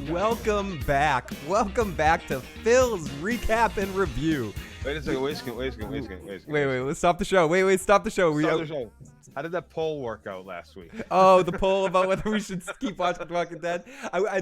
Welcome back. Welcome back to Phil's Recap and Review. Wait a second. Wait, let's stop the show. Stop the show. Stop the show. How did that poll work out last week? Oh, the poll about whether we should keep watching The Walking Dead.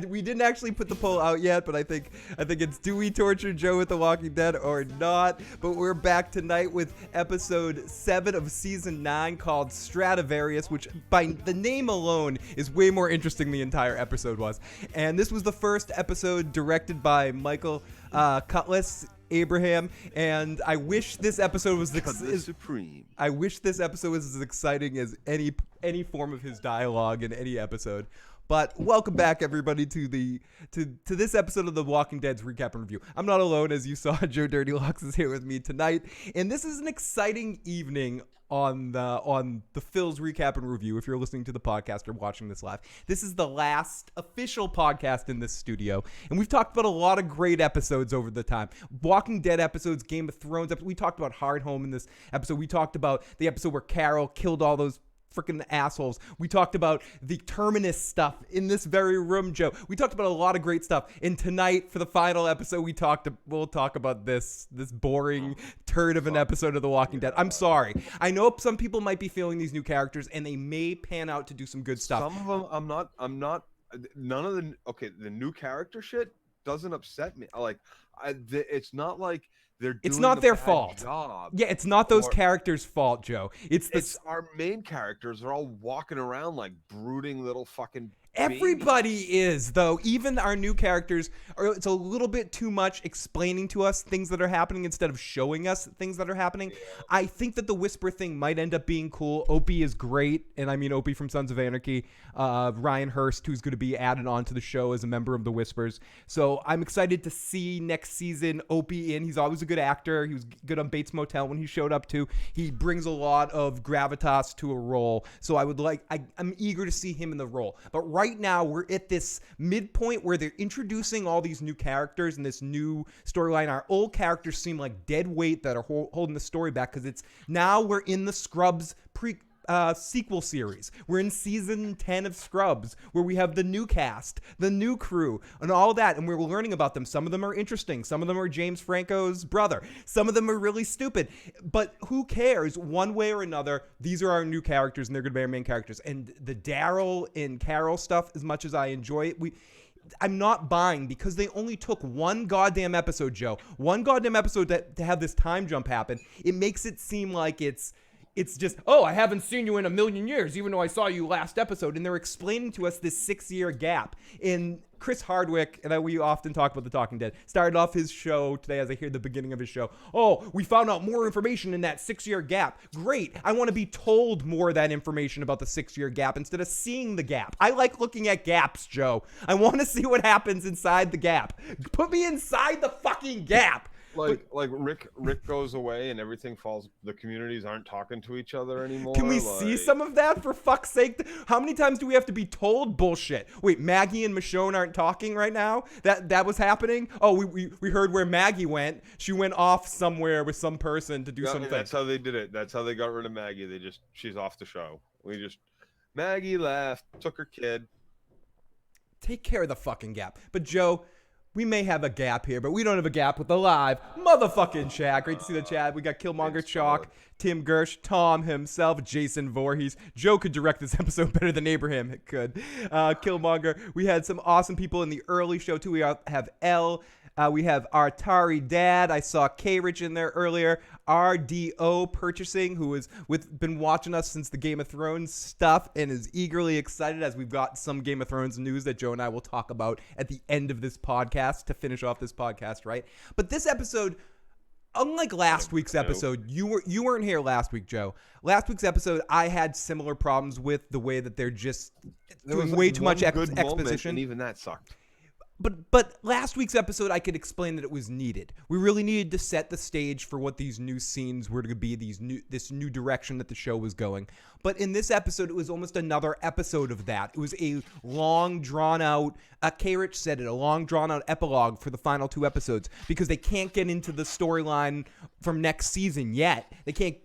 We didn't actually put the poll out yet, but I think it's, do we torture Joe with The Walking Dead or not? But we're back tonight with episode 7 of season 9 called Stradivarius, which by the name alone is way more interesting than the entire episode was. And this was the first episode directed by Michael Cudlitz, Abraham, and I wish this episode was supreme. I wish this episode was as exciting as any form of his dialogue in any episode. But welcome back, everybody, to this episode of The Walking Dead's Recap and Review. I'm not alone, as you saw. Joe Dirtylockz is here with me tonight, and this is an exciting evening on the Phil's Recap and Review. If you're listening to the podcast or watching this live, this is the last official podcast in this studio, and we've talked about a lot of great episodes over the time. Walking Dead episodes, Game of Thrones episodes. We talked about Hard Home in this episode. We talked about the episode where Carol killed all those freaking assholes. We talked about the Terminus stuff in this very room, Joe. We talked about a lot of great stuff. And tonight, for the final episode, we'll talk about this boring turd of an episode of The Walking Dead. I'm sorry. I know some people might be feeling these new characters, and they may pan out to do some good stuff. Some of them, I'm not. None of the new character shit doesn't upset me. It's not like they're doing it's not their fault. Job. Yeah, it's not those characters' fault, Joe. It's our main characters are all walking around like brooding little fucking everybody is, though. Even our new characters it's a little bit too much explaining to us things that are happening instead of showing us things that are happening. Yeah. I think that the Whisper thing might end up being cool. Opie is great, and I mean Opie from Sons of Anarchy. Ryan Hurst, who's going to be added on to the show as a member of the Whispers. So I'm excited to see next season Opie in. He's always a good actor. He was good on Bates Motel when he showed up too. He brings a lot of gravitas to a role. So I'm eager to see him in the role. But right now, we're at this midpoint where they're introducing all these new characters and this new storyline. Our old characters seem like dead weight that are holding the story back because we're in the Scrubs sequel series. We're in season 10 of Scrubs, where we have the new cast, the new crew, and all that, and we're learning about them. Some of them are interesting. Some of them are James Franco's brother. Some of them are really stupid. But who cares? One way or another, these are our new characters, and they're going to be our main characters. And the Daryl and Carol stuff, as much as I enjoy it, I'm not buying because they only took one goddamn episode, Joe. One goddamn episode to have this time jump happen. It makes it seem like it's just, I haven't seen you in a million years, even though I saw you last episode. And they're explaining to us this 6-year gap. And Chris Hardwick, and we often talk about The Talking Dead, started off his show today as I hear the beginning of his show. Oh, we found out more information in that 6-year gap. Great. I want to be told more of that information about the 6-year gap instead of seeing the gap. I like looking at gaps, Joe. I want to see what happens inside the gap. Put me inside the fucking gap. Like Rick goes away and everything falls. The communities aren't talking to each other anymore. Can we see some of that, for fuck's sake? How many times do we have to be told bullshit? Wait, Maggie and Michonne aren't talking right now? That was happening? Oh, we heard where Maggie went. She went off somewhere with some person to do something. That's how they did it. That's how they got rid of Maggie. She's off the show. Maggie left, took her kid. Take care of the fucking gap. But Joe, we may have a gap here, but we don't have a gap with the live motherfucking chat. Great to see the chat. We got Killmonger Chalk, Tim Gersh, Tom himself, Jason Voorhees. Joe could direct this episode better than Abraham could. Killmonger. We had some awesome people in the early show, too. We have Elle. We have Artari Dad. I saw K-Rich in there earlier. RDO Purchasing, who has been watching us since the Game of Thrones stuff and is eagerly excited as we've got some Game of Thrones news that Joe and I will talk about at the end of this podcast to finish off this podcast, right? But this episode, unlike last week's episode, you weren't here last week, Joe. Last week's episode, I had similar problems with the way that they're just doing way too much exposition. And even that sucked. But last week's episode, I could explain that it was needed. We really needed to set the stage for what these new scenes were to be, this new direction that the show was going. But in this episode, it was almost another episode of that. It was a long, drawn-out, K-Rich said it, a long, drawn-out epilogue for the final 2 episodes because they can't get into the storyline from next season yet. They can't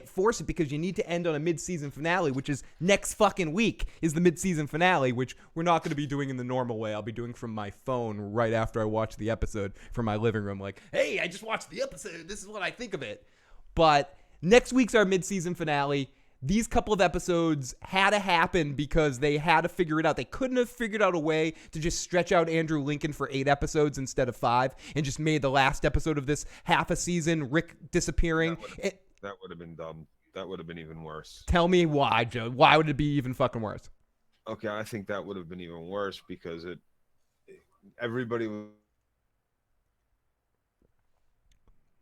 force it because you need to end on a mid-season finale, which is next fucking week is the mid-season finale, which we're not going to be doing in the normal way. I'll be doing from my phone right after I watch the episode from my living room, like, hey, I just watched the episode. This is what I think of it. But next week's our mid-season finale. These couple of episodes had to happen because they had to figure it out. They couldn't have figured out a way to just stretch out Andrew Lincoln for 8 episodes instead of 5 and just made the last episode of this half a season Rick disappearing. That would have been dumb. That would have been even worse. Tell me why, Joe. Why would it be even fucking worse? Okay, I think that would have been even worse because everybody was...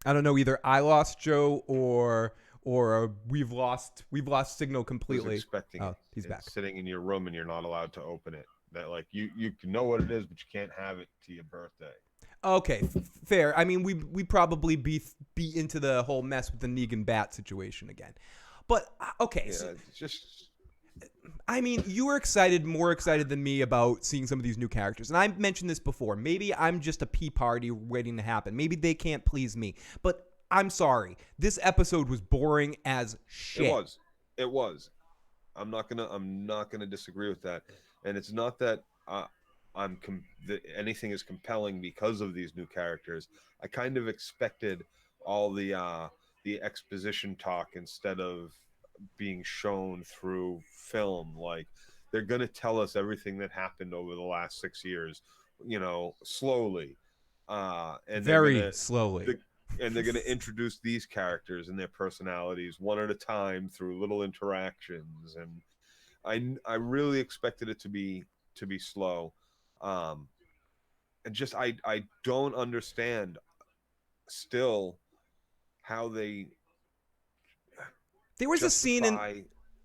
I don't know, either I lost Joe or we've lost signal completely. Expecting he's back. Sitting in your room and you're not allowed to open it. That like you can know what it is, but you can't have it to your birthday. Okay, fair. I mean, we probably be into the whole mess with the Negan bat situation again. But okay, Yeah, so, it's just... I mean, you were more excited than me about seeing some of these new characters. And I mentioned this before. Maybe I'm just a pea party waiting to happen. Maybe they can't please me. But I'm sorry. This episode was boring as shit. It was. I'm not gonna disagree with that. And it's not that anything is compelling because of these new characters. I kind of expected all the exposition talk instead of being shown through film. Like, they're gonna tell us everything that happened over the last 6 years, slowly, and very slowly. And they're going to introduce these characters and their personalities one at a time through little interactions. And I really expected it to be slow. And just, I don't understand still how there was a scene in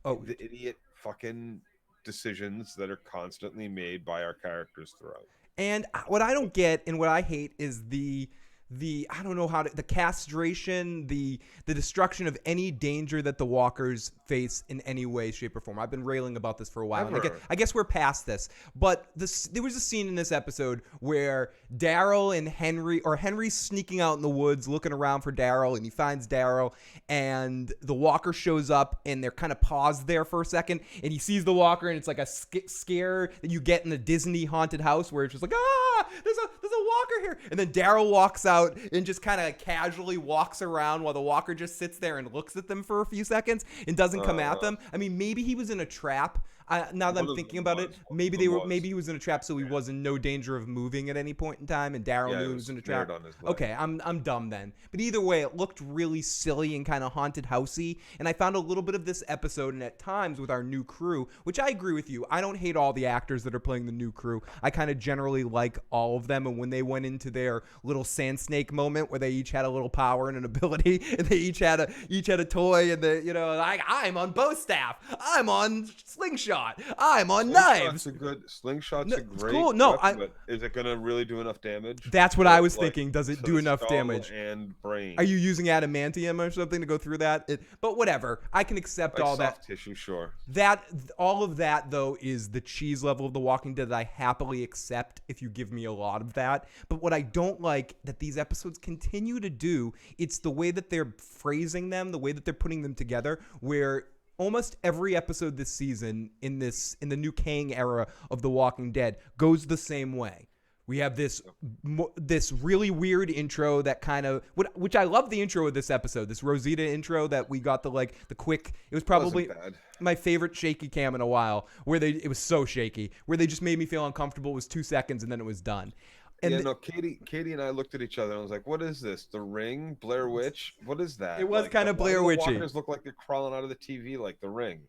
the idiot fucking decisions that are constantly made by our characters throughout. And what I don't get and what I hate is the I don't know the castration, the destruction of any danger that the walkers face in any way, shape, or form. I've been railing about this for a while. And I guess we're past this. But there was a scene in this episode where Daryl and Henry's sneaking out in the woods looking around for Daryl, and he finds Daryl, and the walker shows up, and they're kind of paused there for a second, and he sees the walker, and it's like a scare that you get in the Disney haunted house where it's just like, there's a walker here. And then Daryl walks out and just kind of casually walks around while the walker just sits there and looks at them for a few seconds and doesn't come at them. I mean, maybe he was in a trap. Now that I'm thinking about it, maybe he was in a trap, so he was in no danger of moving at any point in time, and Daryl knew he was in a trap. Okay, I'm dumb then. But either way, it looked really silly and kind of haunted housey, and I found a little bit of this episode, and at times with our new crew, which I agree with you. I don't hate all the actors that are playing the new crew. I kind of generally like all of them, and when they went into their little sand snake moment where they each had a little power and an ability, and they each had a toy, and like, I'm on bow staff, I'm on slingshot, I'm on knives. Slingshot's a great cool. No, weapon, but is it gonna really do enough damage? That's what I was thinking. Does it do enough damage? And brain. Are you using adamantium or something to go through that? But whatever. I can accept all that. Soft tissue, sure. All of that though is the cheese level of The Walking Dead that I happily accept if you give me a lot of that. But what I don't like that these episodes continue to do, it's the way that they're phrasing them, the way that they're putting them together, where almost every episode this season in the new Kang era of The Walking Dead goes the same way. We have this really weird intro that kind of, which I love the intro of this episode, this Rosita intro that we got the quick, it was probably my favorite shaky cam in a while, where it was so shaky, where they just made me feel uncomfortable. It was 2 seconds and then it was done. And Katie and I looked at each other and I was like, what is this? The Ring? Blair Witch? What is that? It was kind of Blair Witchy. The walkers look like they're crawling out of the TV like The Ring.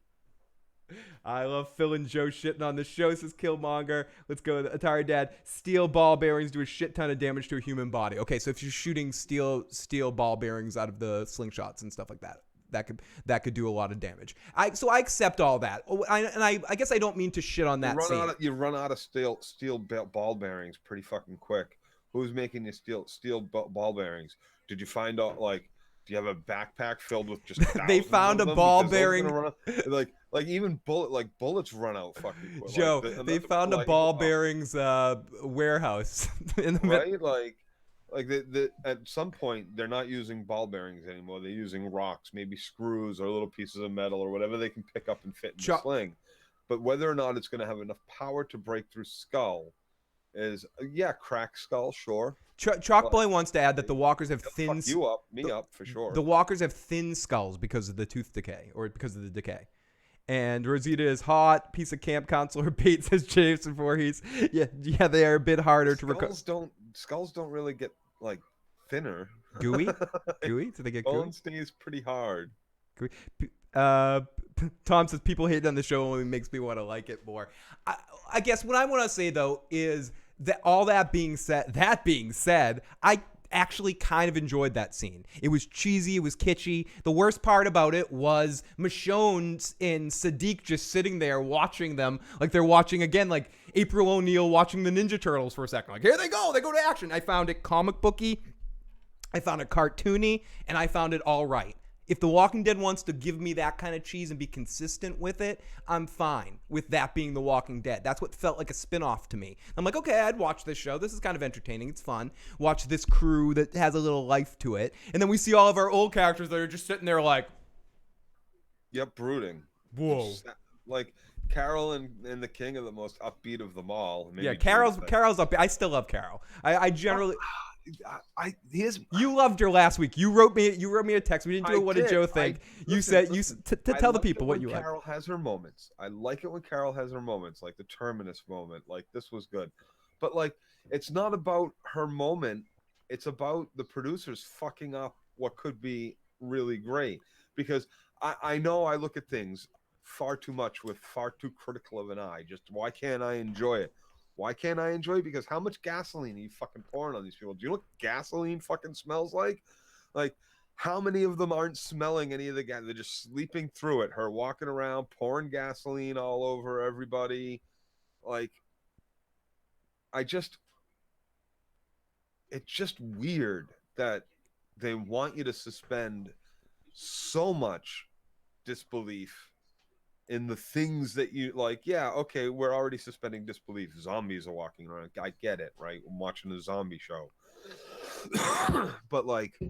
I love Phil and Joe shitting on the show, says Killmonger. Let's go with Atari Dad. Steel ball bearings do a shit ton of damage to a human body. Okay, so if you're shooting steel ball bearings out of the slingshots and stuff like that, that could do a lot of damage. So I accept all that. I guess I don't mean to shit on that scene. You run out of steel ball bearings pretty fucking quick. Who's making you steel ball bearings? Did you find out, like, do you have a backpack filled with just they found a ball bearing like even bullets run out fucking quick. Joe, they found a ball bearings warehouse in the right? Like at some point they're not using ball bearings anymore. They're using rocks, maybe screws or little pieces of metal or whatever they can pick up and fit in the sling. But whether or not it's going to have enough power to break through skull is crack skull, sure. Chalkboy wants to add that the walkers have thin. Fuck you up, me up for sure. The walkers have thin skulls because of the tooth decay or because of the decay. And Rosita is hot. Piece of camp counselor Bates says Jason Voorhees. Yeah, they are a bit harder to recover. Skulls don't really get like thinner. Gooey? Do they get gooey? Bone stays pretty hard. Gooey. Tom says people hate on the show only makes me want to like it more. I guess what I want to say though is that all that being said, I actually kind of enjoyed that scene. It was cheesy, it was kitschy. The worst part about it was Michonne and Sadiq just sitting there watching them like they're watching again, like April O'Neil watching the Ninja Turtles for a second. Like, here they go to action. I found it comic booky, I found it cartoony, and I found it all right. If The Walking Dead wants to give me that kind of cheese and be consistent with it, I'm fine with that being The Walking Dead. That's what felt like a spinoff to me. I'm like, okay, I'd watch this show. This is kind of entertaining. It's fun. Watch this crew that has a little life to it. And then we see all of our old characters that are just sitting there like... Yep, brooding. Whoa. Like, Carol and the King are the most upbeat of them all. Maybe yeah, Carol's upbeat. I still love Carol. I generally... You loved her last week. You wrote me a text. We didn't do it. What did Joe think? Tell the people what you like. Carol has her moments. I like it when Carol has her moments, like the Terminus moment. Like this was good, but like it's not about her moment. It's about the producers fucking up what could be really great. Because I know I look at things far too much with far too critical of an eye. Just why can't I enjoy it? Why can't I enjoy it? Because how much gasoline are you fucking pouring on these people? Do you know what gasoline fucking smells like? Like, how many of them aren't smelling any of the gas? They're just sleeping through it. Her walking around, pouring gasoline all over everybody. Like, it's just weird that they want you to suspend so much disbelief in the things that you like. Yeah, okay, we're already suspending disbelief. Zombies are walking around. I get it, right? I'm watching a zombie show. But like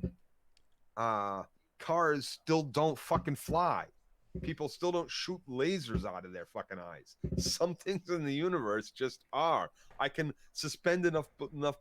cars still don't fucking fly. People still don't shoot lasers out of their fucking eyes. Some things in the universe just are. I can suspend enough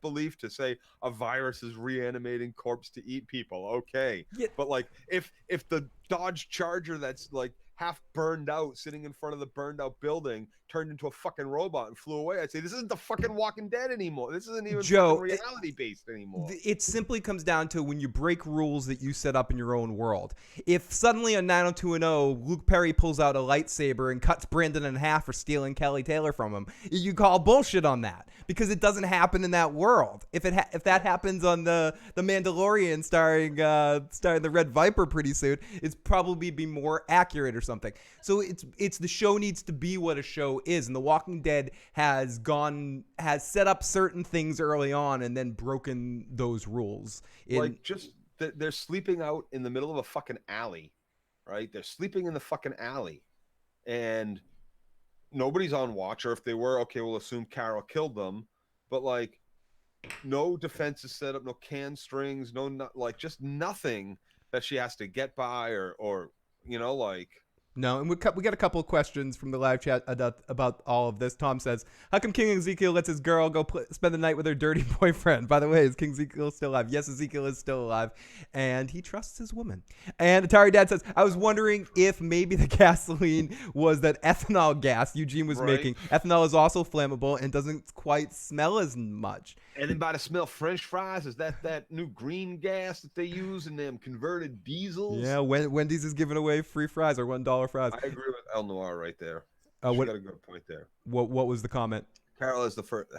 belief to say a virus is reanimating corpse to eat people. Okay. Yeah. But like if the Dodge Charger that's like half burned out sitting in front of the burned out building turned into a fucking robot and flew away, I'd say this isn't the fucking Walking Dead anymore. This isn't even Joe, fucking reality based anymore. It simply comes down to when you break rules that you set up in your own world. If suddenly on 90210 Luke Perry pulls out a lightsaber and cuts Brandon in half for stealing Kelly Taylor from him, you call bullshit on that because it doesn't happen in that world. If that happens on the Mandalorian starring the Red Viper pretty soon, it's probably be more accurate or something. So it's the show needs to be what a show is, and The Walking Dead has set up certain things early on and then broken those rules. They're sleeping out in the middle of a fucking alley, right? They're sleeping in the fucking alley, and nobody's on watch. Or if they were, okay, we'll assume Carol killed them. But like, no defense is set up, no can strings, just nothing that she has to get by or like. No, and we got a couple of questions from the live chat about all of this. Tom says, how come King Ezekiel lets his girl go spend the night with her dirty boyfriend? By the way, is King Ezekiel still alive? Yes, Ezekiel is still alive, and he trusts his woman. And Atari Dad says, I was wondering if maybe the gasoline was that ethanol gas Eugene was making. Ethanol is also flammable and doesn't quite smell as much. Anybody smell French fries? Is that new green gas that they use in them converted diesels? Yeah, Wendy's is giving away free fries or $1 fries. I agree with El Noir right there. She got a good point there. What was the comment? Carol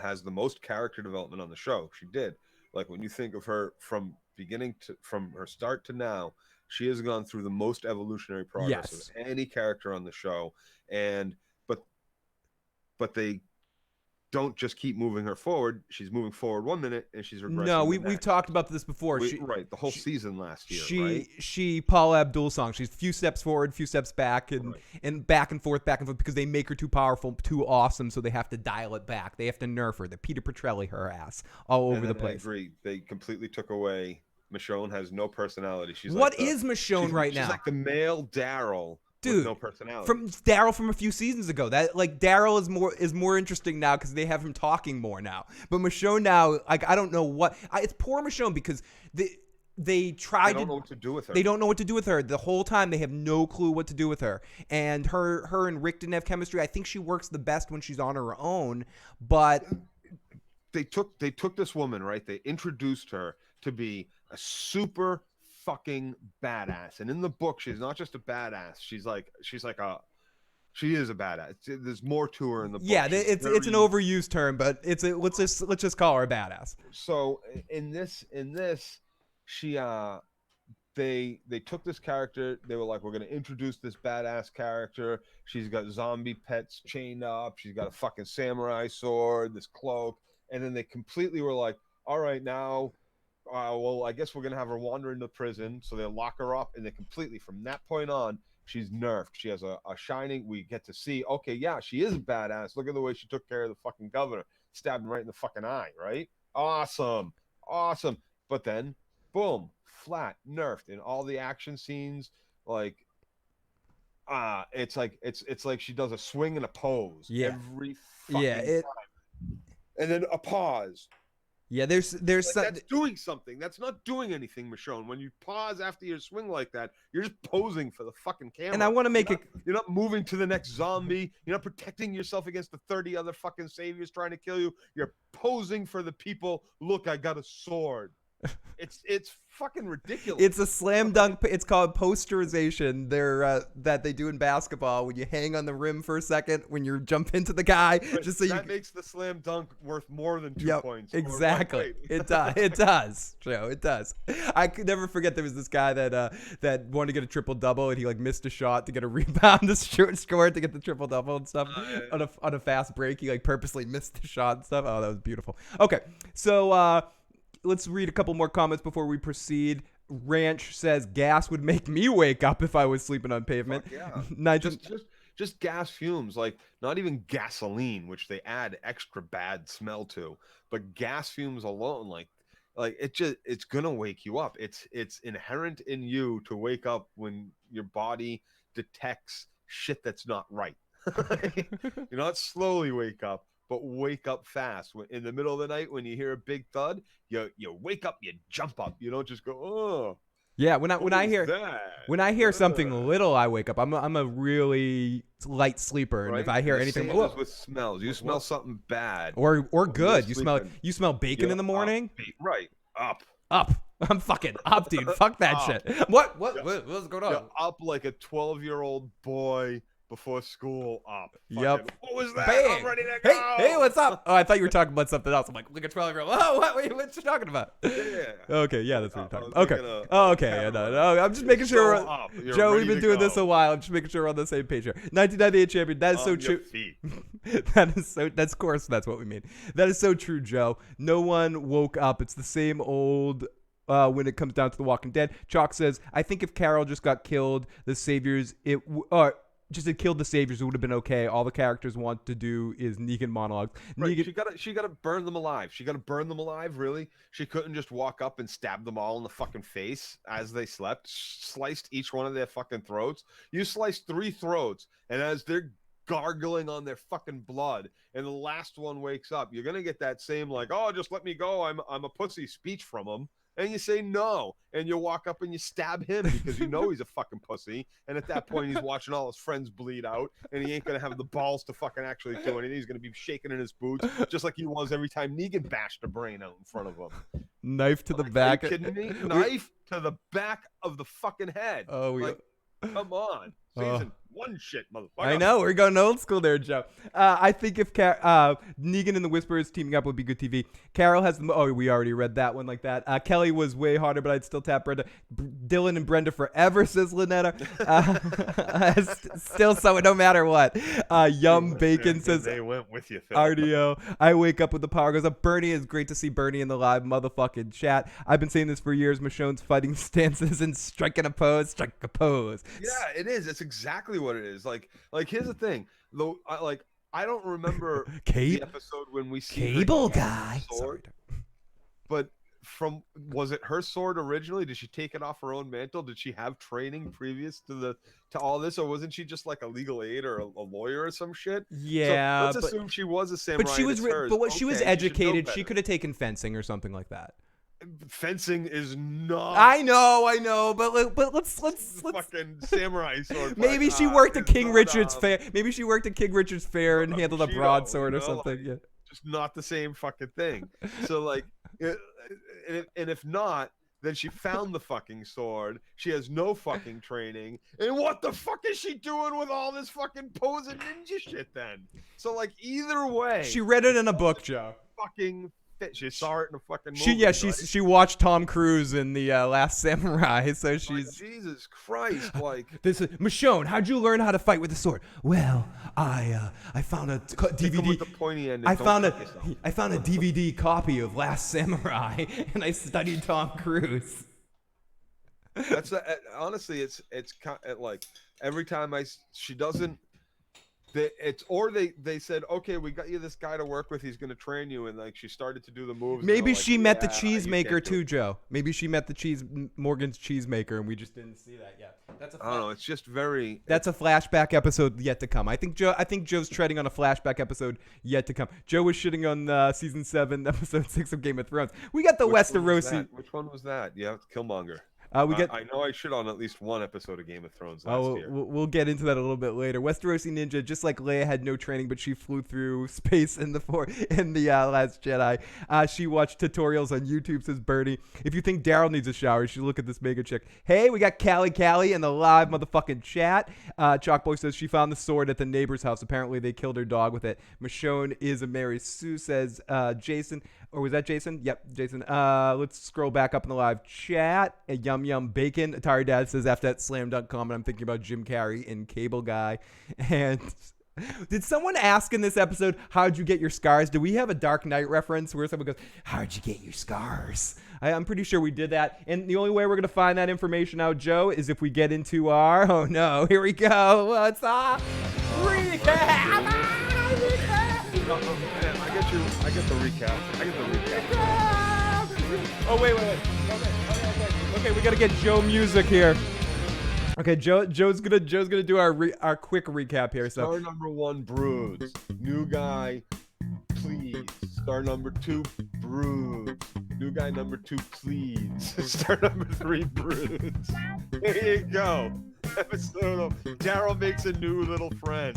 has the most character development on the show. She did. Like when you think of her from her start to now, she has gone through the most evolutionary progress of any character on the show. But they don't just keep moving her forward. She's moving forward 1 minute and she's regressing. No, the we've next. talked about this before. Right, the whole season last year, right? She Paula Abdul song. She's a few steps forward, few steps back, and back and forth because they make her too powerful, too awesome, so they have to dial it back. They have to nerf her. They Peter Petrelli her ass all over the place. I agree. They completely took away. Michonne has no personality. She's what is Michonne right now? She's like the male Daryl. Dude, with no personality. From Daryl from a few seasons ago. That like Daryl is more interesting now because they have him talking more now. But Michonne now, like I don't know what. It's poor Michonne because they don't know what to do with her. They don't know what to do with her the whole time. They have no clue what to do with her. And her and Rick didn't have chemistry. I think she works the best when she's on her own. But they took this woman, right? They introduced her to be a super fucking badass, and in the book she's not just a badass, she is a badass. There's more to her in the book. Yeah, it's an overused term, but let's just call her a badass. So in this she they took this character, they were like, we're gonna introduce this badass character. She's got zombie pets chained up, she's got a fucking samurai sword, this cloak, and then they completely were like, all right, now well, I guess we're going to have her wander into prison. So they lock her up, and they completely, from that point on, she's nerfed. She has a shining. We get to see, okay, yeah, she is a badass. Look at the way she took care of the fucking governor. Stabbed him right in the fucking eye, right? Awesome. But then, boom, flat, nerfed. In all the action scenes, like, it's like she does a swing and a pose every fucking time. And then a pause. Yeah, there's that's doing something. That's not doing anything, Michonne. When you pause after your swing like that, you're just posing for the fucking camera. And I want to make you're not moving to the next zombie. You're not protecting yourself against the 30 other fucking saviors trying to kill you. You're posing for the people. Look, I got a sword. It's fucking ridiculous. It's a slam dunk. It's called posterization. That they do in basketball when you hang on the rim for a second when you jump into the guy. Just so that makes the slam dunk worth more than 2 points. Exactly. It does, Joe. It does. I could never forget there was this guy that wanted to get a triple double and he like missed a shot to get a rebound to score to get the triple double and stuff on a fast break. He like purposely missed the shot and stuff. Oh, that was beautiful. Okay, so. Let's read a couple more comments before we proceed. Ranch says gas would make me wake up if I was sleeping on pavement. Fuck yeah. Just gas fumes, like not even gasoline, which they add extra bad smell to, but gas fumes alone, like it's gonna wake you up. It's inherent in you to wake up when your body detects shit that's not right. You not slowly wake up, but wake up fast. In the middle of the night when you hear a big thud, you wake up, you jump up. You don't just go, oh. Yeah, when I hear something little, I wake up. I'm a really light sleeper, and if I hear anything with smells, you smell something bad or good, you smell bacon in the morning. Right, up. I'm fucking up, dude. Fuck that shit. What's going on? You're up like a 12-year-old boy. Before school, up. Yep. What was that? Bang. I'm ready to go. Hey, what's up? Oh, I thought you were talking about something else. I'm like, look at 12-year-old. Oh, what you talking about? Yeah. Okay, yeah, that's what you're talking about. Okay. Okay. Yeah, no. I'm just making sure. Joe, we've been doing this a while. I'm just making sure we're on the same page here. 1998 champion. That is so true. That's of course that's what we mean. That is so true, Joe. No one woke up. It's the same old. When it comes down to The Walking Dead, Chalk says, I think if Carol just got killed, the saviors just had killed the saviors, it would have been okay. All the characters want to do is Negan monologues. Right. She gotta burn them alive. She gotta burn them alive, really? She couldn't just walk up and stab them all in the fucking face as they slept, sliced each one of their fucking throats. You sliced 3 throats, and as they're gargling on their fucking blood, and the last one wakes up, you're gonna get that same like, oh, just let me go, I'm a pussy speech from him. And you say no, and you walk up and you stab him because you know he's a fucking pussy. And at that point, he's watching all his friends bleed out, and he ain't gonna have the balls to fucking actually do anything. He's gonna be shaking in his boots, just like he was every time Negan bashed a brain out in front of him. Knife to the back. Are you kidding me? Knife to the back of the fucking head. Oh, come on, season one shit, motherfucker. I know, we're going old school there, Joe. I think if Negan and the Whisperers teaming up would be good TV. Carol has we already read that one like that. Kelly was way harder, but I'd still tap Brenda. Dylan and Brenda forever, says Lynetta. Still so, no matter what. Yum Bacon says they went with you, Phil. RDO. I wake up with the power goes up. Bernie, is great to see Bernie in the live motherfucking chat. I've been saying this for years. Michonne's fighting stances and striking a pose. Strike a pose. Yeah, it is. It's exactly what it is. Like here's the thing. Though, I don't remember the episode when we see Cable Guy sword, but was it her sword originally? Did she take it off her own mantle? Did she have training previous to all this, or wasn't she just like a legal aid or a lawyer or some shit? Yeah, so let's assume she was a samurai. But she was, she was educated. She could have taken fencing or something like that. Fencing is not. I know, but let's fucking samurai sword. Maybe she worked at King Richard's Fair. Maybe she worked at King Richard's Fair and handled a broadsword or something. Yeah, just not the same fucking thing. So like, and if not, then she found the fucking sword. She has no fucking training. And what the fuck is she doing with all this fucking pose and ninja shit then? So like, either way, she read it in a book, Joe. Fucking. She saw it in a fucking movie. She watched Tom Cruise in the Last Samurai, so she's like, Jesus Christ, like this is Michonne. How'd you learn how to fight with a sword? Well, I found a DVD. With the pointy end. I found a DVD copy of Last Samurai, and I studied Tom Cruise. That's honestly, it's like every time she doesn't. They said, okay, we got you this guy to work with. He's going to train you, and like she started to do the moves. Maybe she met the cheesemaker too, Joe. Maybe she met the Morgan's cheesemaker, and we just didn't see that yet. I don't know. It's just very. That's a flashback episode yet to come. I think Joe's treading on a flashback episode yet to come. Joe was shitting on season 7, episode 6 of Game of Thrones. We got the Westerosi. Which one was that? Yeah, Killmonger. I know I shit on at least one episode of Game of Thrones last year. We'll get into that a little bit later. Westerosi ninja, just like Leia had no training, but she flew through space in the Last Jedi. She watched tutorials on YouTube, says Bernie. If you think Daryl needs a shower, you should look at this mega chick. Hey, we got Callie in the live motherfucking chat. Chalkboy says she found the sword at the neighbor's house. Apparently they killed her dog with it. Michonne is a Mary Sue, says Jason. Or was that Jason? Yep, Jason. Let's scroll back up in the live chat. Yum Bacon. Atari Dad says after that slam dunk comment, I'm thinking about Jim Carrey in Cable Guy. And did someone ask in this episode, how'd you get your scars? Do we have a Dark Knight reference where someone goes, how'd you get your scars? I'm pretty sure we did that. And the only way we're going to find that information out, Joe, is if we get into our, oh no, here we go. What's up? Recap! I get the recap. Oh, wait. Okay, we gotta get Joe music here. Okay, Joe's gonna do our quick recap here. So star number 1, Broods. New guy, please. Star number 2, Broods. New guy number 2, please. Star number 3, Broods. There you go. Episode of Daryl makes a new little friend.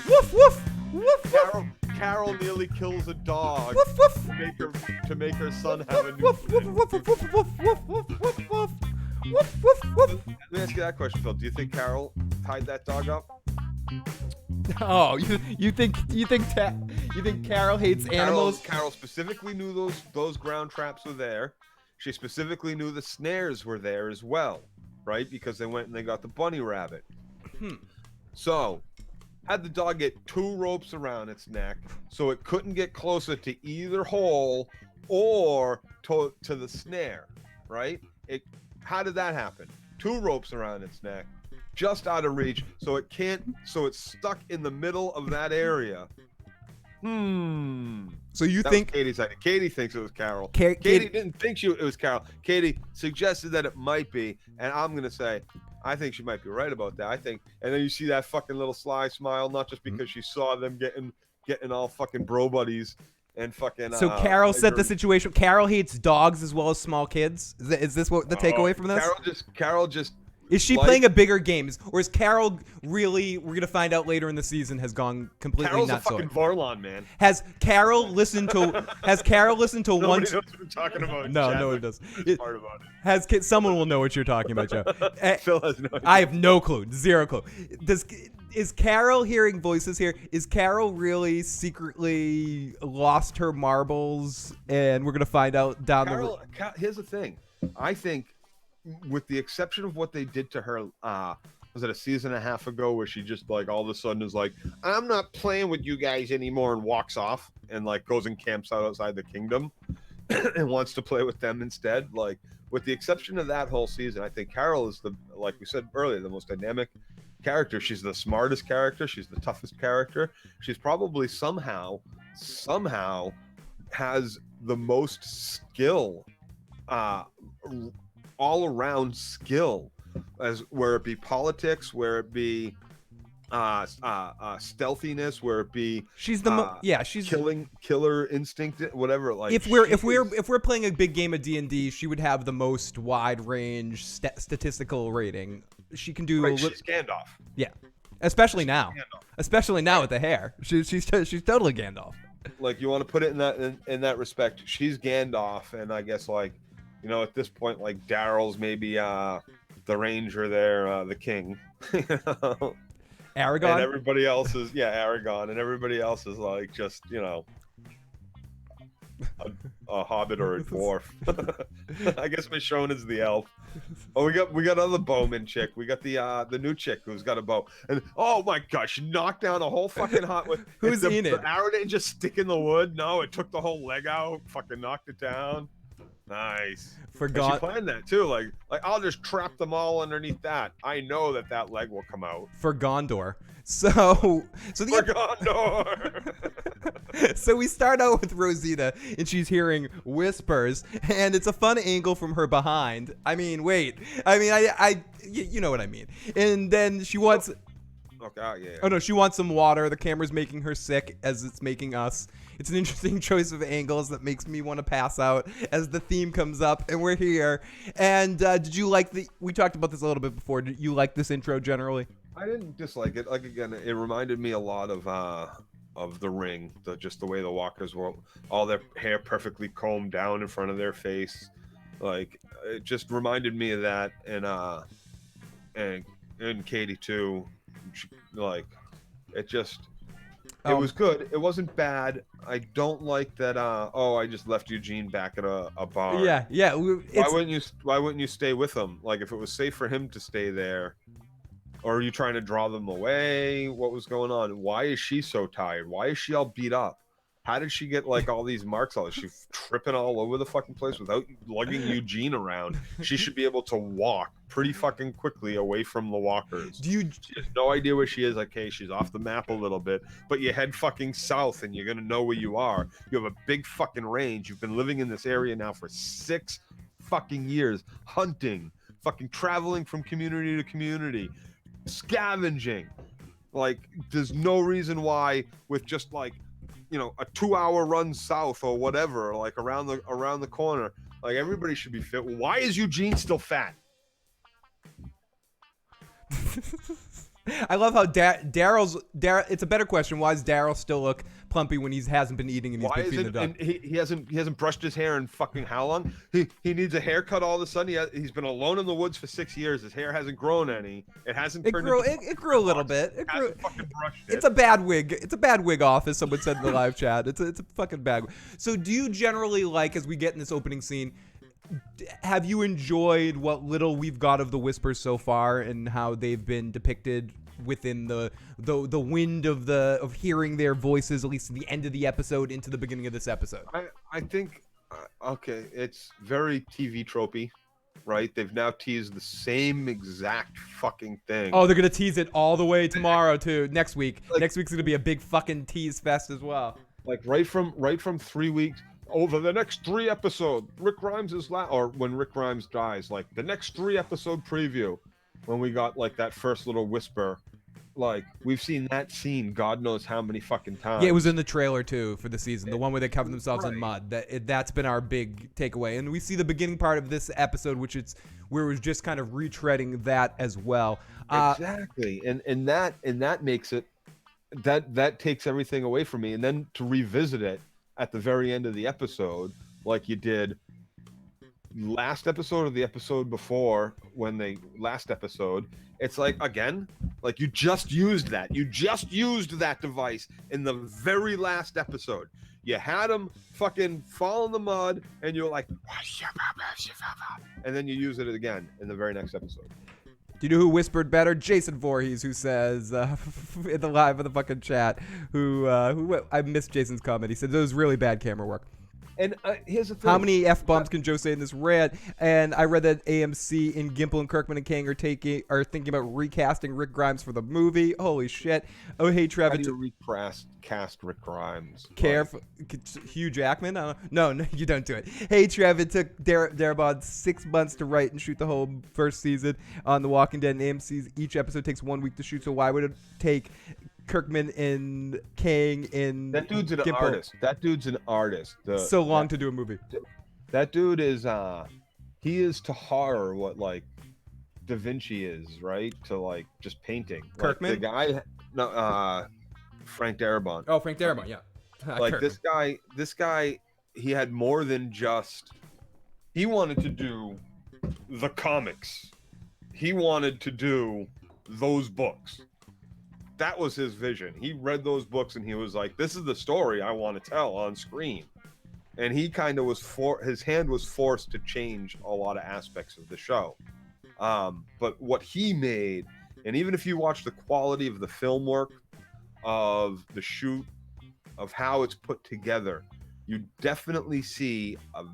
Woof woof woof woof. Carol nearly kills a dog. Woof woof. To make her son have a new woof woof woof woof woof woof woof woof woof woof. Woof, woof, woof. Let me ask you that question, Phil. Do you think Carol tied that dog up? Oh, you think Carol hates animals? Carol specifically knew those ground traps were there. She specifically knew the snares were there as well, right? Because they went and they got the bunny rabbit. So, had the dog get 2 ropes around its neck so it couldn't get closer to either hole or to the snare, right? How did that happen? 2 ropes around its neck, just out of reach, so it's stuck in the middle of that area. So you that think Katie's idea. Katie thinks it was Carol. Katie didn't think it was Carol. Katie suggested that it might be, and I'm gonna say I think she might be right about that. I think, and then you see that fucking little sly smile, not just because she saw them getting all fucking bro buddies. And fucking, so Carol set the situation. Carol hates dogs as well as small kids. Is this what the takeaway from this? Carol just. Is she playing a bigger game, or is Carol really? We're gonna find out later in the season. Has gone completely Carol's nuts. Carol's a fucking Varlon, man. Has Carol listened to? Nobody one? knows what I'm talking about. No one does. Part about it. Someone will know what you're talking about, Joe. Phil has no idea. I have no clue. Zero clue. Is Carol hearing voices here? Is Carol really secretly lost her marbles? And we're gonna find out down Carol, here's the thing. I think, with the exception of what they did to her, was it a season and a half ago, where she just like all of a sudden is like, I'm not playing with you guys anymore, and walks off and like goes and camps out outside the kingdom and wants to play with them instead. Like, with the exception of that whole season, I think Carol is like we said earlier, the most dynamic character. She's the smartest character. She's the toughest character. She's probably somehow has the most skill, all around skill, as where it be politics, where it be stealthiness, where it be she's she's killer instinct, whatever. Like, if we're playing a big game of D&D, she would have the most wide range statistical rating. She can do she's Gandalf. Yeah, especially now with the hair. She's totally Gandalf. Like, you want to put it in that respect, she's Gandalf. And I guess, like, you know, at this point, like, Daryl's maybe the ranger there, the king. You know? Aragorn. And everybody else is Aragorn, and everybody else is like, just, you know, a hobbit or a dwarf. I guess Michonne is the elf. Oh, we got other bowman chick. We got the new chick who's got a bow. And oh my gosh, she knocked down a whole fucking hot with who's in it? The arrow didn't just stick in the wood. No, it took the whole leg out. Fucking knocked it down. Nice. Forgot. She planned that too. Like I'll just trap them all underneath that. I know that leg will come out. For Gondor. So Gondor. So we start out with Rosita, and she's hearing whispers, and it's a fun angle from her behind. I mean, you know what I mean. And then she wants. Okay, yeah. Oh no, she wants some water. The camera's making her sick as it's making us. It's an interesting choice of angles that makes me want to pass out as the theme comes up, and we're here. And did you like we talked about this a little bit before. Did you like this intro generally? I didn't dislike it. Like, again, it reminded me a lot of The Ring. Just the way the walkers were, all their hair perfectly combed down in front of their face. Like, it just reminded me of that. And Katie too. Like, it was good. It wasn't bad. I don't like that. I just left Eugene back at a bar. Yeah. Why wouldn't you stay with him? Like, if it was safe for him to stay there, or are you trying to draw them away? What was going on? Why is she so tired? Why is she all beat up? How did she get like all these marks? Is she tripping all over the fucking place without lugging Eugene around? She should be able to walk pretty fucking quickly away from the walkers. She has no idea where she is. Okay, she's off the map a little bit, but you head fucking south and you're gonna know where you are. You have a big fucking range. You've been living in this area now for 6 fucking years, hunting, fucking traveling from community to community, scavenging. Like, there's no reason why, with just like, you know, a 2-hour run south or whatever, like around the corner, like, everybody should be fit. Why is Eugene still fat? I love how Daryl's it's a better question. Why does Daryl still look plumpy when he hasn't been eating and he's been feeding the dog? And he hasn't brushed his hair in fucking how long? He needs a haircut all of a sudden. He's been alone in the woods for 6 years. His hair hasn't grown any. It hasn't. It grew a little bit. It grew. Fucking brushed it. It's a bad wig. It's a bad wig off, as someone said in the live chat. It's a fucking bad wig. So do you generally like, as we get in this opening scene, have you enjoyed what little we've got of the Whispers so far and how they've been depicted within the wind of hearing their voices, at least at the end of the episode into the beginning of this episode? I think okay, it's very TV tropey, right? They've now teased the same exact fucking thing. Oh, they're gonna tease it all the way tomorrow too. Next week. Next week's gonna be a big fucking tease fest as well. Like, right from 3 weeks. Over the next 3 episodes, Rick Grimes is or when Rick Grimes dies, like the next 3 episode preview, when we got like that first little whisper, like, we've seen that scene God knows how many fucking times. Yeah, it was in the trailer too for the season, the one where they cover themselves in mud. That's been our big takeaway, and we see the beginning part of this episode, where we're just kind of retreading that as well. Exactly, and that makes it that takes everything away from me, and then to revisit it at the very end of the episode, like you did last episode or the episode before, last episode, it's like, again, Like, you just used that. You just used that device in the very last episode. You had him fucking fall in the mud, and you're like, and then you use it again in the very next episode. Do you know who whispered better? Jason Voorhees, who says in the live of the fucking chat, who I missed Jason's comment. He said that was really bad camera work. And here's the thing. How many F-bombs can Joe say in this rant? And I read that AMC and Gimple and Kirkman and Kang are thinking about recasting Rick Grimes for the movie. Holy shit. Oh, hey, Trevor. How do you recast Rick Grimes? Hugh Jackman? No, you don't do it. Hey, Trev, it took Darabont 6 months to write and shoot the whole first season on The Walking Dead and AMC's. Each episode takes 1 week to shoot, so why would it take Kirkman and Kang and that dude's an Gimple artist. That dude's an artist. So long to do a movie. That dude is he is to horror what like Da Vinci is, right? To like just painting. Kirkman? Like, the guy Frank Darabont. Oh, Frank Darabont, yeah. Like Kirkman. this guy he had more than just he wanted to do the comics. He wanted to do those books. That was his vision. He read those books and he was like, this is the story I want to tell on screen. And he kind of his hand was forced to change a lot of aspects of the show. But what he made, and even if you watch the quality of the film work, of the shoot, of how it's put together, you definitely see a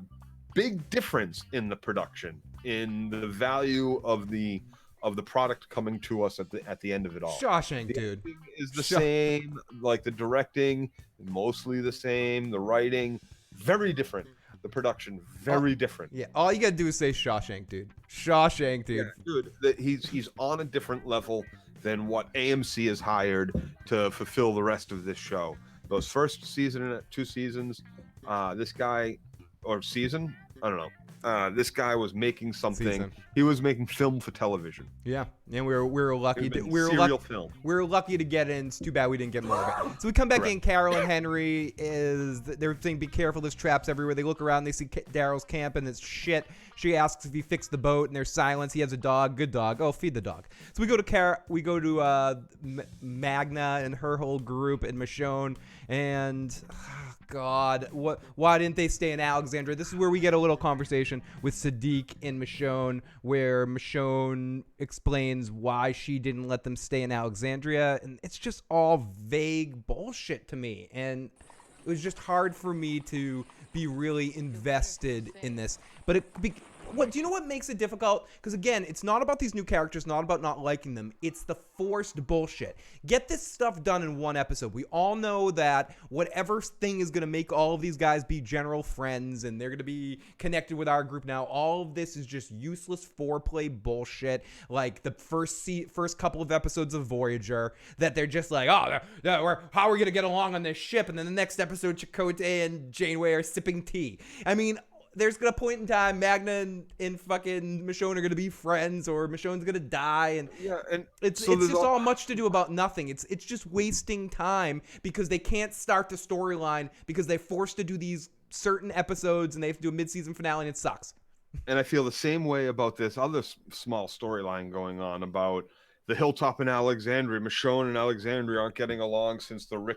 big difference in the production, in the value of the product coming to us at the end of it all. Shawshank, the dude. Is the same, like the directing, mostly the same, the writing, very different. The production, very different. Yeah, all you gotta do is say Shawshank, dude. Shawshank, dude. Yeah, dude, he's on a different level than what AMC has hired to fulfill the rest of this show. Those first season and 2 seasons, this guy, or season, I don't know. This guy was making something. Season. He was making film for television. Yeah, and we were lucky. Film. We were lucky to get in. It's too bad we didn't get more of it. So we come back in. Carol and Henry they're saying, "Be careful, there's traps everywhere." They look around, they see Daryl's camp, and it's shit. She asks if he fixed the boat, and there's silence. He has a dog, good dog. Oh, feed the dog. So we go to Magna and her whole group and Michonne and. God, why didn't they stay in Alexandria? This is where we get a little conversation with Sadiq and Michonne, where Michonne explains why she didn't let them stay in Alexandria, and it's just all vague bullshit to me, and it was just hard for me to be really invested in this. But do you know what makes it difficult? Because again, it's not about these new characters, not about not liking them. It's the forced bullshit. Get this stuff done in 1 episode. We all know that whatever thing is going to make all of these guys be general friends and they're going to be connected with our group now, all of this is just useless foreplay bullshit. Like the first couple of episodes of Voyager, that they're just like, how are we going to get along on this ship? And then the next episode, Chakotay and Janeway are sipping tea. I mean, there's gonna point in time Magna and fucking Michonne are gonna be friends, or Michonne's gonna die, and it's just all much to do about nothing. It's just wasting time because they can't start the storyline because they're forced to do these certain episodes and they have to do a mid-season finale, and it sucks. And I feel the same way about this other small storyline going on about the hilltop in Alexandria. Michonne and Alexandria aren't getting along since the Rick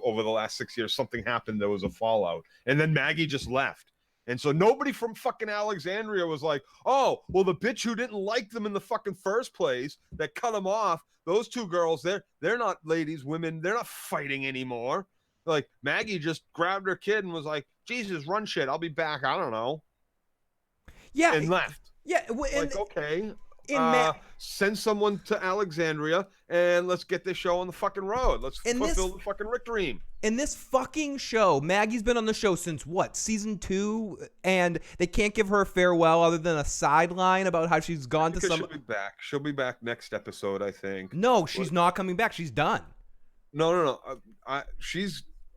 over the last 6 years. Something happened, there was a fallout, and then Maggie just left, and so nobody from fucking Alexandria was like, oh well, the bitch who didn't like them in the fucking first place that cut them off, those 2 girls, they're not women, they're not fighting anymore. Like, Maggie just grabbed her kid and was like, Jesus, run shit, I'll be back, I don't know, and left. Okay, send someone to Alexandria and let's get this show on the fucking road. Let's fulfill the fucking Rick dream. In this fucking show, Maggie's been on the show since what, season 2, and they can't give her a farewell other than a sideline about how she's gone to some. She'll be back. She'll be back next episode, I think. No, she's not coming back. She's done. No.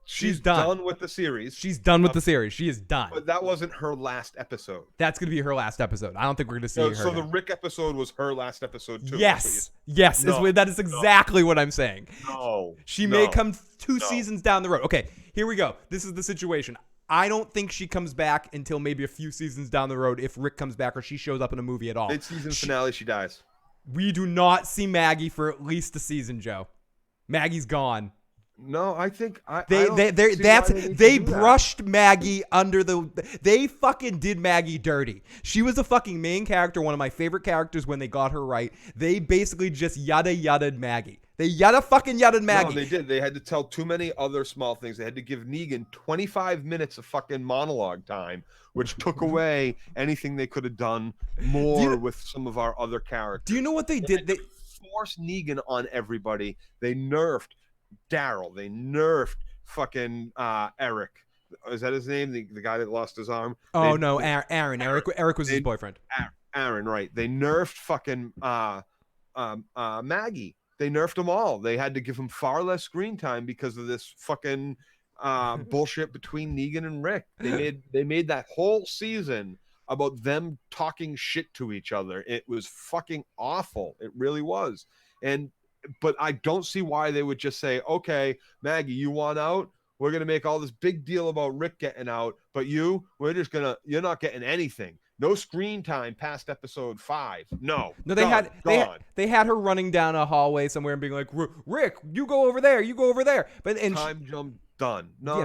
She's done with the series. She's done with the series. She is done. But that wasn't her last episode. That's going to be her last episode. I don't think we're going to see her. So the Rick episode was her last episode too. Yes. That is exactly what I'm saying. No. She may come 2 seasons down the road. Okay, here we go. This is the situation. I don't think she comes back until maybe a few seasons down the road if Rick comes back or she shows up in a movie at all. Mid-season finale, she dies. We do not see Maggie for at least a season, Joe. Maggie's gone. No, I think they brushed Maggie under the. They fucking did Maggie dirty. She was a fucking main character, one of my favorite characters when they got her right. They basically just yada-yada'd Maggie. They yada-fucking-yada'd Maggie. No, they did. They had to tell too many other small things. They had to give Negan 25 minutes of fucking monologue time, which took away anything they could have done more with some of our other characters. Do you know what they did? They forced Negan on everybody. They nerfed Daryl. They nerfed fucking Eric. Is that his name? The guy that lost his arm? No, Aaron. Eric was his boyfriend. Aaron, right. They nerfed fucking Maggie. They nerfed them all. They had to give him far less screen time because of this fucking bullshit between Negan and Rick. They made that whole season about them talking shit to each other. It was fucking awful. It really was. But I don't see why they would just say, okay, Maggie, you want out? We're going to make all this big deal about Rick getting out, but you're not getting anything. No screen time past episode 5. No, they had her running down a hallway somewhere and being like, Rick, you go over there, you go over there. But time jump done. No.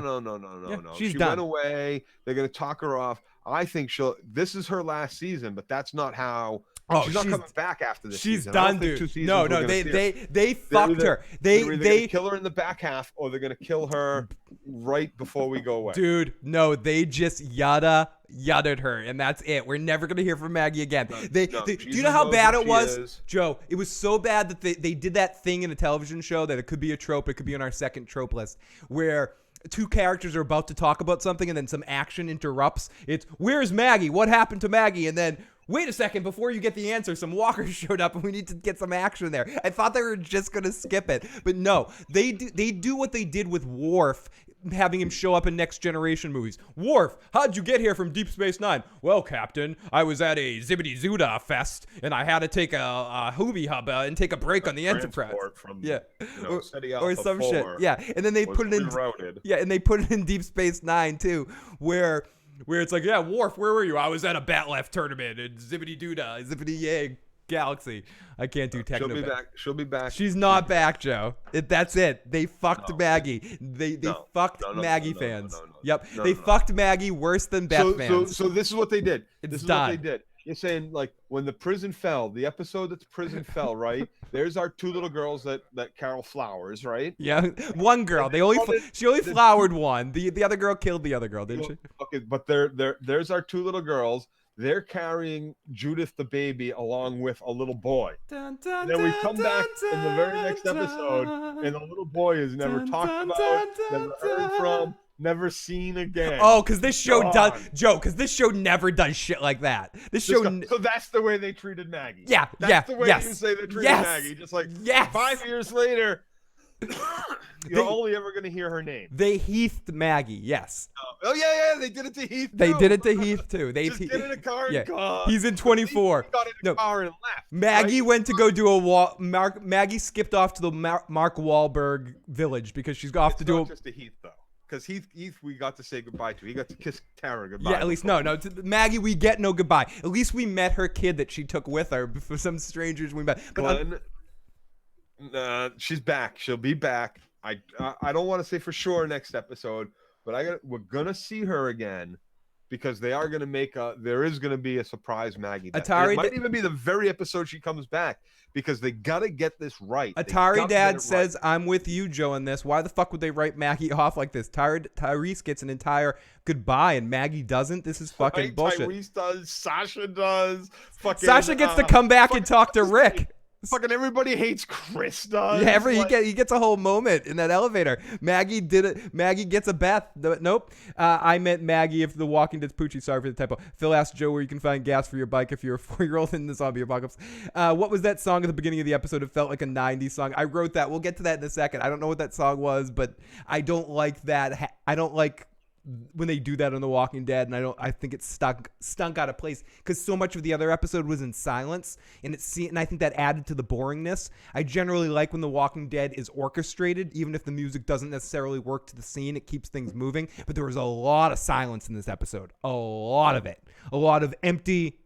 She's she done. Went away. They're going to talk her off. I think this is her last season, but that's not how. She's not coming back after this. She's season. done, dude. No, they fucked her. They kill her in the back half, or they're gonna kill her right before we go away. Dude, no, they just yada-yada'd her, and that's it. We're never gonna hear from Maggie again. Do you know how bad it was, Joe? It was so bad that they did that thing in a television show that it could be a trope. It could be on our second trope list where two characters are about to talk about something, and then some action interrupts. It's, where's Maggie? What happened to Maggie? And then, wait a second, before you get the answer, some walkers showed up and we need to get some action there. I thought they were just going to skip it. But no, they do what they did with Worf, having him show up in Next Generation movies. Worf, how'd you get here from Deep Space Nine? Well, Captain, I was at a Zibbity Zoodah fest and I had to take a hoobie hubba and take a break on the Enterprise. Or some shit. Yeah, and then they put it in. Yeah, and they put it in Deep Space Nine too, where it's like, yeah, Worf, where were you? I was at a Batleth tournament in Zibbity Doodah, Zibbity Yay Galaxy. I can't do techno. She'll be back. She's not back, Joe. That's it. They fucked Maggie. They fucked Maggie fans. Yep. They fucked Maggie worse than Beth fans. So this is what they did. This is what they did. You're saying, like, when the prison fell, the episode that the prison fell, right? There's our two little girls that Carol flowers, right? Yeah, one girl. She only flowered one. The other girl killed the other girl, didn't she? Okay, but there's our two little girls. They're carrying Judith the baby along with a little boy. Dun, dun, then we come back in the very next episode, and the little boy is never talked about, never heard from, never seen again. Oh, because this show does, Joe. Because this show never does shit like that. So that's the way they treated Maggie. Yeah, that's the way you say they treated Maggie. Just like 5 years later. You're only ever going to hear her name. They Heathed Maggie, yes. Oh yeah, they did it to Heath. They did it to Heath too. They just get in a car and gone. He's in 24. He got in a car and left. Maggie went to go do Maggie skipped off to the Mark Wahlberg village because she's off to do. Not just to Heath though, because Heath we got to say goodbye to. He got to kiss Tara goodbye. Yeah, at least no. To Maggie, we get no goodbye. At least we met her kid that she took with her for some strangers we met. But she's back. She'll be back. I don't want to say for sure next episode, but we're gonna see her again because they are gonna there is gonna be a surprise Maggie. It might even be the very episode she comes back because they gotta get this right. Atari Dad says, "I'm with you, Joe, on this. Why the fuck would they write Maggie off like this? Tyrese gets an entire goodbye and Maggie doesn't. This is fucking bullshit. Tyrese does. Sasha does. Sasha gets to come back and talk to Rick." Fucking everybody hates Chris does. Yeah, he gets a whole moment in that elevator. Maggie did it. Maggie gets a Beth. Nope. I meant Maggie if The Walking Dead's Poochie. Sorry for the typo. Phil asked Joe where you can find gas for your bike if you're a 4-year-old in the zombie apocalypse. What was that song at the beginning of the episode? It felt like a 90s song. I wrote that. We'll get to that in a second. I don't know what that song was, but I don't like that. I don't like when they do that on The Walking Dead, and I think it's stunk out of place because so much of the other episode was in silence, and I think that added to the boringness. I generally like when The Walking Dead is orchestrated, even if the music doesn't necessarily work to the scene. It keeps things moving, but there was a lot of silence in this episode, a lot of it, a lot of empty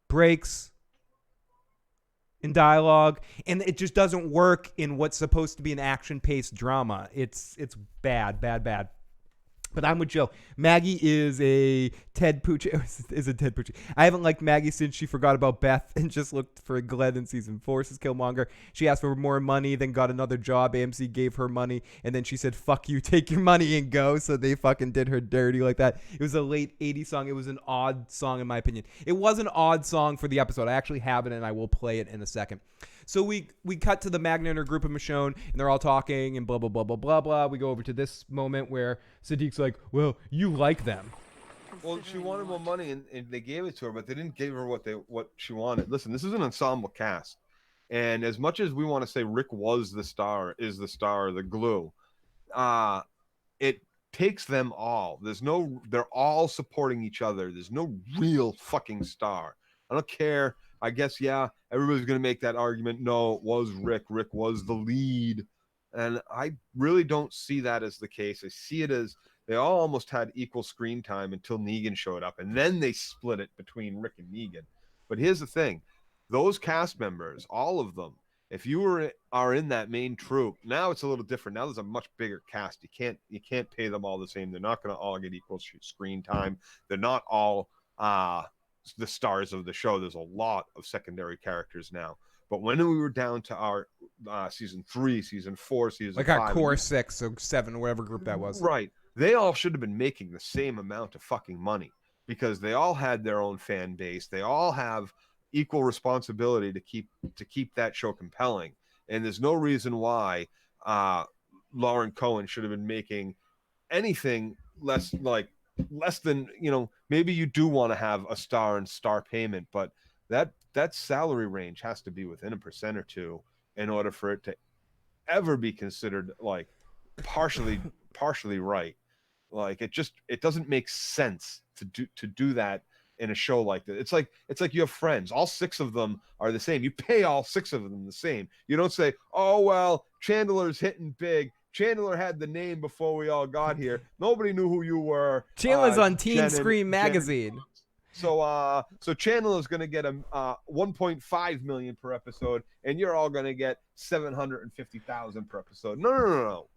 breaks. in dialogue, and it just doesn't work in what's supposed to be an action-paced drama. It's bad. But I'm with Joe. Maggie is a Ted Pucci. Is a Ted Pucci. I haven't liked Maggie since she forgot about Beth and just looked for Glenn in season 4. Says Killmonger. She asked for more money, then got another job. AMC gave her money, and then she said, "Fuck you, take your money and go." So they fucking did her dirty like that. It was a late '80s song. It was an odd song in my opinion. It was an odd song for the episode. I actually have it, and I will play it in a second. So we cut to the Magna and her group of Michonne, and they're all talking and blah, blah, blah, blah, blah, blah. We go over to this moment where Sadiq's like, well, you like them. Well, she wanted more money, and they gave it to her, but they didn't give her what she wanted. Listen, this is an ensemble cast. And as much as we want to say Rick was the star, the glue, it takes them all. They're all supporting each other. There's no real fucking star. I don't care. I guess, yeah, everybody's going to make that argument. No, it was Rick. Rick was the lead. And I really don't see that as the case. I see it as they all almost had equal screen time until Negan showed up. And then they split it between Rick and Negan. But here's the thing. Those cast members, all of them, if you are in that main troupe, now it's a little different. Now there's a much bigger cast. You can't pay them all the same. They're not going to all get equal screen time. They're not all the stars of the show. There's a lot of secondary characters now. But when we were down to our season 3, season 4, season like 5, our core 6 or 7, whatever group that was. Right. They all should have been making the same amount of fucking money because they all had their own fan base. They all have equal responsibility to keep that show compelling. And there's no reason why Lauren Cohen should have been making anything less than, maybe you do want to have a star and star payment, but that salary range has to be within 1% or 2% in order for it to ever be considered like partially right. Like it doesn't make sense to do that in a show like that. It's like you have friends. All 6 of them are the same. You pay all 6 of them the same. You don't say, oh, well, Chandler's hitting big. Chandler had the name before we all got here. Nobody knew who you were. Chandler's on Teen Scream magazine. So Chandler's going to get a 1.5 million per episode, and you're all going to get 750,000 per episode. No.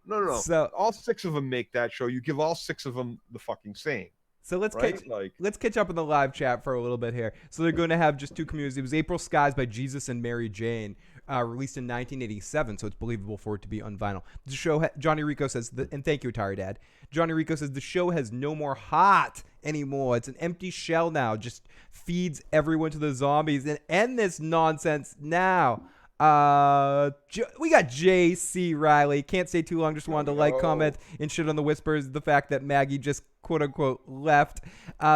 So all 6 of them make that show. You give all 6 of them the fucking same. So let's catch up in the live chat for a little bit here. So they're going to have just 2 communities. It was April Skies by Jesus and Mary Jane, released in 1987, so it's believable for it to be on vinyl. The show, Johnny Rico says, and thank you, Atari Dad. Johnny Rico says the show has no more heart anymore. It's an empty shell now. Just feeds everyone to the zombies and end this nonsense now. We got J.C. Riley. Can't stay too long. Just wanted to comment, and shit on the whispers. The fact that Maggie just quote unquote left.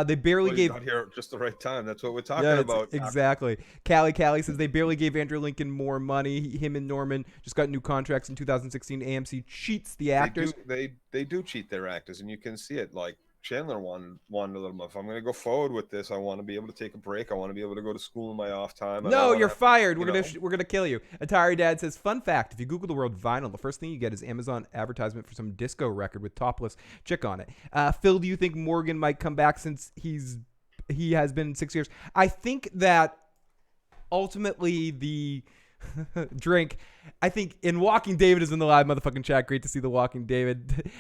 They barely gave. Got here at just the right time. That's what we're talking about. Exactly. Callie says they barely gave Andrew Lincoln more money. Him and Norman just got new contracts in 2016. AMC cheats the actors. They do cheat their actors, and you can see it. Like Chandler wanted a little more. If I'm going to go forward with this, I want to be able to take a break. I want to be able to go to school in my off time. No, you're fired. We're gonna kill you. Atari Dad says, fun fact: if you Google the word vinyl, the first thing you get is Amazon advertisement for some disco record with topless chick on it. Phil, do you think Morgan might come back since he has been 6 years? I think that ultimately the drink. I think in Walking David is in the live motherfucking chat. Great to see the Walking David.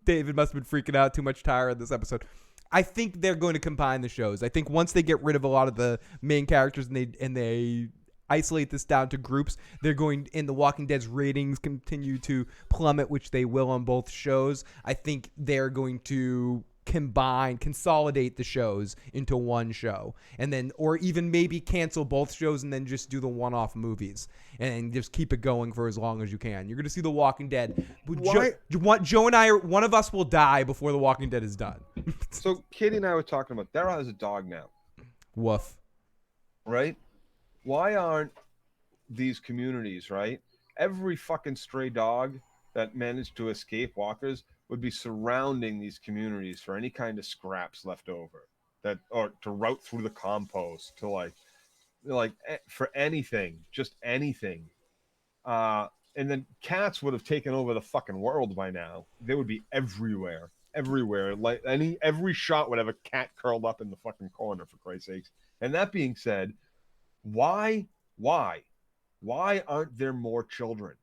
David must have been freaking out. Too much tire in this episode. I think they're going to combine the shows. I think once they get rid of a lot of the main characters and they isolate this down to groups, they're going, and the Walking Dead's ratings continue to plummet, which they will on both shows. I think they're going to consolidate the shows into one show, and then, or even maybe cancel both shows and then just do the one-off movies and just keep it going for as long as you can. You're going to see The Walking Dead. Joe and I, one of us will die before The Walking Dead is done. So Katie and I were talking about, Daryl has a dog now. Woof. Right? Why aren't these communities, right? Every fucking stray dog that managed to escape walkers would be surrounding these communities for any kind of scraps left over, that, or to route through the compost, to like for anything, just anything. And then cats would have taken over the fucking world by now. They would be everywhere. Like every shot would have a cat curled up in the fucking corner, for Christ's sakes. And that being said, why Why aren't there more children?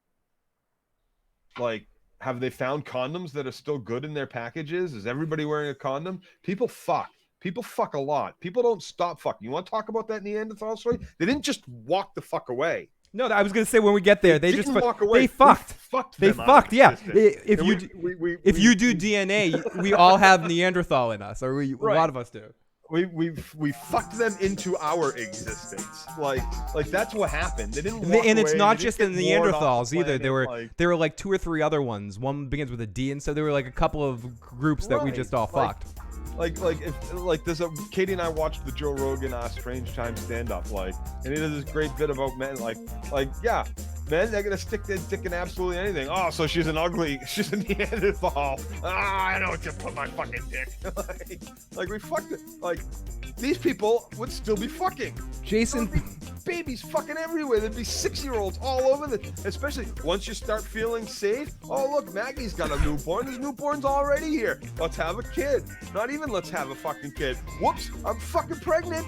Like, have they found condoms that are still good in their packages? Is everybody wearing a condom? People fuck a lot. People don't stop fucking. You want to talk about that Neanderthal story? They didn't just walk the fuck away. No, I was gonna say when we get there, they just walk away. They fucked. They fucked. Yeah. If we you do DNA, we all have Neanderthal in us, or a lot of us do. We fucked them into our existence. Like that's what happened. They didn't walk And it's away. not They just didn't the get bored off Neanderthals the either. planet. There were like 2 or 3 other ones. One begins with a D, and so there were like a couple of groups that we just all fucked. Like there's Katie and I watched the Joe Rogan Strange Time stand up, and he did this great bit about men, yeah, men, they're gonna stick their dick in absolutely anything. Oh, so she's a Neanderthal. I know just put my fucking dick. like we fucked it. Like these people would still be fucking. Jason, babies fucking everywhere. There'd be 6-year-olds all over especially once you start feeling safe. Oh, look, Maggie's got a newborn. This newborn's already here. Let's have a kid. Not even let's have a fucking kid. Whoops, I'm fucking pregnant.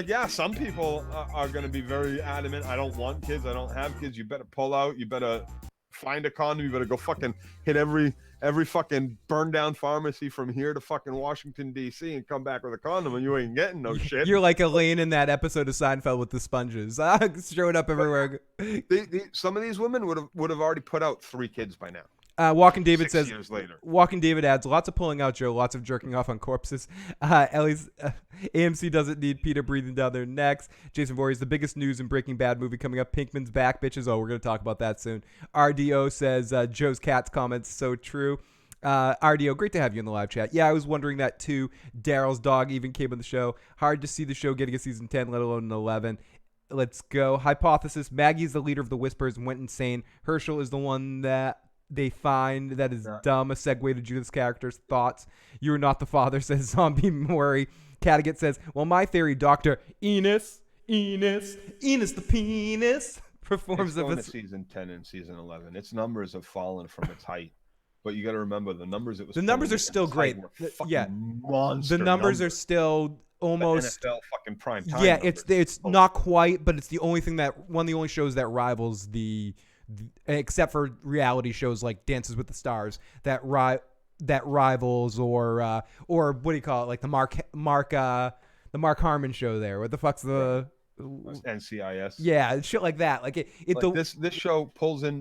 Yeah, some people are going to be very adamant. I don't want kids. I don't have kids. You better pull out. You better find a condom. You better go fucking hit every fucking burned down pharmacy from here to fucking Washington, D.C. and come back with a condom, and you ain't getting no shit. You're like Elaine in that episode of Seinfeld with the sponges. Showing up everywhere. Some of these women would have already put out 3 kids by now. Walking David 6 says, years later. Walking David adds, lots of pulling out Joe, lots of jerking off on corpses. Ellie's AMC doesn't need PETA breathing down their necks. Jason Voorhees, the biggest news in Breaking Bad movie coming up. Pinkman's back, bitches. Oh, we're going to talk about that soon. RDO says, Joe's cat's comments, so true. RDO, great to have you in the live chat. Yeah, I was wondering that too. Daryl's dog even came on the show. Hard to see the show getting a season 10, let alone an 11. Let's go. Hypothesis, Maggie's the leader of the Whispers and went insane. Herschel is the one that they find that is dumb. A segue to Judith's character's thoughts. You are not the father, says Zombie Murray. Cattigat says, well, my theory, Dr. Enos the penis, performs it's going to season 10 and season 11. Its numbers have fallen from its height. But you got to remember the numbers. The numbers are still great. Yeah, monster the numbers are still almost NFL fucking prime time. Yeah, it's not quite, but it's the only thing one of the only shows that rivals the except for reality shows like Dances with the Stars that rivals or what do you call it, like the Mark Harmon show there. What the fuck's the NCIS? Yeah, shit like that. This show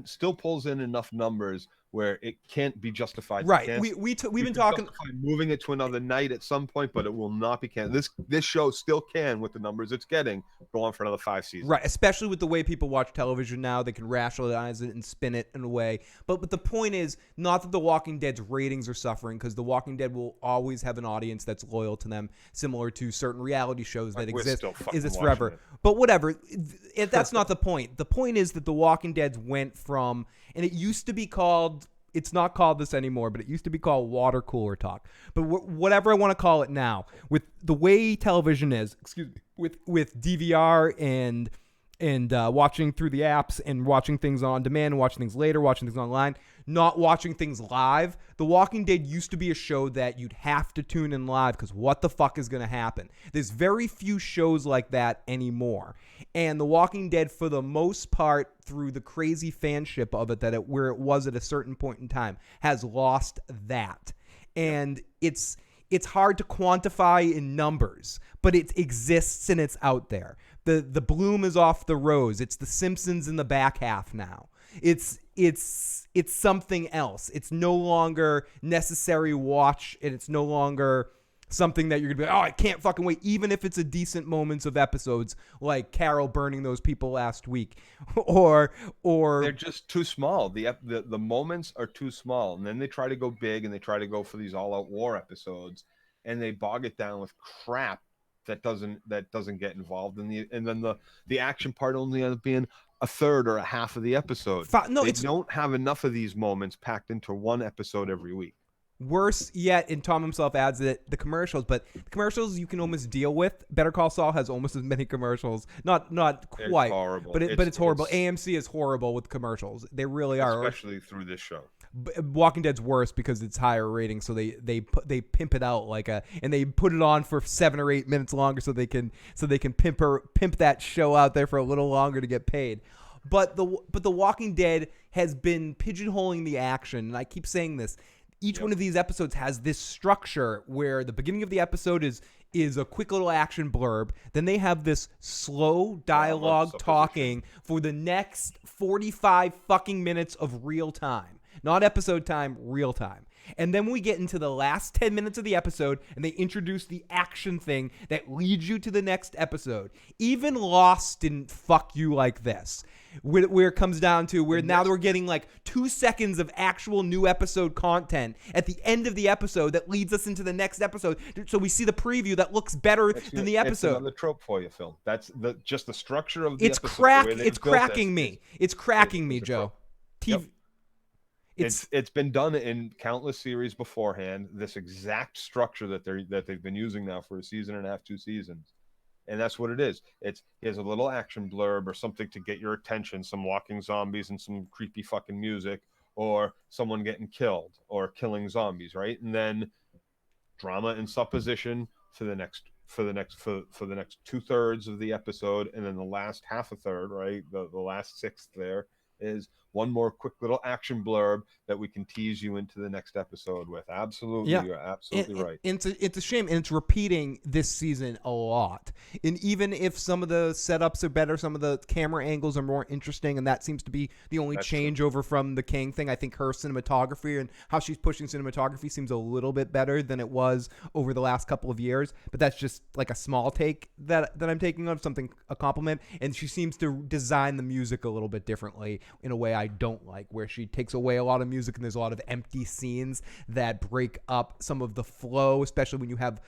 still pulls in enough numbers where it can't be justified. Right. We've been talking moving it to another night at some point, but it will not be can. This show still can, with the numbers it's getting, go on for another 5 seasons. Right. Especially with the way people watch television now, they can rationalize it and spin it in a way. But the point is not that The Walking Dead's ratings are suffering, because The Walking Dead will always have an audience that's loyal to them, similar to certain reality shows that exist forever. But whatever. That's not the point. The point is that The Walking Dead went from, and it used to be called, it's not called this anymore, but it used to be called water cooler talk. But whatever I want to call it now, with the way television is, with DVR and watching through the apps and watching things on demand, watching things later, watching things online, not watching things live. The Walking Dead used to be a show that you'd have to tune in live, because what the fuck is going to happen? There's very few shows like that anymore. And The Walking Dead, for the most part, through the crazy fanship of it, where it was at a certain point in time, has lost that. And it's hard to quantify in numbers, but it exists and it's out there. The bloom is off the rose. It's The Simpsons in the back half now. It's something else. It's no longer necessary watch, and it's no longer something that you're gonna be like, oh, I can't fucking wait, even if it's a decent moments of episodes like Carol burning those people last week, or they're just too small. The moments are too small, and then they try to go big, and they try to go for these all-out war episodes, and they bog it down with crap that doesn't get involved in and then the action part only ends up being a third or a half of the episode. They don't have enough of these moments packed into one episode every week. Worse yet, and Tom himself adds that the commercials, but the commercials you can almost deal with. Better Call Saul has almost as many commercials. Not quite, It's horrible. but it's horrible. AMC is horrible with commercials. They really are. Especially through this show. Walking Dead's worse because it's higher rating, so they pimp it out and they put it on for 7 or 8 minutes longer so they can pimp that show out there for a little longer to get paid. But the Walking Dead has been pigeonholing the action, and I keep saying this. Each one of these episodes has this structure where the beginning of the episode is a quick little action blurb. Then they have this slow dialogue talking for the next 45 fucking minutes of real time. Not episode time, real time. And then we get into the last 10 minutes of the episode, and they introduce the action thing that leads you to the next episode. Even Lost didn't fuck you like this. Where it comes down to where now we're getting like 2 seconds of actual new episode content at the end of the episode that leads us into the next episode. So we see the preview that looks better than the episode. It's another trope for you, Phil. That's just the structure of the episode. It's cracking me. It's cracking me, Joe. TV. It's been done in countless series beforehand. This exact structure that they've been using now for a season and a half, 2 seasons, and that's what it is. Here's a little action blurb or something to get your attention, some walking zombies and some creepy fucking music, or someone getting killed or killing zombies, right? And then drama and supposition for the next 2/3 of the episode, and then the last half a third, right? The last sixth there is one more quick little action blurb that we can tease you into the next episode with. Absolutely, yeah. You're absolutely right. It's a shame, and it's repeating this season a lot. And even if some of the setups are better, some of the camera angles are more interesting, and that seems to be the only changeover from the King thing. I think her cinematography and how she's pushing cinematography seems a little bit better than it was over the last couple of years. But that's just like a small take that I'm taking of something, a compliment. And she seems to design the music a little bit differently in a way I don't like, where she takes away a lot of music and there's a lot of empty scenes that break up some of the flow, especially when you have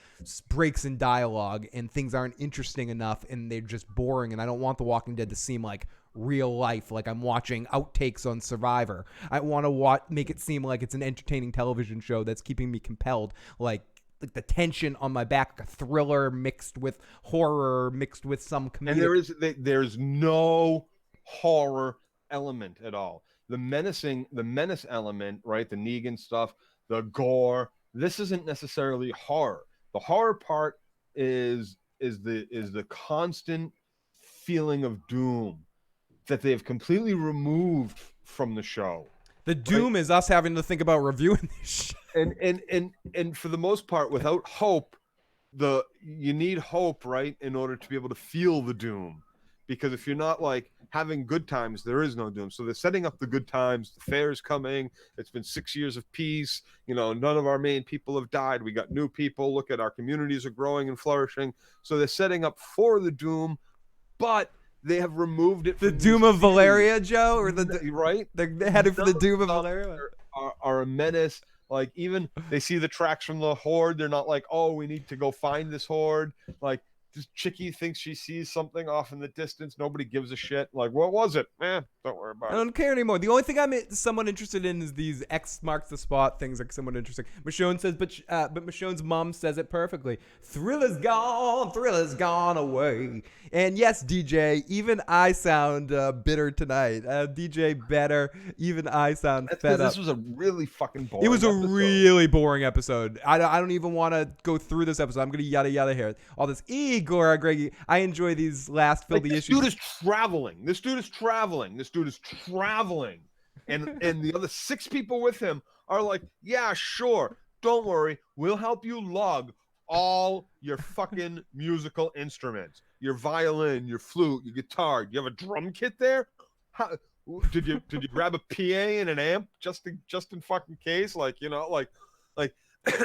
breaks in dialogue and things aren't interesting enough and they're just boring. And I don't want The Walking Dead to seem like real life, like I'm watching outtakes on Survivor. I want to make it seem like it's an entertaining television show that's keeping me compelled, like the tension on my back, like a thriller mixed with horror, mixed with some comedic. And there's no horror element at all. The menace element, right? The Negan stuff, the gore. This isn't necessarily horror. The horror part is the constant feeling of doom that they've completely removed from the show. The doom is us having to think about reviewing this shit. And for the most part, without hope, you need hope, right, in order to be able to feel the doom. Because if you're not like having good times, there is no doom. So they're setting up the good times. The fair's coming. It's been 6 years of peace. None of our main people have died. We got new people. Look at our communities are growing and flourishing. So they're setting up for the doom, but they have removed it. The doom of Valeria, Joe, or right? They're headed for the doom of Valeria. Are a menace. Like even they see the tracks from the horde. They're not like, oh, we need to go find this horde. Like, this chickie thinks she sees something off in the distance. Nobody gives a shit. Like, what was it? Don't worry about it. I don't care anymore. The only thing I'm somewhat interested in is these X marks the spot things. Like somewhat interesting. Michonne says, but Michonne's mom says it perfectly. Thrill is gone away. And yes, DJ, even I sound bitter tonight. DJ better. Even I sound fed up. This was a really fucking boring. It was a really boring episode. I don't even want to go through this episode. I'm gonna yada yada here. All this Igor Greggy. I enjoy these last fill the issues. This dude is traveling. This dude is traveling. And the other 6 people with him are like, yeah, sure. Don't worry. We'll help you lug all your fucking musical instruments. Your violin, your flute, your guitar. You have a drum kit there? How, did you grab a PA and an amp just in fucking case? Like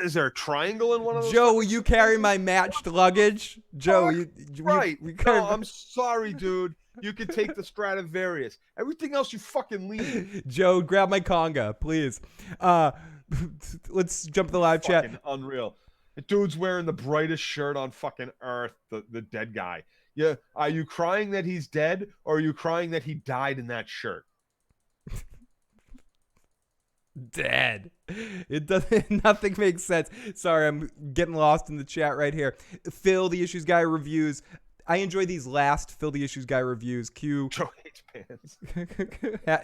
is there a triangle in one of those? Joe, will you carry my matched luggage? Joe, right. No, I'm sorry, dude. You can take the Stradivarius. Everything else you fucking leave. Joe, grab my conga, please. Let's jump to the live chat. Fucking unreal. The dude's wearing the brightest shirt on fucking earth, the dead guy. Yeah, are you crying that he's dead, or are you crying that he died in that shirt? Dead. It doesn't. Nothing makes sense. Sorry, I'm getting lost in the chat right here. Phil, the Issues Guy reviews. I enjoy these last Phil, the Issues Guy reviews. Q. Joe hates pants.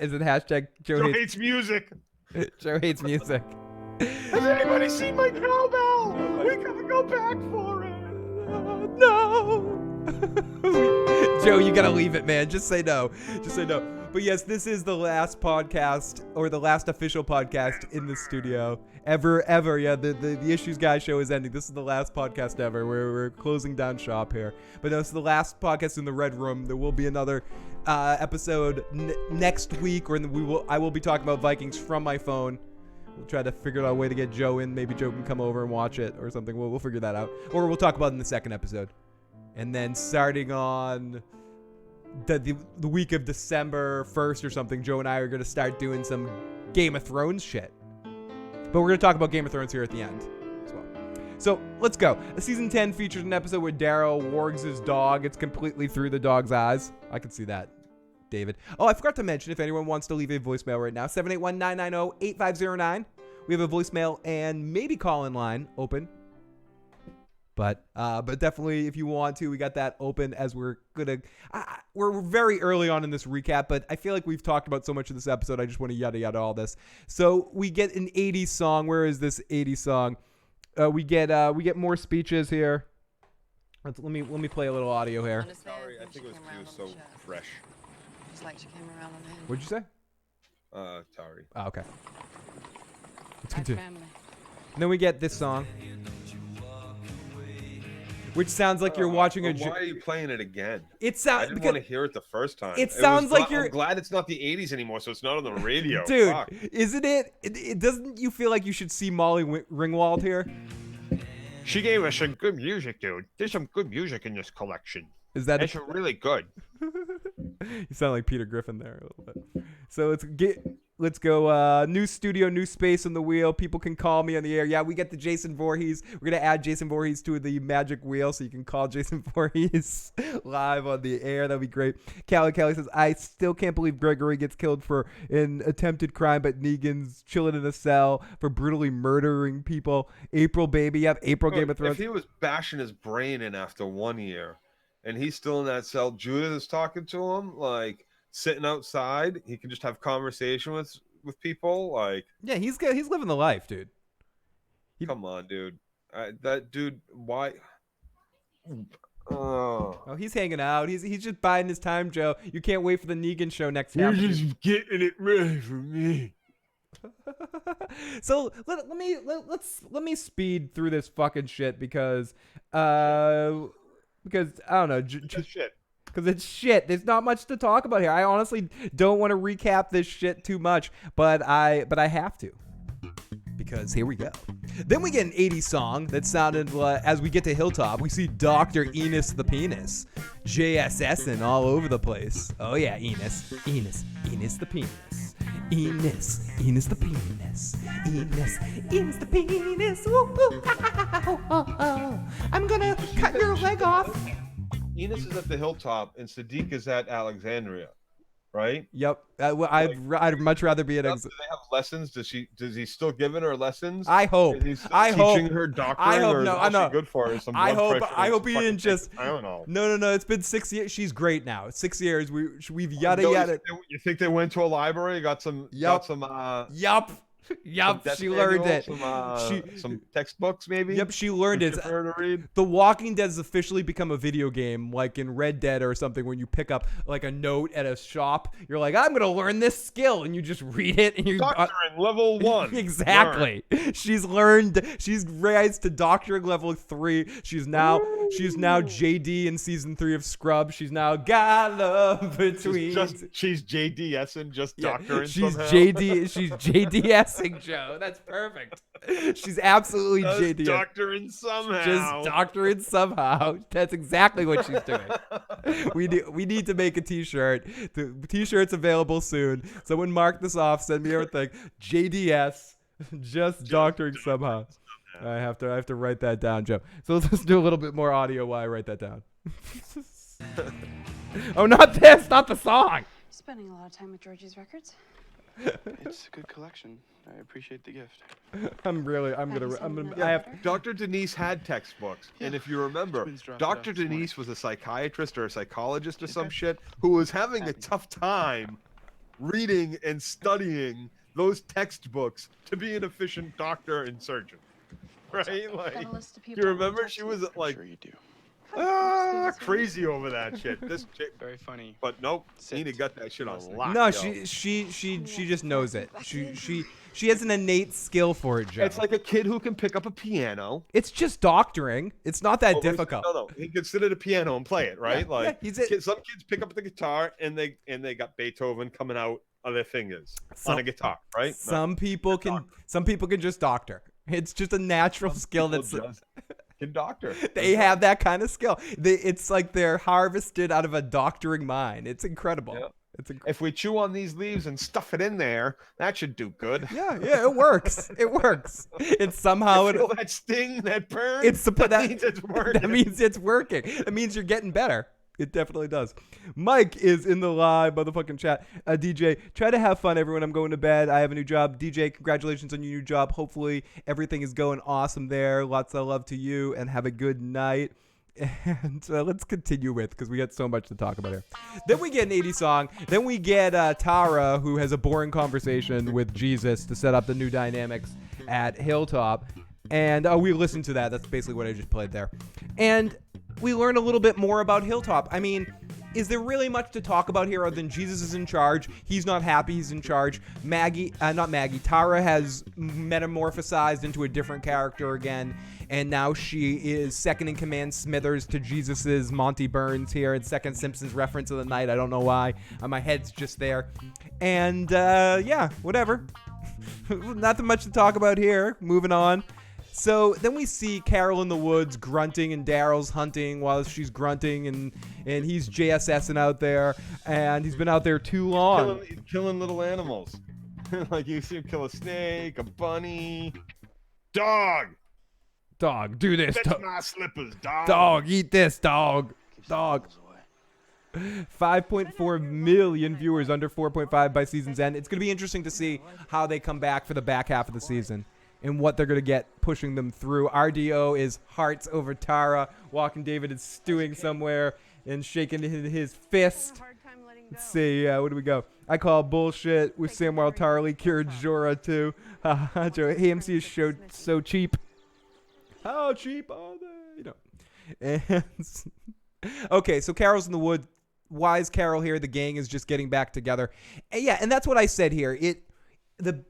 Is it hashtag Joe hates music. Joe hates music. Has anybody seen my cowbell? We gotta go back for it. No. Joe, you gotta leave it, man. Just say no. Just say no. But yes, this is the last podcast, or the last official podcast in the studio ever. Yeah, the Issues Guy show is ending. This is the last podcast ever. We're closing down shop here. But no, this is the last podcast in the Red Room. There will be another episode next week, or I will be talking about Vikings from my phone. We'll try to figure out a way to get Joe in. Maybe Joe can come over and watch it or something. We'll figure that out. Or we'll talk about it in the second episode. And then starting on the week of December 1st or something, Joe and I are going to start doing some Game of Thrones shit. But we're going to talk about Game of Thrones here at the end as well. So let's go. Season 10 features an episode where Daryl wargs his dog. It's completely through the dog's eyes. I can see that, David. Oh, I forgot to mention, if anyone wants to leave a voicemail right now, 781-990-8509. We have a voicemail and maybe call-in line open. But definitely, if you want to, we got that open as we're we're very early on in this recap, but I feel like we've talked about so much of this episode. I just want to yada yada all this. So we get an 80s song. Where is this 80s song? We get more speeches here. Let me play a little audio here. Sorry, I think it was so fresh. It's like she came around on the end. What'd you say? Sorry. Oh, okay. Let's Hi, continue. family. And then we get this song, which sounds like you're watching a. Why are you playing it again? It sounds. I didn't want to hear it the first time. It sounds like you're. I'm glad it's not the 80s anymore, so it's not on the radio. Dude, Fuck. isn't it? It doesn't you feel like you should see Molly Ringwald here? She gave us some good music, dude. There's some good music in this collection. Is that? It's really good. You sound like Peter Griffin there a little bit. So let's go. New studio, new space on the wheel. People can call me on the air. Yeah, we get the Jason Voorhees. We're gonna add Jason Voorhees to the magic wheel, so you can call Jason Voorhees live on the air. That'd be great. Kelly says, I still can't believe Gregory gets killed for an attempted crime, but Negan's chilling in a cell for brutally murdering people. April, baby. Yep, April. Game of Thrones. If he was bashing his brain in after 1 year, and he's still in that cell, Judith is talking to him, like sitting outside. He can just have conversation with people. Like, yeah, he's living the life, dude. Come on, dude. That dude, why? Oh, he's hanging out. He's just biding his time, Joe. You can't wait for the Negan show next half. You're just getting it ready for me. So let me speed through this fucking shit because I don't know, Shit. because it's shit. There's not much to talk about here. I honestly don't want to recap this shit too much, but I have to. Because here we go. Then we get an 80s song that sounded as we get to Hilltop, we see Dr. Enos the Penis JSSing all over the place. Oh yeah, Enos the Penis. Enos the Penis. Woo, woo, I'm gonna cut your leg off. Enos is at the Hilltop, and Sadiq is at Alexandria, right? Yep. I'd much rather be at. Do they have lessons? Does he still giving her lessons? I hope. Is he still teaching her doctoring? I hope. Or No, is I know. Good for her. Some I blood hope. pressure I and hope he fucking didn't just. I don't know. No. It's been 6 years. She's great now. 6 years. We've yada yada. You think they went to a library? Got some. Yup. Some She learned it. Some textbooks, maybe. Yep, she learned it. For her to read. The Walking Dead has officially become a video game, like in Red Dead or something. When you pick up like a note at a shop, you're like, I'm gonna learn this skill, and you just read it, and you. Doctoring level 1. Exactly. Learn. She's learned. She's raised to doctoring level 3. She's now JD in season 3 of Scrubs. She's now got love between. She's JDS and just doctoring. She's somehow. She's JDSing, Joe. That's perfect. She's absolutely JDS. Doctoring somehow. Just doctoring somehow. That's exactly what she's doing. We need to make a t-shirt. The t-shirt's available soon. Someone mark this off. Send me everything. JDS. Just doctoring somehow. I have to write that down, Joe. So let's do a little bit more audio while I write that down. Oh, not this, not the song. Spending a lot of time with Georgie's records. It's a good collection. I appreciate the gift. I have. Dr. Denise had textbooks, and if you remember, Twins dropped it Dr. off this Denise was a psychiatrist or a psychologist or some shit who was having a tough time reading and studying those textbooks to be an efficient doctor and surgeon. Right? Like, Got a list of do people you I wanna remember talk she to. was like Sure you do. crazy over that shit. This chick, Very funny. but nope, Sit. Nina got that shit on lock. No, yo. she just knows it. She has an innate skill for it, Joe. It's like a kid who can pick up a piano. It's just doctoring. It's not that difficult. No, he can sit at a piano and play it, right? Yeah, like yeah, some kids pick up the guitar and they got Beethoven coming out of their fingers on a guitar, right? Some people can just doctor. It's just a natural skill that's can doctor. they have that kind of skill. It's like they're harvested out of a doctoring mind. It's incredible. Yeah. It's If we chew on these leaves and stuff it in there, that should do good. yeah, it works. It works. It's somehow Feel that sting, that burn. It's that means it's working. That means it's working. That means you're getting better. It definitely does. Mike is in the live motherfucking chat. DJ, try to have fun, everyone. I'm going to bed. I have a new job. DJ, congratulations on your new job. Hopefully everything is going awesome there. Lots of love to you, and have a good night. And let's continue because we got so much to talk about here. Then we get an 80s song. Then we get Tara, who has a boring conversation with Jesus to set up the new dynamics at Hilltop. And we listened to that. That's basically what I just played there. And we learn a little bit more about Hilltop. I mean, is there really much to talk about here other than Jesus is in charge? He's not happy he's in charge. Tara has metamorphosized into a different character again. And now she is second in command Smithers to Jesus's Monty Burns here. It's second Simpsons reference of the night. I don't know why. My head's just there. And yeah, whatever. Nothing much to talk about here. Moving on. So then we see Carol in the woods grunting, and Daryl's hunting while she's grunting, and he's JSSing out there, and he's been out there too long. He's killing little animals. Like you see him kill a snake, a bunny, dog. Dog, do this. Fetch my slippers, dog. Dog, eat this, dog. Dog. 5.4 million viewers, under 4.5 by season's end. It's going to be interesting to see how they come back for the back half of the season and what they're going to get pushing them through. RDO is hearts over Tara. Walking David is stewing somewhere and shaking his fist. Let's see, what do we go? I call bullshit with Samuel Tarley cured Jorah too. AMC is so cheap. How cheap are they? And okay, so Carol's in the wood. Why is Carol here? The gang is just getting back together. And yeah, and that's what I said here.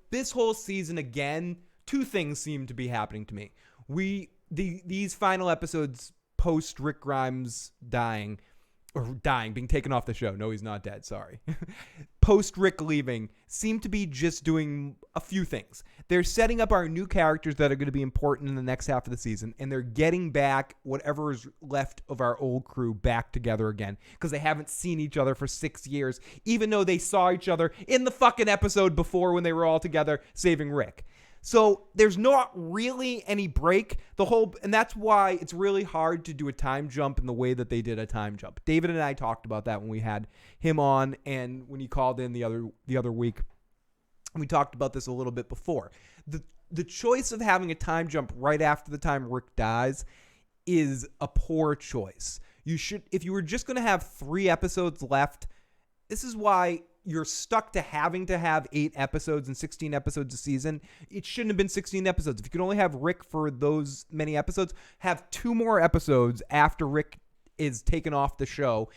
This whole season again, two things seem to be happening to me. These final episodes post Rick Grimes being taken off the show. No, he's not dead. Sorry. Post Rick leaving seem to be just doing a few things. They're setting up our new characters that are going to be important in the next half of the season, and they're getting back whatever is left of our old crew back together again because they haven't seen each other for 6 years, even though they saw each other in the fucking episode before when they were all together saving Rick. So there's not really any break. And that's why it's really hard to do a time jump in the way that they did a time jump. David and I talked about that when we had him on, and when he called in the other week. We talked about this a little bit before. The choice of having a time jump right after the time Rick dies is a poor choice. If you were just going to have 3 episodes left, this is why you're stuck to having to have 8 episodes and 16 episodes a season. It shouldn't have been 16 episodes. If you could only have Rick for those many episodes, have 2 more episodes after Rick is taken off the show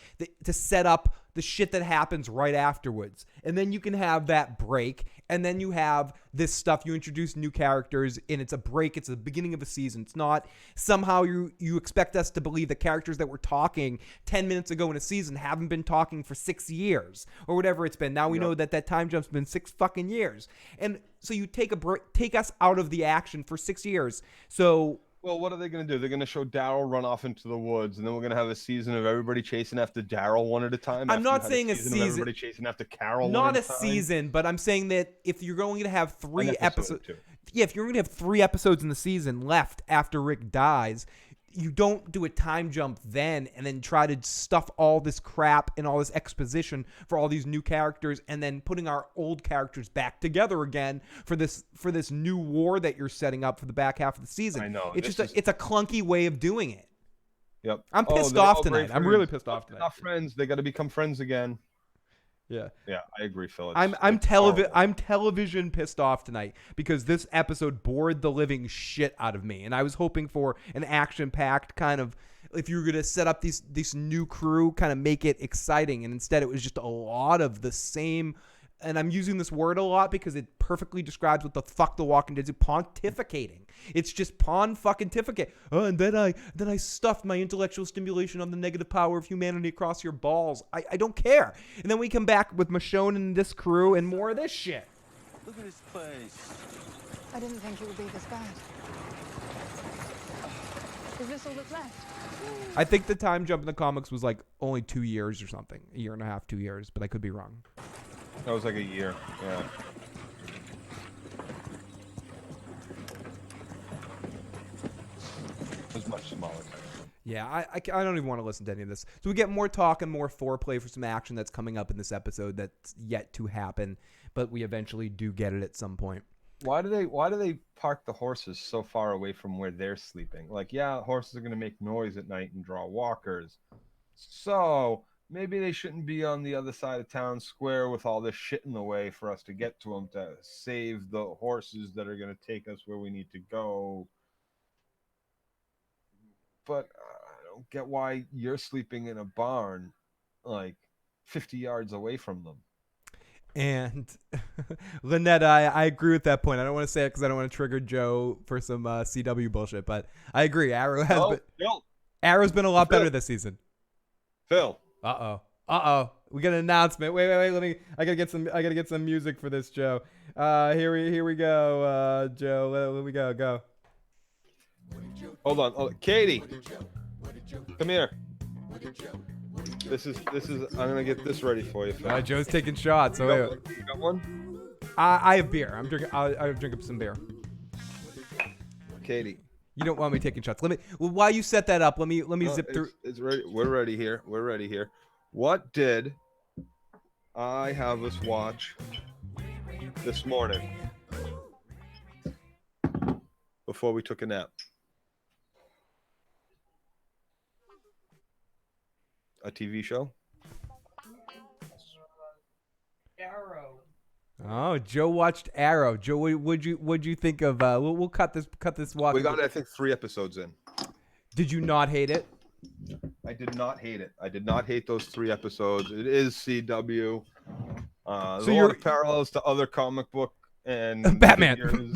to set up the shit that happens right afterwards. And then you can have that break. And then you have this stuff. You introduce new characters, and it's a break. It's the beginning of a season. It's not somehow you expect us to believe the characters that were talking 10 minutes ago in a season haven't been talking for 6 years or whatever it's been. Now we know that time jump's been 6 fucking years. And so you take a break, take us out of the action for 6 years. So... Well, what are they going to do? They're going to show Daryl run off into the woods, and then we're going to have a season of everybody chasing after Daryl one at a time. I'm not saying a season. Everybody chasing after Carol. Not a season, but I'm saying that if you're going to have 3 episodes, if you're going to have 3 episodes in the season left after Rick dies, you don't do a time jump then and then try to stuff all this crap and all this exposition for all these new characters and then putting our old characters back together again for this new war that you're setting up for the back half of the season. I know. It's it's a clunky way of doing it. Yep. I'm pissed off tonight. I'm really pissed off tonight. Not friends. They got to become friends again. Yeah. Yeah, I agree, Phil. I'm television pissed off tonight because this episode bored the living shit out of me, and I was hoping for an action-packed kind of, if you were gonna set up this new crew, kind of make it exciting, and instead it was just a lot of the same. And I'm using this word a lot because it perfectly describes what the fuck The Walking Dead is, pontificating. It's just pon-fucking-tificate. Oh, and then I stuffed my intellectual stimulation on the negative power of humanity across your balls. I don't care. And then we come back with Michonne and this crew and more of this shit. Look at this place. I didn't think it would be this bad. Is this all that's left? I think the time jump in the comics was like only 2 years or something. A year and a half, 2 years, but I could be wrong. That was like a year. Yeah. It was much smaller. Yeah, I don't even want to listen to any of this. So we get more talk and more foreplay for some action that's coming up in this episode that's yet to happen, but we eventually do get it at some point. Why do they park the horses so far away from where they're sleeping? Like, yeah, horses are going to make noise at night and draw walkers. So maybe they shouldn't be on the other side of town square with all this shit in the way for us to get to them to save the horses that are going to take us where we need to go. But I don't get why you're sleeping in a barn like 50 yards away from them. And Lynette, I agree with that point. I don't want to say it because I don't want to trigger Joe for some CW bullshit, but I agree. Arrow's been a lot better this season. Phil. We got an announcement. Wait. I gotta get some music for this, Joe. Here we go, Joe. Let me go. Hold on. Katie. Come here. This is. I'm gonna get this ready for you, Phil. Joe's taking shots. So You got one? I have beer. I'm drinking. I'll drink up some beer. Katie. You don't want me taking shots. While you set that up, let me zip through. It's ready. We're ready here. What did I have us watch this morning before we took a nap? A TV show? Arrow. Oh, Joe watched Arrow. Joe, what'd you think of? We'll cut this walk. We got, I think, 3 episodes in. Did you not hate it? I did not hate it. I did not hate those 3 episodes. It is CW. So you're parallels to other comic book and Batman, figures,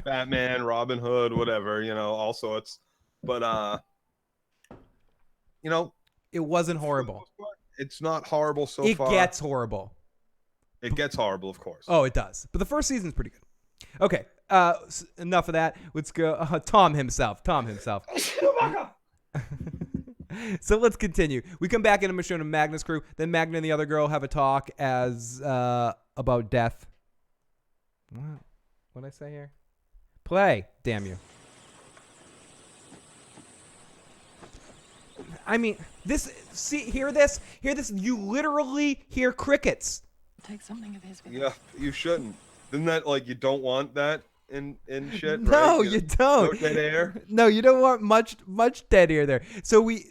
Batman, Robin Hood, whatever, all sorts. But it wasn't horrible. It's not horrible so far. It gets horrible. It gets horrible, of course. Oh, it does. But the first season's pretty good. Okay. Enough of that. Let's go. Tom himself. So let's continue. We come back into Michonne and Magna's crew. Then Magna and the other girl have a talk about death. What'd I say here? Play. Damn you. I mean, hear this. You literally hear crickets. Take something of his. Yeah, you shouldn't. Isn't that like you don't want that in shit? No, right? you don't. No dead air. No, you don't want much dead air there. So we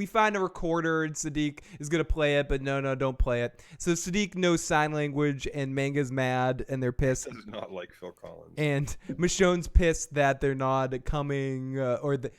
find a recorder and Sadiq is gonna play it, but no, don't play it. So Sadiq knows sign language and Manga's mad and they're pissed. This is not like Phil Collins. And Michonne's pissed that they're not coming,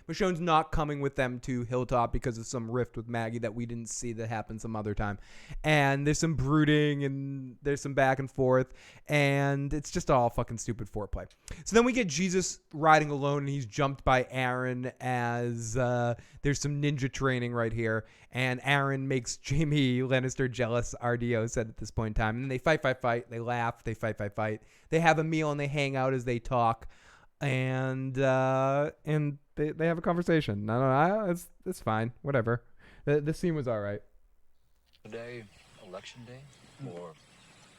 Michonne's not coming with them to Hilltop because of some rift with Maggie that we didn't see that happened some other time. And there's some brooding and there's some back and forth, and it's just all fucking stupid foreplay. So then we get Jesus riding alone, and he's jumped by Aaron as there's some ninja training right here, and Aaron makes Jaime Lannister jealous. RDO said at this point in time, and then they fight. They laugh. They fight. They have a meal and they hang out as they talk, and they have a conversation. No, it's fine. Whatever. The scene was all right. Today, election day, or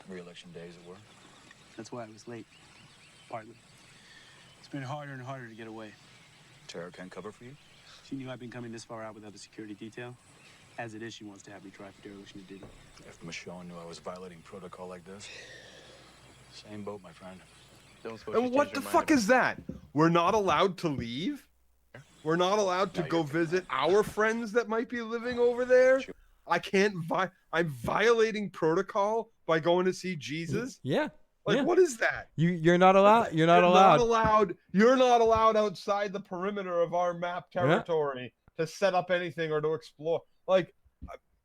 re-election day, as it were. That's why I was late. Partly. It's been harder and harder to get away. Terror can't cover for you? She knew I'd been coming this far out without the security detail. As it is, she wants to have me try for dereliction of duty. If Michonne knew I was violating protocol like this, same boat, my friend. Don't suppose And she's what changed the her mind fuck about- is that? We're not allowed to leave? We're not allowed to go visit our friends that might be living over there? I can't I'm violating protocol by going to see Jesus? Yeah. Like, yeah. what is that? You're not allowed. You're not allowed. You're not allowed outside the perimeter of our map territory to set up anything or to explore. Like,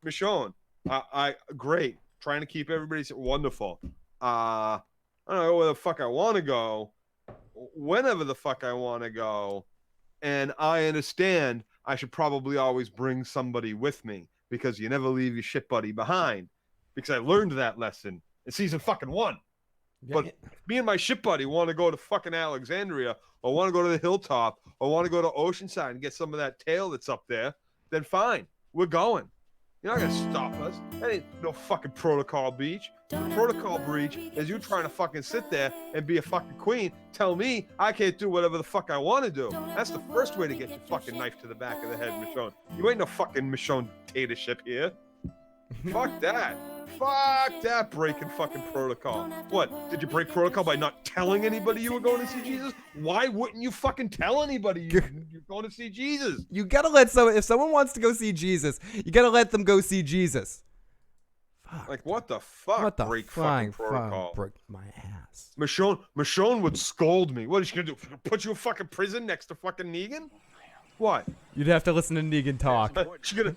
Michonne, I great. Trying to keep everybody wonderful. I don't know where the fuck I want to go. Whenever the fuck I want to go. And I understand I should probably always bring somebody with me because you never leave your shit buddy behind. Because I learned that lesson in season fucking 1. But if me and my shit buddy want to go to fucking Alexandria or want to go to the hilltop or want to go to Oceanside and get some of that tail that's up there, then fine. We're going. You're not going to stop us. That ain't no fucking protocol breach. Protocol breach is you trying to fucking sit there and be a fucking queen. Tell me I can't do whatever the fuck I want to do. That's the first way to get your fucking knife to the back of the head, Michonne. You ain't no fucking Michonne dictatorship here. Fuck that. Fuck that breaking fucking protocol. What? Did you break protocol by not telling anybody you were going to see Jesus? Why wouldn't you fucking tell anybody you're going to see Jesus? You gotta let someone. If someone wants to go see Jesus, you gotta let them go see Jesus. Fuck. Like, what the fuck? What the break flying fucking protocol. break my ass. Michonne would scold me. What is she gonna do? Put you in fucking prison next to fucking Negan? What? You'd have to listen to Negan talk. She gonna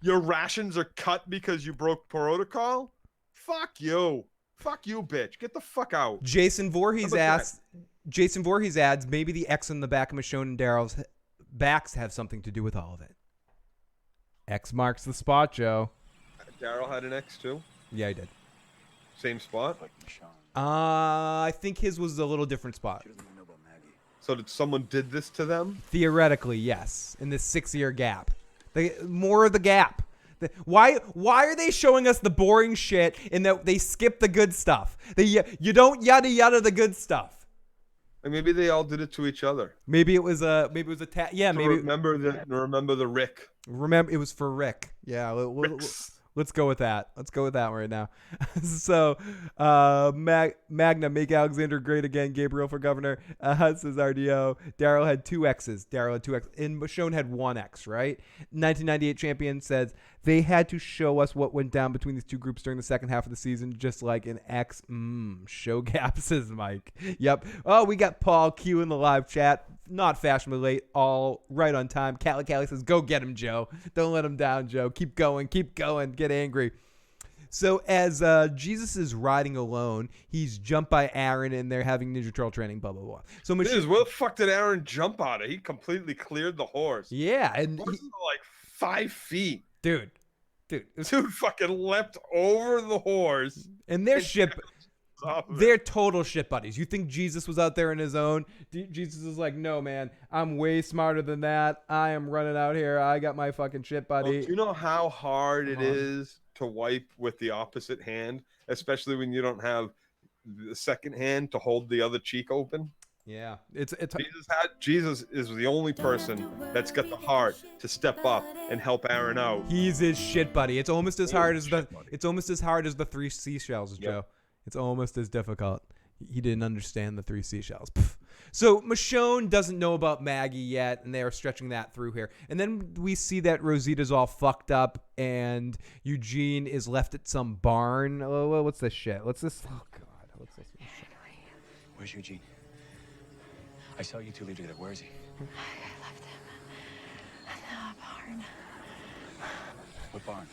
your rations are cut because you broke protocol? Fuck you, bitch. Get the fuck out. Jason Voorhees adds maybe the X on the back of Michonne and Daryl's backs have something to do with all of it. X marks the spot, Joe. Daryl had an X too. Yeah, he did. Same spot. Like Michonne. I think his was a little different spot. She doesn't even know about Maggie. So did someone did this to them? Theoretically, yes. In this 6-year gap, more of the gap. Why are they showing us the boring shit in that they skip the good stuff? You don't yada yada the good stuff. And maybe they all did it to each other. Maybe it was yeah. Maybe remember the Rick. Remember it was for Rick. Yeah. Let's go with that. Let's go with that right now. So, Magna, make Alexander great again. Gabriel for governor. Says RDO. Daryl had 2 X's. And Michonne had 1 X, right? 1998 champion says they had to show us what went down between these two groups during the second half of the season, just like an X. Show gap, says Mike. Yep. Oh, we got Paul Q in the live chat. Not fashionably late, all right on time. Callie says, go get him, Joe. Don't let him down, Joe. Keep going. Get angry. So as Jesus is riding alone, he's jumped by Aaron and they're having Ninja Turtle training, blah, blah, blah. So Where the fuck did Aaron jump out of? He completely cleared the horse. Yeah. And Horses are like 5 feet. Dude. Dude fucking leapt over the horse. And their ship... They're total shit buddies. You think Jesus was out there on his own? Jesus is like, no, man, I'm way smarter than that. I am running out here. I got my fucking shit buddy. Well, do you know how hard it is to wipe with the opposite hand, especially when you don't have the second hand to hold the other cheek open? Yeah, it's Jesus is the only person that's got the heart to step up and help Aaron out. He's his shit buddy. It's almost as hard as the 3 seashells, Joe. It's almost as difficult. He didn't understand the 3 seashells. Pff. So Michonne doesn't know about Maggie yet, and they are stretching that through here. And then we see that Rosita's all fucked up, and Eugene is left at some barn. Oh, what's this shit? What's this? Oh, God. What's this shit? Where's Eugene? I saw you 2 leave together. Where is he? I left him in the barn. What barn?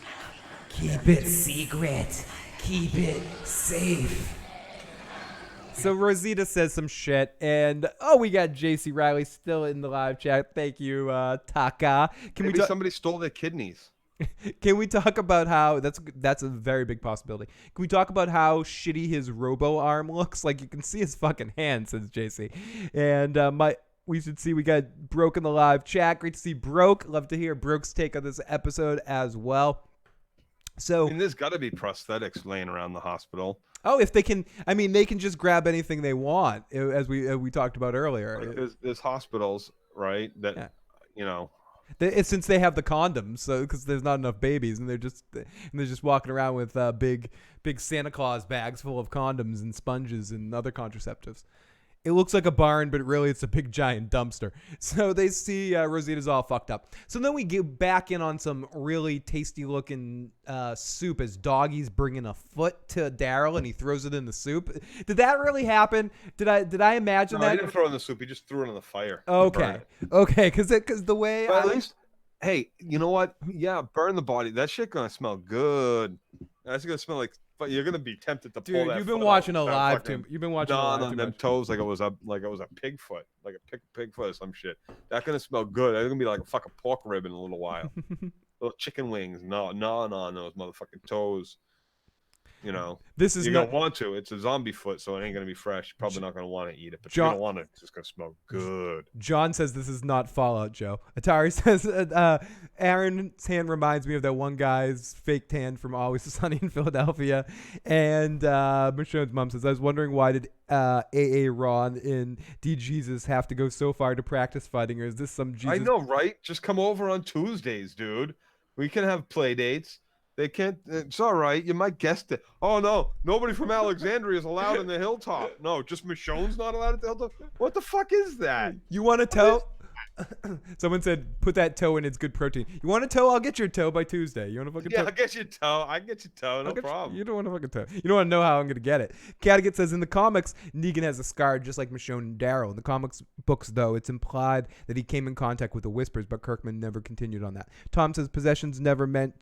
Keep it secret. Keep it safe. So Rosita says some shit, and we got JC Riley still in the live chat. Thank you, Taka. Maybe somebody stole their kidneys. Can we talk about how that's a very big possibility? Can we talk about how shitty his robo arm looks? Like you can see his fucking hand, says JC. And we should see we got Broke in the live chat. Great to see Broke. Love to hear Broke's take on this episode as well. So there's got to be prosthetics laying around the hospital. Oh, if they can, they can just grab anything they want, as we talked about earlier. Like there's hospitals, right? That It's since they have the condoms, so because there's not enough babies, and they're just walking around with big Santa Claus bags full of condoms and sponges and other contraceptives. It looks like a barn, but really it's a big giant dumpster. So they see Rosita's all fucked up. So then we get back in on some really tasty looking soup as Doggy's bringing a foot to Daryl and he throws it in the soup. Did that really happen? Did I imagine No, that? he didn't throw it in the soup. He just threw it on the fire. Okay, because the way But at least, hey, you know what? Yeah, burn the body. That shit gonna smell good. That's gonna smell like. But you're gonna be tempted to pull dude, that. you've been foot watching out, a live too. You've been watching a live on too them much. toes like it was a pig foot, like a pig foot or some shit. That's gonna smell good. That's gonna be like a fucking pork rib in a little while. Little chicken wings, gnawing on those motherfucking toes. You know, This is you're not. gonna want to. It's a zombie foot, so it ain't gonna be fresh. You're probably not gonna want to eat it, but John- you're gonna want it. It's gonna smell good. John says this is not Fallout, Joe. Atari says Aaron's hand reminds me of that one guy's fake tan from Always Sunny in Philadelphia. And Michonne's mom says, I was wondering why did A.A. Ron and D. Jesus have to go so far to practice fighting, or is this some Jesus? I know, right? Just come over on Tuesdays, dude. We can have play dates. They can't. It's all right. You might guess it. Oh no, nobody from Alexandria is allowed in the Hilltop. No, just Michonne's not allowed at the Hilltop. What the fuck is that? You want a toe? Someone said, put that toe in, it's good protein. You want a toe? I'll get your toe by Tuesday. You want a fucking toe? Yeah, I'll get your toe. I can get your toe. No problem. You don't want a fucking toe. You don't want to know how I'm going to get it. Cattigat says, in the comics, Negan has a scar just like Michonne and Daryl. In the comics books, though, it's implied that he came in contact with the Whispers, but Kirkman never continued on that. Tom says, possessions never meant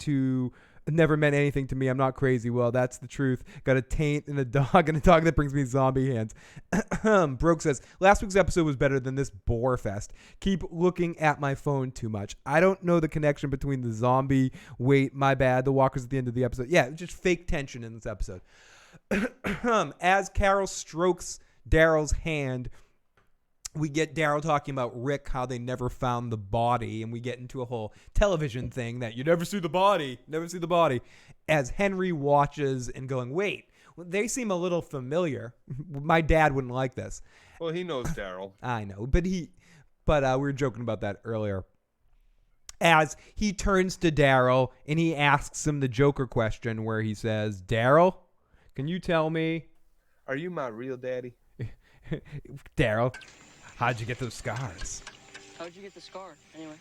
anything to me. I'm not crazy. Well, that's the truth. Got a taint and a dog that brings me zombie hands. Broke says, last week's episode was better than this bore fest. Keep looking at my phone too much. I don't know the connection between the zombie. Wait, my bad. The walkers at the end of the episode. Yeah, just fake tension in this episode. As Carol strokes Daryl's hand, we get Daryl talking about Rick, how they never found the body, and we get into a whole television thing that you never see the body, as Henry watches and going, wait, they seem a little familiar. My dad wouldn't like this. Well, he knows Daryl. I know, but we were joking about that earlier. As he turns to Daryl and he asks him the Joker question where he says, Daryl, can you tell me? Are you my real daddy? Daryl, how'd you get those scars? How'd you get the scar, anyway?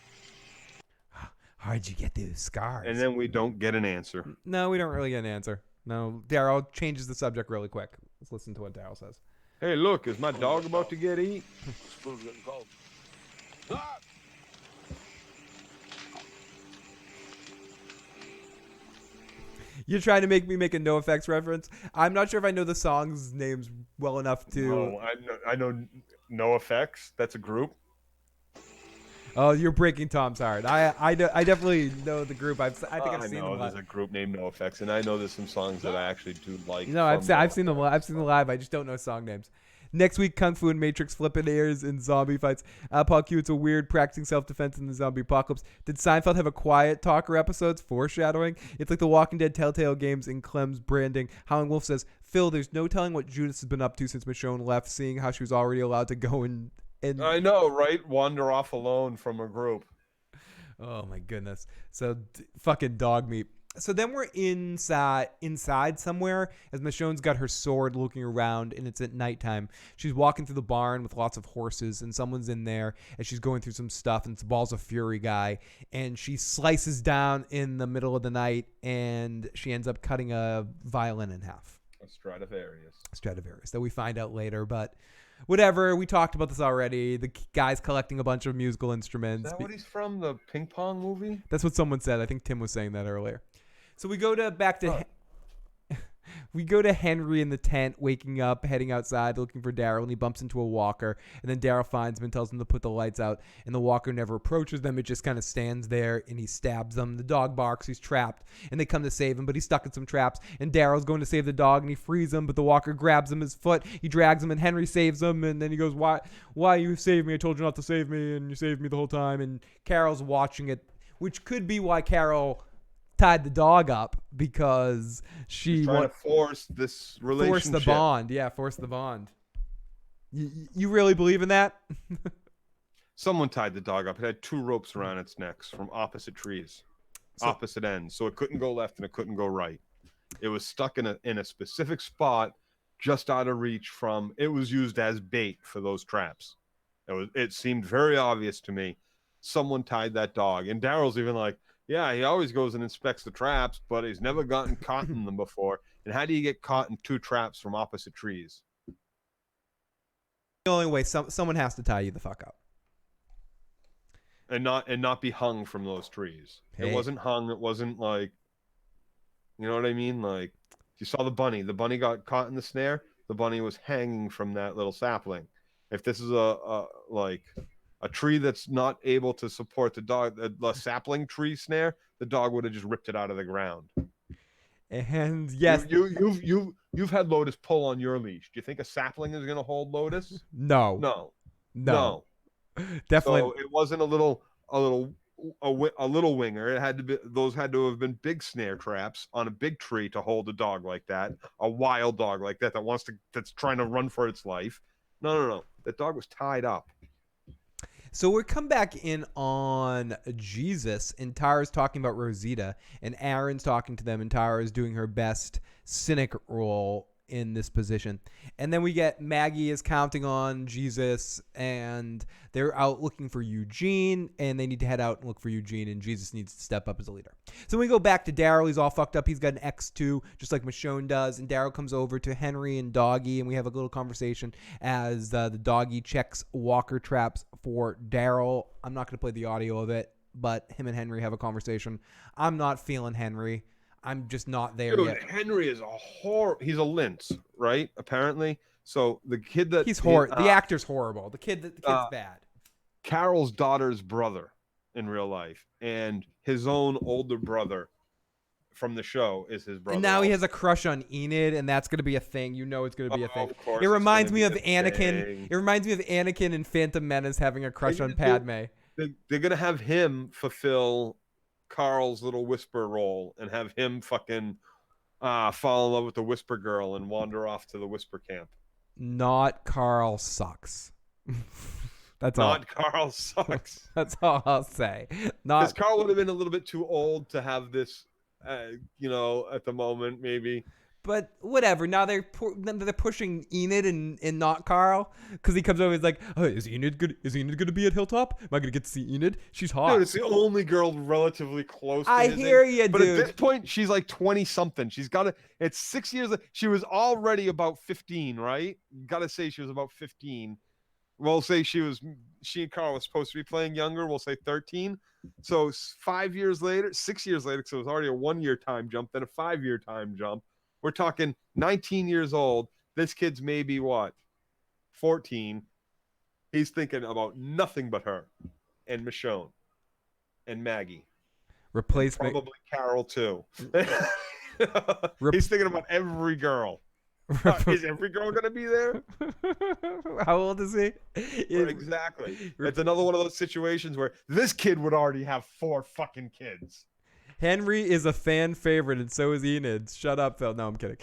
How'd you get those scars? And then we don't get an answer. No, we don't really get an answer. No, Daryl changes the subject really quick. Let's listen to what Daryl says. Hey, look, is my dog about to get eat? Spoon's getting cold. You're trying to make me make a NoFX reference. I'm not sure if I know the song's names well enough to. No, I know No Effects. That's a group. Oh, you're breaking Tom's heart. I definitely know the group. I think I've seen them there's live. a group named No Effects, and I know there's some songs that I actually do like. No, I've seen them. I've seen them live. I just don't know song names. Next week, Kung Fu and Matrix flipping ears in zombie fights. Paul Q, it's a weird practicing self-defense in the zombie apocalypse. Did Seinfeld have a quiet talker episodes? Foreshadowing? It's like the Walking Dead Telltale games in Clem's branding. Howling Wolf says, Phil, there's no telling what Judas has been up to since Michonne left, seeing how she was already allowed to go and I know, right? Wander off alone from a group. Oh my goodness. So fucking dog meat. So then we're inside somewhere as Michonne's got her sword looking around, and it's at nighttime. She's walking through the barn with lots of horses, and someone's in there, and she's going through some stuff, and it's Balls of Fury guy, and she slices down in the middle of the night, and she ends up cutting a violin in half. A Stradivarius. That we find out later, but whatever. We talked about this already. The guy's collecting a bunch of musical instruments. Is that what he's from? The ping pong movie? That's what someone said. I think Tim was saying that earlier. So we go to Henry in the tent, waking up, heading outside, looking for Daryl, and he bumps into a walker. And then Daryl finds him and tells him to put the lights out. And the walker never approaches them. It just kind of stands there, and he stabs them. The dog barks. He's trapped. And they come to save him, but he's stuck in some traps. And Daryl's going to save the dog, and he frees him, but the walker grabs him his foot. He drags him, and Henry saves him. And then he goes, why you saved me? I told you not to save me, and you saved me the whole time. And Carol's watching it, which could be why Carol tied the dog up, because she's trying to force this relationship. Force the bond. You really believe in that? Someone tied the dog up. It had 2 ropes around its neck from opposite trees, opposite ends, so it couldn't go left and it couldn't go right. It was stuck in a specific spot, just out of reach from. It was used as bait for those traps. It seemed very obvious to me. Someone tied that dog, and Daryl's even like, yeah, he always goes and inspects the traps, but he's never gotten caught in them before. And how do you get caught in 2 traps from opposite trees? The only way someone has to tie you the fuck up. And not be hung from those trees. Hey. It wasn't hung. It wasn't like, you know what I mean? Like, you saw the bunny. The bunny got caught in the snare. The bunny was hanging from that little sapling. If this is a tree that's not able to support the dog, the sapling tree snare, the dog would have just ripped it out of the ground. And yes, you've had Lotus pull on your leash. Do you think a sapling is going to hold Lotus? No. Definitely. So it wasn't a little winger. It had to be. Those had to have been big snare traps on a big tree to hold a dog like that, a wild dog like that that's trying to run for its life. No. That dog was tied up. So we come back in on Jesus, and Tara's talking about Rosita, and Aaron's talking to them, and Tara is doing her best cynic role in this position. And then we get Maggie is counting on Jesus, and they're out looking for Eugene, and they need to head out and look for Eugene, and Jesus needs to step up as a leader. So we go back to Daryl. He's all fucked up. He's got an X2, just like Michonne does, and Daryl comes over to Henry and Doggy, and we have a little conversation as the Doggy checks walker traps for Daryl. I'm not going to play the audio of it, but him and Henry have a conversation. I'm not feeling Henry. I'm just not there yet. Henry is he's a lynx, right? Apparently. So the kid that the actor's horrible. The kid's bad. Carol's daughter's brother in real life, and his own older brother from the show is his brother. And now he has a crush on Enid, and that's going to be a thing. You know it's going to be a thing. Of course It reminds me of Anakin. Anakin. It reminds me of Anakin in Phantom Menace having a crush on Padme. They're going to have him fulfill Carl's little whisper role and have him fucking fall in love with the whisper girl and wander off to the whisper camp. Not Carl sucks. That's not all. Carl sucks. That's all I'll say. Because Carl would have been a little bit too old to have this, at the moment, maybe. But whatever. Now they're pushing Enid and not Carl, because he comes over. He's like, "Oh, is Enid good? Is Enid going to be at Hilltop? Am I going to get to see Enid? She's hot." Dude, it's the only girl relatively close. To I hear you, dude. But at this point, she's like 20 something. She's got to. It's 6 years. She was already about 15, right? Got to say she was about 15. We'll say she and Carl was supposed to be playing younger. We'll say 13. So 5 years later, 6 years later, so it was already a 1 year time jump, then a 5 year time jump. We're talking 19 years old. This kid's maybe what? 14. He's thinking about nothing but her and Michonne and Maggie. Replacement. Probably Carol too. He's thinking about every girl. Is every girl going to be there? How old is he? Exactly. It's another one of those situations where this kid would already have 4 fucking kids. Henry is a fan favorite, and so is Enid. Shut up, Phil. No, I'm kidding.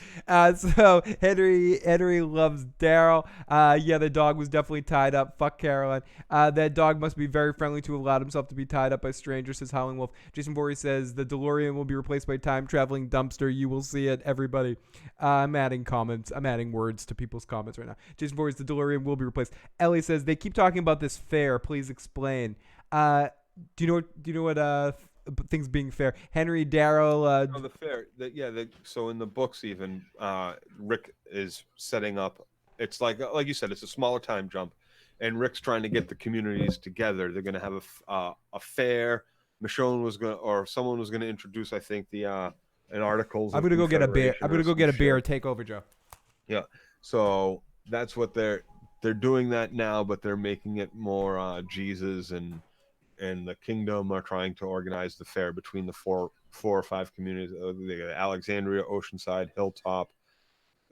So Henry loves Daryl. The dog was definitely tied up. Fuck Caroline. That dog must be very friendly to have allowed himself to be tied up by strangers, says Howling Wolf. Jason Voorhees says the DeLorean will be replaced by time-traveling dumpster. You will see it, everybody. I'm adding comments. I'm adding words to people's comments right now. Jason Voorhees, the DeLorean will be replaced. Ellie says they keep talking about this fair. Please explain. Do you know what? Things being fair. Henry, Daryl. The fair. So in the books, even Rick is setting up. It's like you said, it's a smaller time jump, and Rick's trying to get the communities together. They're going to have a fair. Michonne was going, or someone was going to introduce, I think, the an articles. I'm going to go get a beer. I'm going to go get a beer. Take over, Joe. Yeah. So that's what they're doing that now, but they're making it more Jesus and the kingdom are trying to organize the fair between the four or five communities. They got Alexandria, Oceanside, Hilltop.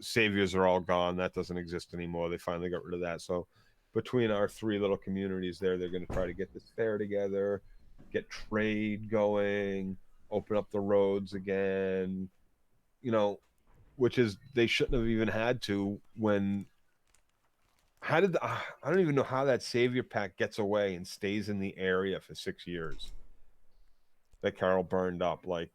Saviors are all gone. That doesn't exist anymore. They finally got rid of that. So between our 3 little communities there, they're going to try to get this fair together, get trade going, open up the roads again, which is they shouldn't have even had to when How did I don't even know how that savior pack gets away and stays in the area for 6 years that Carol burned up. Like,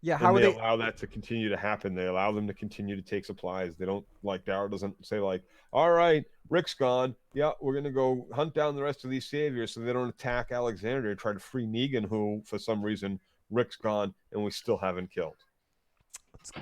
Yeah, and how are they they? allow that to continue to happen. They allow them to continue to take supplies. They don't, like, Daryl doesn't say, like, all right, Rick's gone. Yeah, we're going to go hunt down the rest of these saviors so they don't attack Alexandria, try to free Negan, who, for some reason, Rick's gone and we still haven't killed. Let's go.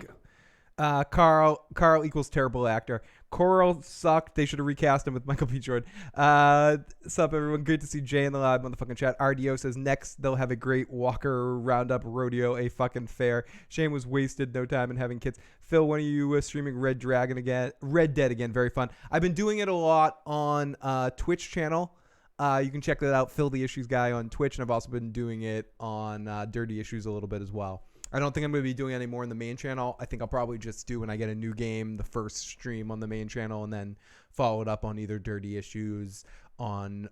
Carl equals terrible actor. Coral sucked. They should have recast him with Michael B. Jordan. Sup, everyone? Good to see Jay in the live motherfucking chat. RDO says next they'll have a great Walker Roundup rodeo, a fucking fair. Shane was wasted, no time in having kids. Phil, when are you streaming Red Dead again? Very fun. I've been doing it a lot on Twitch channel. You can check that out, Phil the Issues Guy on Twitch, and I've also been doing it on Dirty Issues a little bit as well. I don't think I'm going to be doing any more in the main channel. I think I'll probably just do, when I get a new game, the first stream on the main channel, and then follow it up on either Dirty Issues on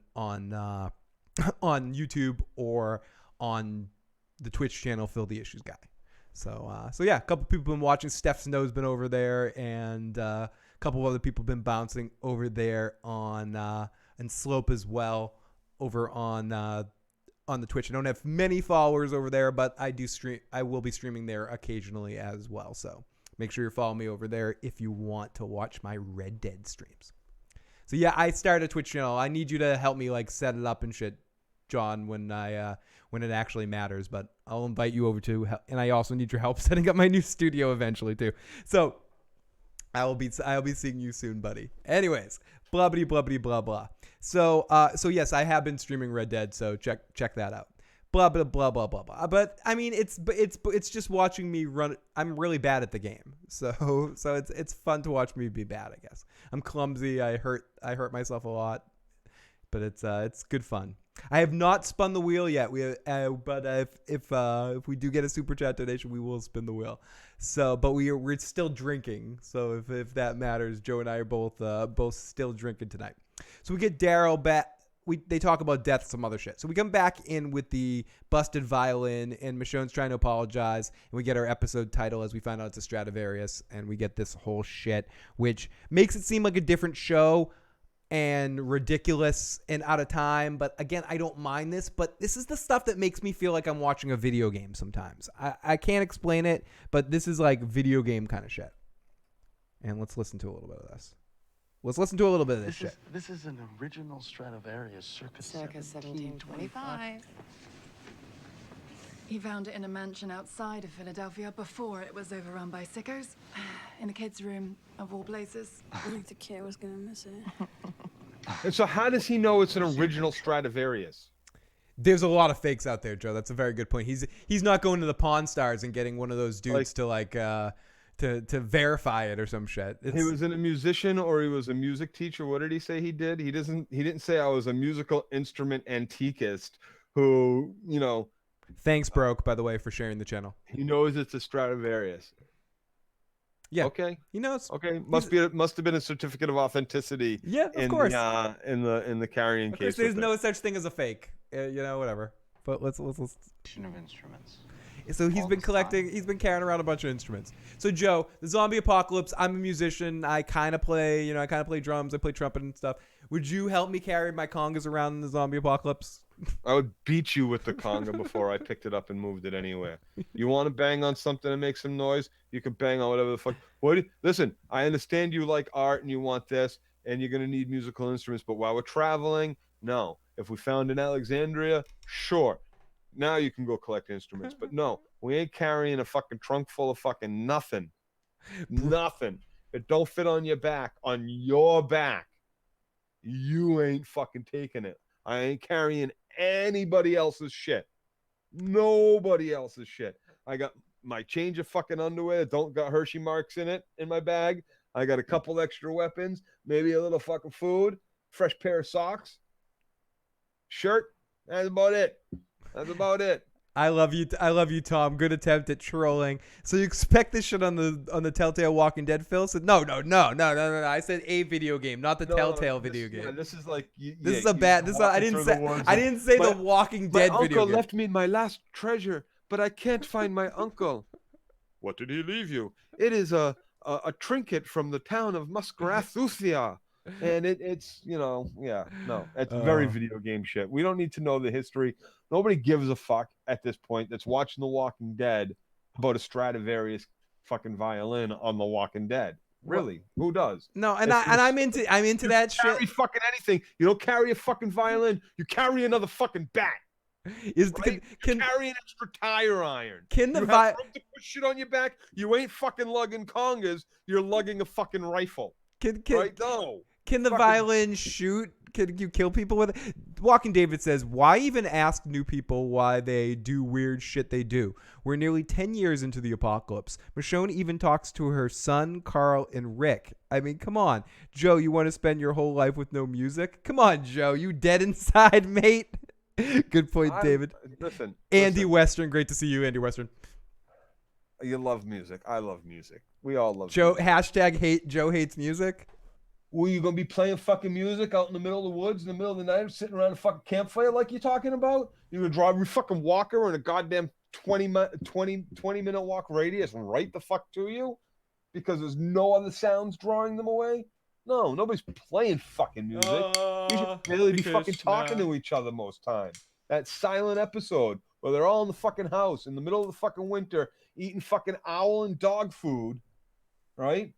YouTube or on the Twitch channel, Phil the Issues Guy. So yeah, a couple people been watching. Steph Snow's been over there, and a couple of other people been bouncing over there on and Slope as well over on the Twitch. I don't have many followers over there, but I do stream. I will be streaming there occasionally as well. So make sure you follow me over there if you want to watch my Red Dead streams. So yeah, I started a Twitch channel. I need you to help me like set it up and shit, John, when it actually matters. But I'll invite you over too, and I also need your help setting up my new studio eventually too. So I'll be seeing you soon, buddy. Anyways, blah blah blah blah blah. So yes, I have been streaming Red Dead, so check that out. Blah blah blah blah blah blah. But I mean, it's just watching me run. I'm really bad at the game, so it's fun to watch me be bad. I guess I'm clumsy. I hurt myself a lot, but it's good fun. I have not spun the wheel yet. But if we do get a super chat donation, we will spin the wheel. So, but we're still drinking. So if that matters, Joe and I are both still drinking tonight. So we get Daryl back. They talk about death, some other shit. So we come back in with the busted violin, and Michonne's trying to apologize, and we get our episode title as we find out it's a Stradivarius, and we get this whole shit, which makes it seem like a different show and ridiculous and out of time. But again, I don't mind this, but this is the stuff that makes me feel like I'm watching a video game sometimes. I can't explain it, but this is like video game kind of shit. And let's listen to a little bit of this. Let's listen to a little bit of this shit. This is an original Stradivarius circa 1725. He found it in a mansion outside of Philadelphia before it was overrun by sickos. In the kids' room, of all places. I think the kid was gonna miss it. And so how does he know it's an original Stradivarius? There's a lot of fakes out there, Joe. That's a very good point. He's not going to the Pawn Stars and getting one of those dudes to verify it or some shit. He wasn't a musician, or he was a music teacher. What did he say he did? He didn't say I was a musical instrument antiquist who, you know. Thanks, Broke, by the way, for sharing the channel. He knows it's a Stradivarius. Yeah. Okay. He knows. Okay. Must have been a certificate of authenticity. Yeah, of course. In the carrying case. There's no such thing as a fake. Whatever. But let's. Of instruments. So he's been collecting. He's been carrying around a bunch of instruments. So Joe, the zombie apocalypse. I'm a musician. I kind of play. I kind of play drums. I play trumpet and stuff. Would you help me carry my congas around in the zombie apocalypse? I would beat you with the conga before I picked it up and moved it anywhere. You want to bang on something and make some noise? You can bang on whatever the fuck. Listen, I understand you like art and you want this, and you're gonna need musical instruments. But while we're traveling, no. If we found in Alexandria, sure. Now you can go collect instruments. But no, we ain't carrying a fucking trunk full of fucking nothing. Nothing. It don't fit on your back. On your back. You ain't fucking taking it. I ain't carrying anybody else's shit. Nobody else's shit. I got my change of fucking underwear that don't got Hershey marks in it in my bag. I got a couple extra weapons, maybe a little fucking food, fresh pair of socks, shirt. That's about it. That's about it. I love you, Tom. Good attempt at trolling. So you expect this shit on the Telltale Walking Dead, Phil? So no. I said a video game, not the Telltale video game. Yeah, this is like I didn't say the Walking Dead video game. My uncle left me my last treasure, but I can't find my uncle. What did he leave you? It is a trinket from the town of Muscarathuthia. And it's no, it's very video game shit. We don't need to know the history. Nobody gives a fuck at this point that's watching The Walking Dead about a Stradivarius fucking violin on The Walking Dead. Really? Who does? No, I'm into that shit. Carry fucking anything. You don't carry a fucking violin. You carry another fucking bat. Right? Can carry an extra tire iron. Can the room to put shit on your back? You ain't fucking lugging congas. You're lugging a fucking rifle. Right? No. Can the violin shoot? Can you kill people with it? Walking David says, why even ask new people why they do weird shit they do? We're nearly 10 years into the apocalypse. Michonne even talks to her son, Carl, and Rick. I mean, come on. Joe, you want to spend your whole life with no music? Come on, Joe. You dead inside, mate. Good point, David. Listen. Andy Western. Great to see you, Andy Western. You love music. I love music. We all love Joe. music. Hashtag Joe hates music. Well, you gonna be playing fucking music out in the middle of the woods in the middle of the night, sitting around a fucking campfire like you're talking about? You gonna drive your fucking walker in a goddamn 20-minute walk radius right the fuck to you? Because there's no other sounds drawing them away? No, nobody's playing fucking music. You should barely be fucking talking to each other most times. That silent episode where they're all in the fucking house in the middle of the fucking winter eating fucking owl and dog food, right?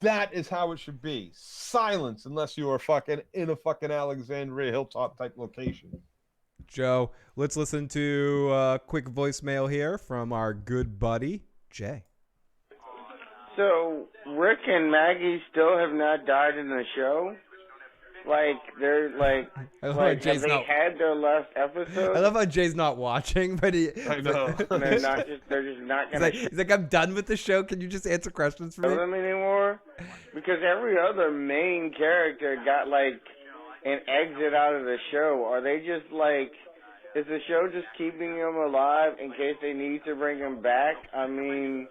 That is how it should be. Silence, unless you are fucking in a fucking Alexandria Hilltop type location. Joe, let's listen to a quick voicemail here from our good buddy, Jay. So, Rick and Maggie still have not died in the show? Like, they're like, have they had their last episode? I love how Jay's not watching, but I know. They're just not gonna. He's like, I'm done with the show. Can you just answer questions for me? Them anymore? Because every other main character got like an exit out of the show. Are they just like? Is the show just keeping them alive in case they need to bring them back? I mean,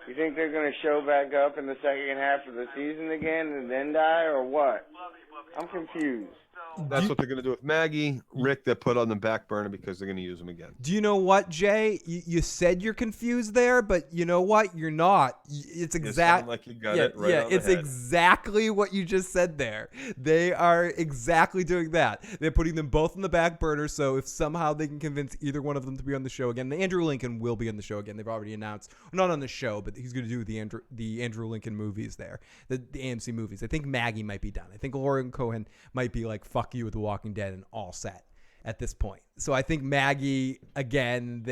you think they're gonna show back up in the second half of the season again and then die, or what? I'm confused. That's what they're going to do with Maggie. Rick, they're put on the back burner because they're going to use him again. Do you know what, Jay? You said you're confused there, but you know what? You're not. It's exactly like you got it right on it's the head. exactly what you just said there. They are exactly doing that. They're putting them both on the back burner, so if somehow they can convince either one of them to be on the show again, Andrew Lincoln will be on the show again. They've already announced, not on the show, but he's going to do the Andrew Lincoln movies there, the AMC movies. I think Maggie might be done. I think Lauren Cohan might be like, fuck you with The Walking Dead and all set at this point. So I think Maggie, again,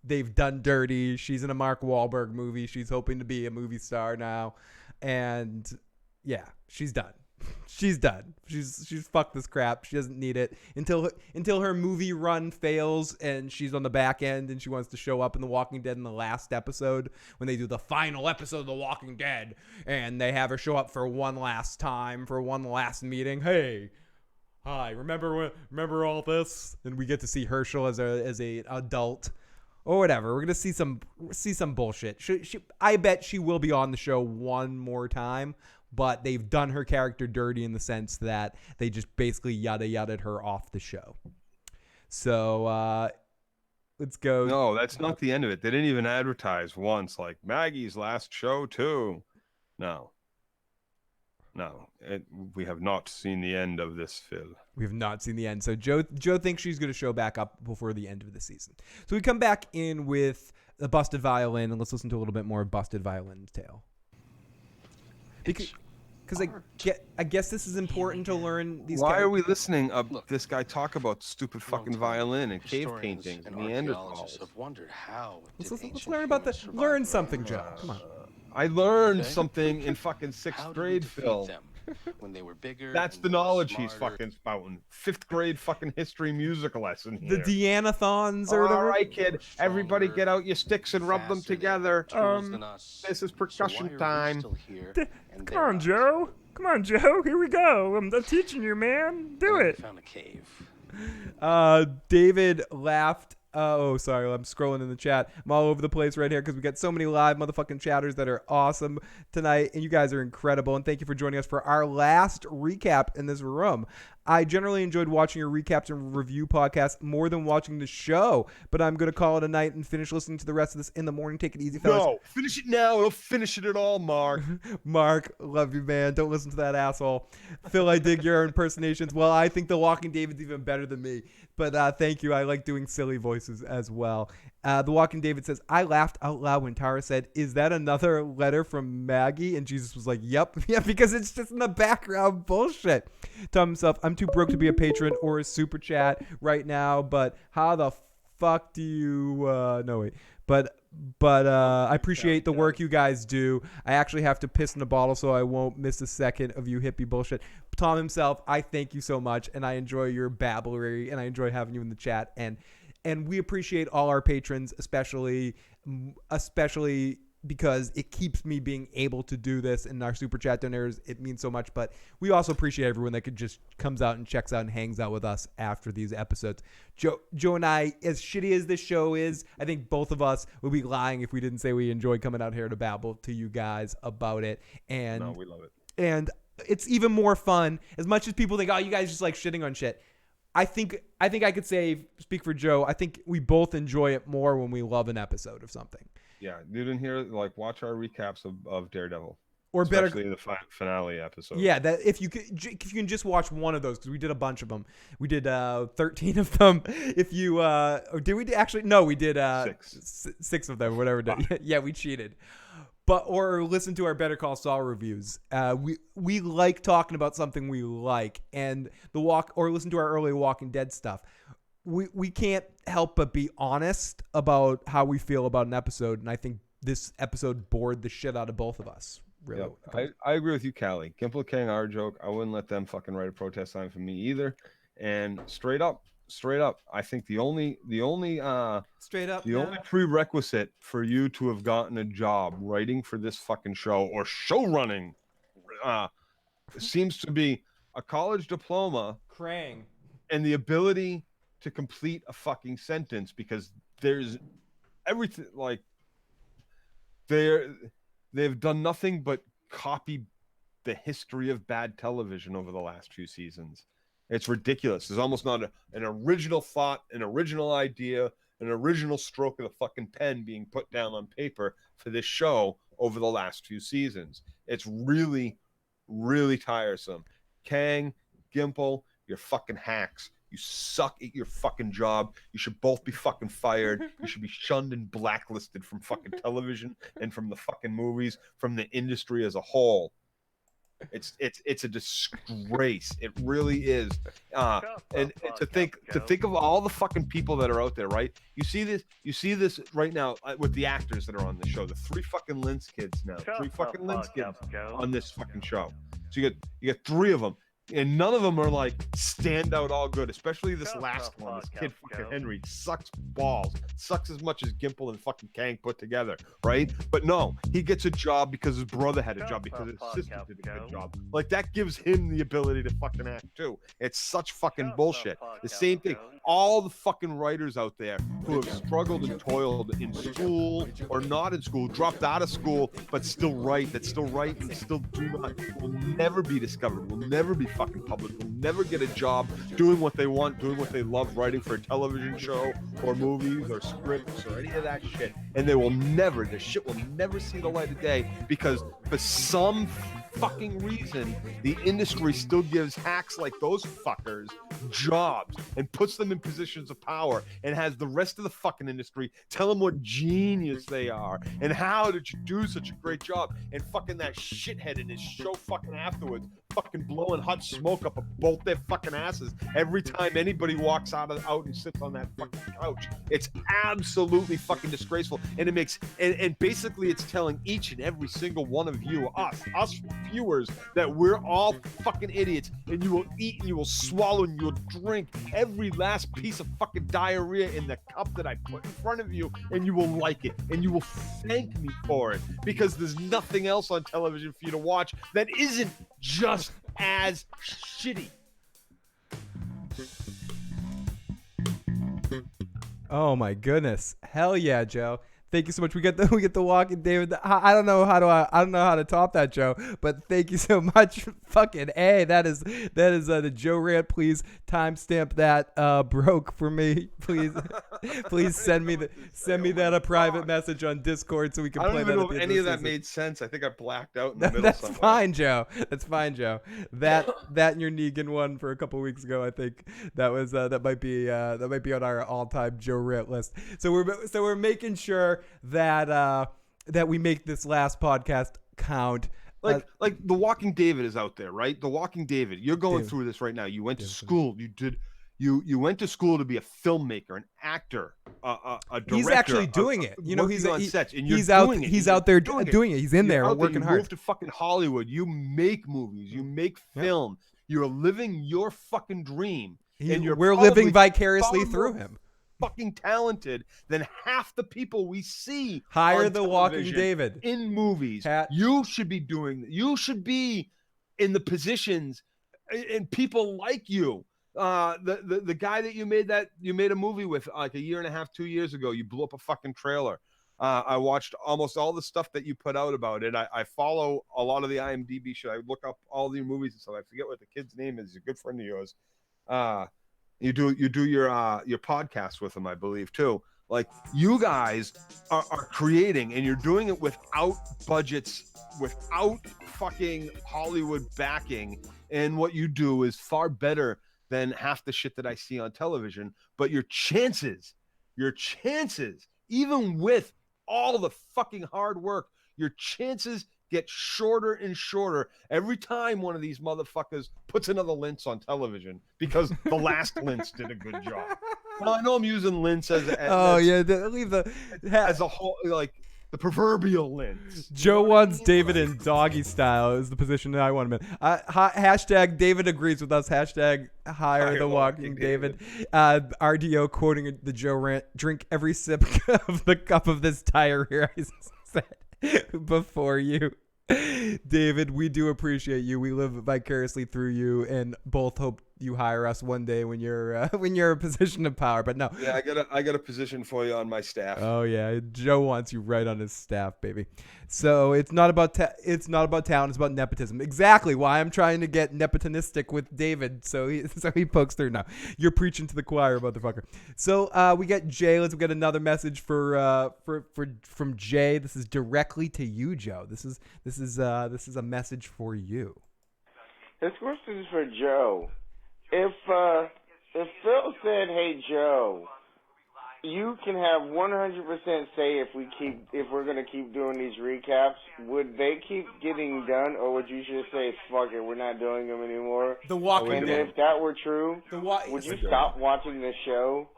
they've done dirty. She's in a Mark Wahlberg movie. She's hoping to be a movie star now. And yeah, she's done. She's done. She's fucked this crap. She doesn't need it until her movie run fails and she's on the back end and she wants to show up in The Walking Dead in the last episode when they do the final episode of The Walking Dead and they have her show up for one last time for one last meeting. Hey, hi, remember all this? And we get to see Herschel as a adult or whatever. We're gonna see some bullshit. I bet she will be on the show one more time. But they've done her character dirty in the sense that they just basically yada-yada'd her off the show. So let's go. No, that's not the end of it. They didn't even advertise once, like Maggie's last show too. No. We have not seen the end of this, Phil. We have not seen the end. So Joe thinks she's going to show back up before the end of the season. So we come back in with the busted violin, and let's listen to a little bit more Busted Violin's Tale. Because I guess this is important to learn these. Why are we listening this guy talk about stupid fucking violin and cave paintings and Neanderthals? Have wondered how. Let's learn about this. Learn something, Joe. Come on. I learned something in fucking 6th grade, Phil. When they were bigger. That's the knowledge he's fucking spouting. 5th grade fucking history music lesson here. The Deanathons or whatever. All right, kid. Everybody get out your sticks and rub them together. This is percussion time. Come on, Joe. Come on, Joe. Here we go. I'm teaching you, man. Do it. Found a cave. David laughed. Oh, sorry. I'm scrolling in the chat. I'm all over the place right here because we got so many live motherfucking chatters that are awesome tonight. And you guys are incredible. And thank you for joining us for our last recap in this room. I generally enjoyed watching your recaps and review podcast more than watching the show, but I'm going to call it a night and finish listening to the rest of this in the morning. Take it easy, fellas. No, finish it now. It'll finish it at all, Mark. Mark, love you, man. Don't listen to that asshole. Phil, I dig your impersonations. Well, I think The Walking David's even better than me, but thank you. I like doing silly voices as well. The Walking David says, I laughed out loud when Tara said, is that another letter from Maggie? And Jesus was like, yep. Yeah, because it's just in the background bullshit. Tom himself, I'm too broke to be a patron or a super chat right now, but how the fuck do you no wait. But I appreciate the work you guys do. I actually have to piss in a bottle so I won't miss a second of you hippie bullshit. Tom himself, I thank you so much, and I enjoy your babblery, and I enjoy having you in the chat, and we appreciate all our patrons, especially because it keeps me being able to do this, and our super chat donors, it means so much. But we also appreciate everyone that could just comes out and checks out and hangs out with us after these episodes. Joe and I, as shitty as this show is, I think both of us would be lying if we didn't say we enjoyed coming out here to babble to you guys about it. And no, we love it. And it's even more fun. As much as people think, oh, you guys just like shitting on shit. I think I could speak for Joe. I think we both enjoy it more when we love an episode of something. Yeah, you didn't hear, like, watch our recaps of Daredevil, or especially better the finale episode. Yeah, that if you can just watch one of those, because we did a bunch of them. We did 13 of them. If you or did we actually? No, we did 6 of them. Whatever. Yeah, we cheated. Or listen to our Better Call Saul reviews. We like talking about something we like, and or listen to our early Walking Dead stuff. We can't help but be honest about how we feel about an episode, and I think this episode bored the shit out of both of us. Really, yep. I agree with you, Callie. Gimple King, our joke. I wouldn't let them fucking write a protest sign for me either. And straight up, I think the only prerequisite for you to have gotten a job writing for this fucking show or show running seems to be a college diploma, Krang, and the ability to complete a fucking sentence, because there's everything, like, they've done nothing but copy the history of bad television over the last few seasons. It's ridiculous. There's almost not an original thought, an original idea, an original stroke of the fucking pen being put down on paper for this show over the last few seasons. It's really, really tiresome. Kang, Gimple, you're fucking hacks. You suck at your fucking job. You should both be fucking fired. You should be shunned and blacklisted from fucking television and from the fucking movies, from the industry as a whole. It's a disgrace. It really is. And to think of all the fucking people that are out there, right? You see this right now with the actors that are on the show. The 3 fucking Lynch kids now. 3 fucking Lynch kids on this fucking show. So you get 3 of them. And none of them are like stand out all good, especially this last one. This kid fucking Henry sucks balls, sucks as much as Gimple and fucking Kang put together, right? But no, he gets a job because his brother had a job, because his sister did a good job. Like, that gives him the ability to fucking act too. It's such fucking bullshit. The same thing. All the fucking writers out there who have struggled and toiled in school or not in school, dropped out of school, but still write, and still do not, will never be discovered, will never be fucking public, will never get a job doing what they want, doing what they love, writing for a television show or movies or scripts or any of that shit. And their shit will never see the light of day, because for some fucking reason, the industry still gives hacks like those fuckers jobs and puts them in positions of power, and has the rest of the fucking industry tell them what genius they are and how did you do such a great job, and fucking that shithead in his show fucking afterwards fucking blowing hot smoke up both their fucking asses every time anybody walks out and sits on that fucking couch. It's absolutely fucking disgraceful, and it makes and basically it's telling each and every single one of you, us viewers, that we're all fucking idiots, and you will eat and you will swallow and you will drink every last piece of fucking diarrhea in the cup that I put in front of you, and you will like it, and you will thank me for it, because there's nothing else on television for you to watch that isn't just as shitty. Oh my goodness. Hell yeah, Joe. Thank you so much. We get the Walking David. I don't know how to top that, Joe. But thank you so much. Fucking A. That is the Joe rant. Please timestamp that broke for me. Please send me that a private message on Discord so we can play that. I don't even know at the if end any of of the that season. made sense. I think I blacked out in the middle That's somewhere. fine, Joe. That's fine, Joe. That and your Negan one for a couple weeks ago. I think that was that might be on our all-time Joe rant list. So we're making sure that we make this last podcast count. Like The Walking David is out there, right? The Walking David. You're going through this right now. You went to school. You went to school to be a filmmaker, an actor, a director. He's actually doing it. You know, he's on sets, and he's out there doing it. He's in there working hard. You moved to fucking Hollywood. You make movies. You make film. You're living your fucking dream. We're living vicariously through him. Fucking talented than half the people we see. Hire the Walking David in movies. You should be doing. You should be in the positions and people like you. The guy that you made a movie with like a year and a half, 2 years ago. You blew up a fucking trailer. I watched almost all the stuff that you put out about it. I follow a lot of the IMDb shit. I look up all the movies and stuff. I forget what the kid's name is. He's a good friend of yours. You do your podcast with him, I believe, too. Like, you guys are creating, and you're doing it without budgets, without fucking Hollywood backing. And what you do is far better than half the shit that I see on television. But your chances, even with all the fucking hard work, your chances get shorter and shorter every time one of these motherfuckers puts another Lintz on television, because the last Lintz did a good job. Well, I know I'm using Lintz as a whole, like the proverbial Lintz. Joe wants David in doggy style is the position that I want him in. Hashtag David agrees with us. Hashtag hire the Walking David. RDO quoting the Joe rant. Drink every sip of the cup of this diarrhea I said before you. David, we do appreciate you. We live vicariously through you, and both hope you hire us one day when you're in a position of power. But no, yeah, I got a position for you on my staff. Oh yeah, Joe wants you right on his staff, baby. So it's not about talent. It's about nepotism. Exactly why I'm trying to get nepotistic with David, so he pokes through. Now you're preaching to the choir, motherfucker. So we get Jay. Let's get another message from Jay. This is directly to you, Joe. This is a message for you. This question is for Joe. If Phil said, "Hey Joe, you can have 100% say if we're gonna keep doing these recaps, would they keep getting done, or would you just say fuck it, we're not doing them anymore?" The Walking Dead. And if that were true, would you stop watching the show?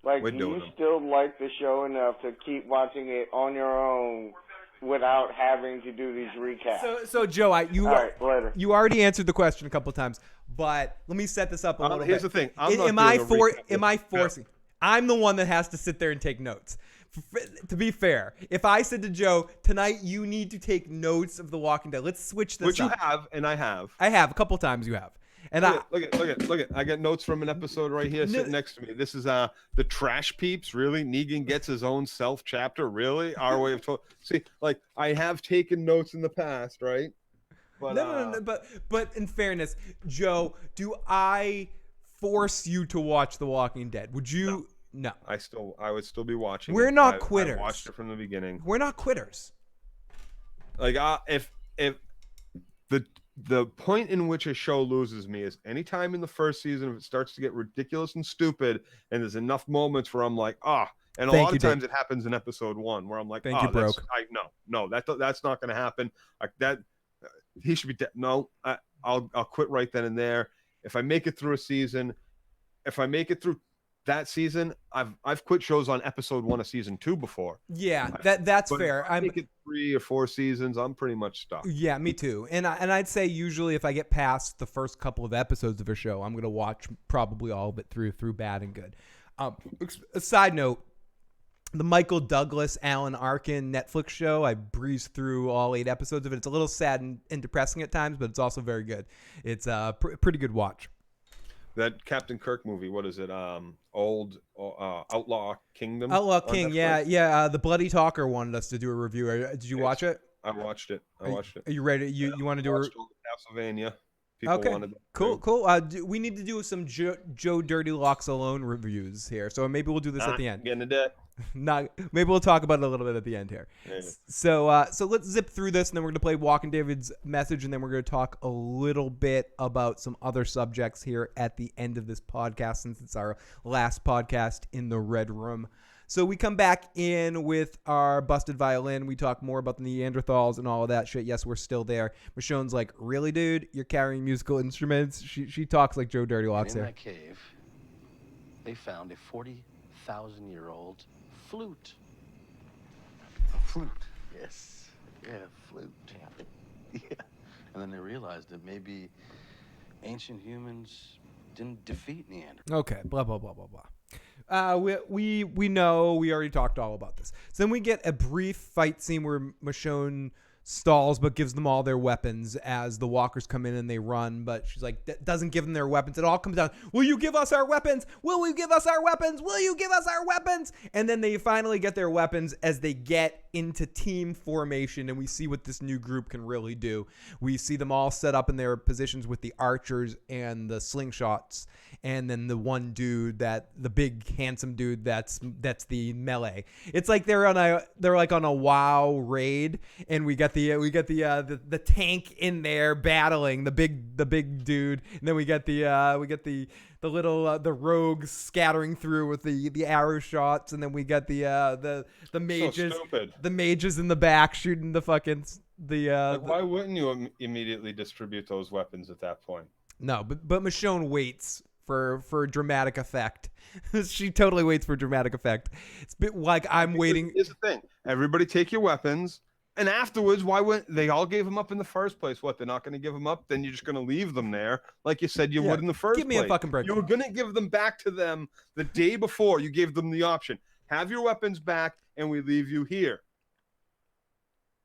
Like, do you still like the show enough to keep watching it on your own without having to do these recaps? So Joe, All right, later. You already answered the question a couple of times, but let me set this up a little bit. Here's the thing. Am I forcing? I'm the one that has to sit there and take notes. To be fair, if I said to Joe, tonight you need to take notes of The Walking Dead, let's switch this up. Which you have, and I have. I have. A couple times you have. And look at. I got notes from an episode right here sitting next to me. This is the Trash Peeps. Really, Negan gets his own self chapter. Really, our way of see. Like, I have taken notes in the past, right? But, no. But in fairness, Joe, do I force you to watch The Walking Dead? Would you? No. I would still be watching. We're not quitters. I watched it from the beginning. We're not quitters. Like, if the point in which a show loses me is anytime in the first season, if it starts to get ridiculous and stupid, and there's enough moments where I'm like, and a lot of times it happens in episode 1 where I'm like, Thank you, broke. That's not going to happen. Like that, he should be dead. No, I'll quit right then and there. If I make it through a season, if I make it through that season, I've quit shows on episode 1 of season 2 before. Yeah, that's fair. If I make it 3 or 4 seasons, I'm pretty much stuck. Yeah, me too. And I'd say usually if I get past the first couple of episodes of a show, I'm gonna watch probably all of it through bad and good. A side note: the Michael Douglas, Alan Arkin Netflix show, I breezed through all 8 episodes of it. It's a little sad and depressing at times, but it's also very good. It's a pretty good watch. That Captain Kirk movie. What is it? Outlaw Kingdom. Outlaw on King, Netflix? yeah. The Bloody Talker wanted us to do a review. Did you watch it? I watched it. Are you ready? You want to do a Castlevania? People wanted that too. Cool. We need to do some Joe Dirtylockz alone reviews here. So maybe we'll do this at the end. Getting into that. Maybe we'll talk about it a little bit at the end here. Yeah. So let's zip through this, and then we're gonna play Walking David's message, and then we're gonna talk a little bit about some other subjects here at the end of this podcast, since it's our last podcast in the Red Room. So we come back in with our busted violin. We talk more about the Neanderthals and all of that shit. Yes, we're still there. Michonne's like, really, dude? You're carrying musical instruments? She talks like Joe Dirtylockz In there. that cave, they found a 40,000-year-old flute. A flute. Yes. Yeah, flute. Yeah. And then they realized that maybe ancient humans didn't defeat Neanderthals. Okay, blah, blah, blah, blah, blah. We know, we already talked all about this. So then we get a brief fight scene where Michonne stalls but gives them all their weapons as the walkers come in and they run, but she's like, doesn't give them their weapons. It all comes down, will you give us our weapons? Will you give us our weapons? Will you give us our weapons? And then they finally get their weapons as they get into team formation, and we see what this new group can really do. We see them all set up in their positions with the archers and the slingshots, and then the one dude, the big handsome dude that's the melee. It's like they're like on a WoW raid, and we got the tank in there battling the big dude, and then we get the little the rogues scattering through with the arrow shots, and then we got the mages, the mages in the back shooting the fucking why wouldn't you immediately distribute those weapons at that point? No, but Michonne waits for dramatic effect. She totally waits for dramatic effect. It's a bit like I'm waiting. Here's the thing: everybody take your weapons. And afterwards, why wouldn't they all gave them up in the first place? What, they're not going to give them up? Then you're just going to leave them there like you said you would in the first place. Give me a fucking break. You were going to give them back to them the day before. You gave them the option. Have your weapons back, and we leave you here.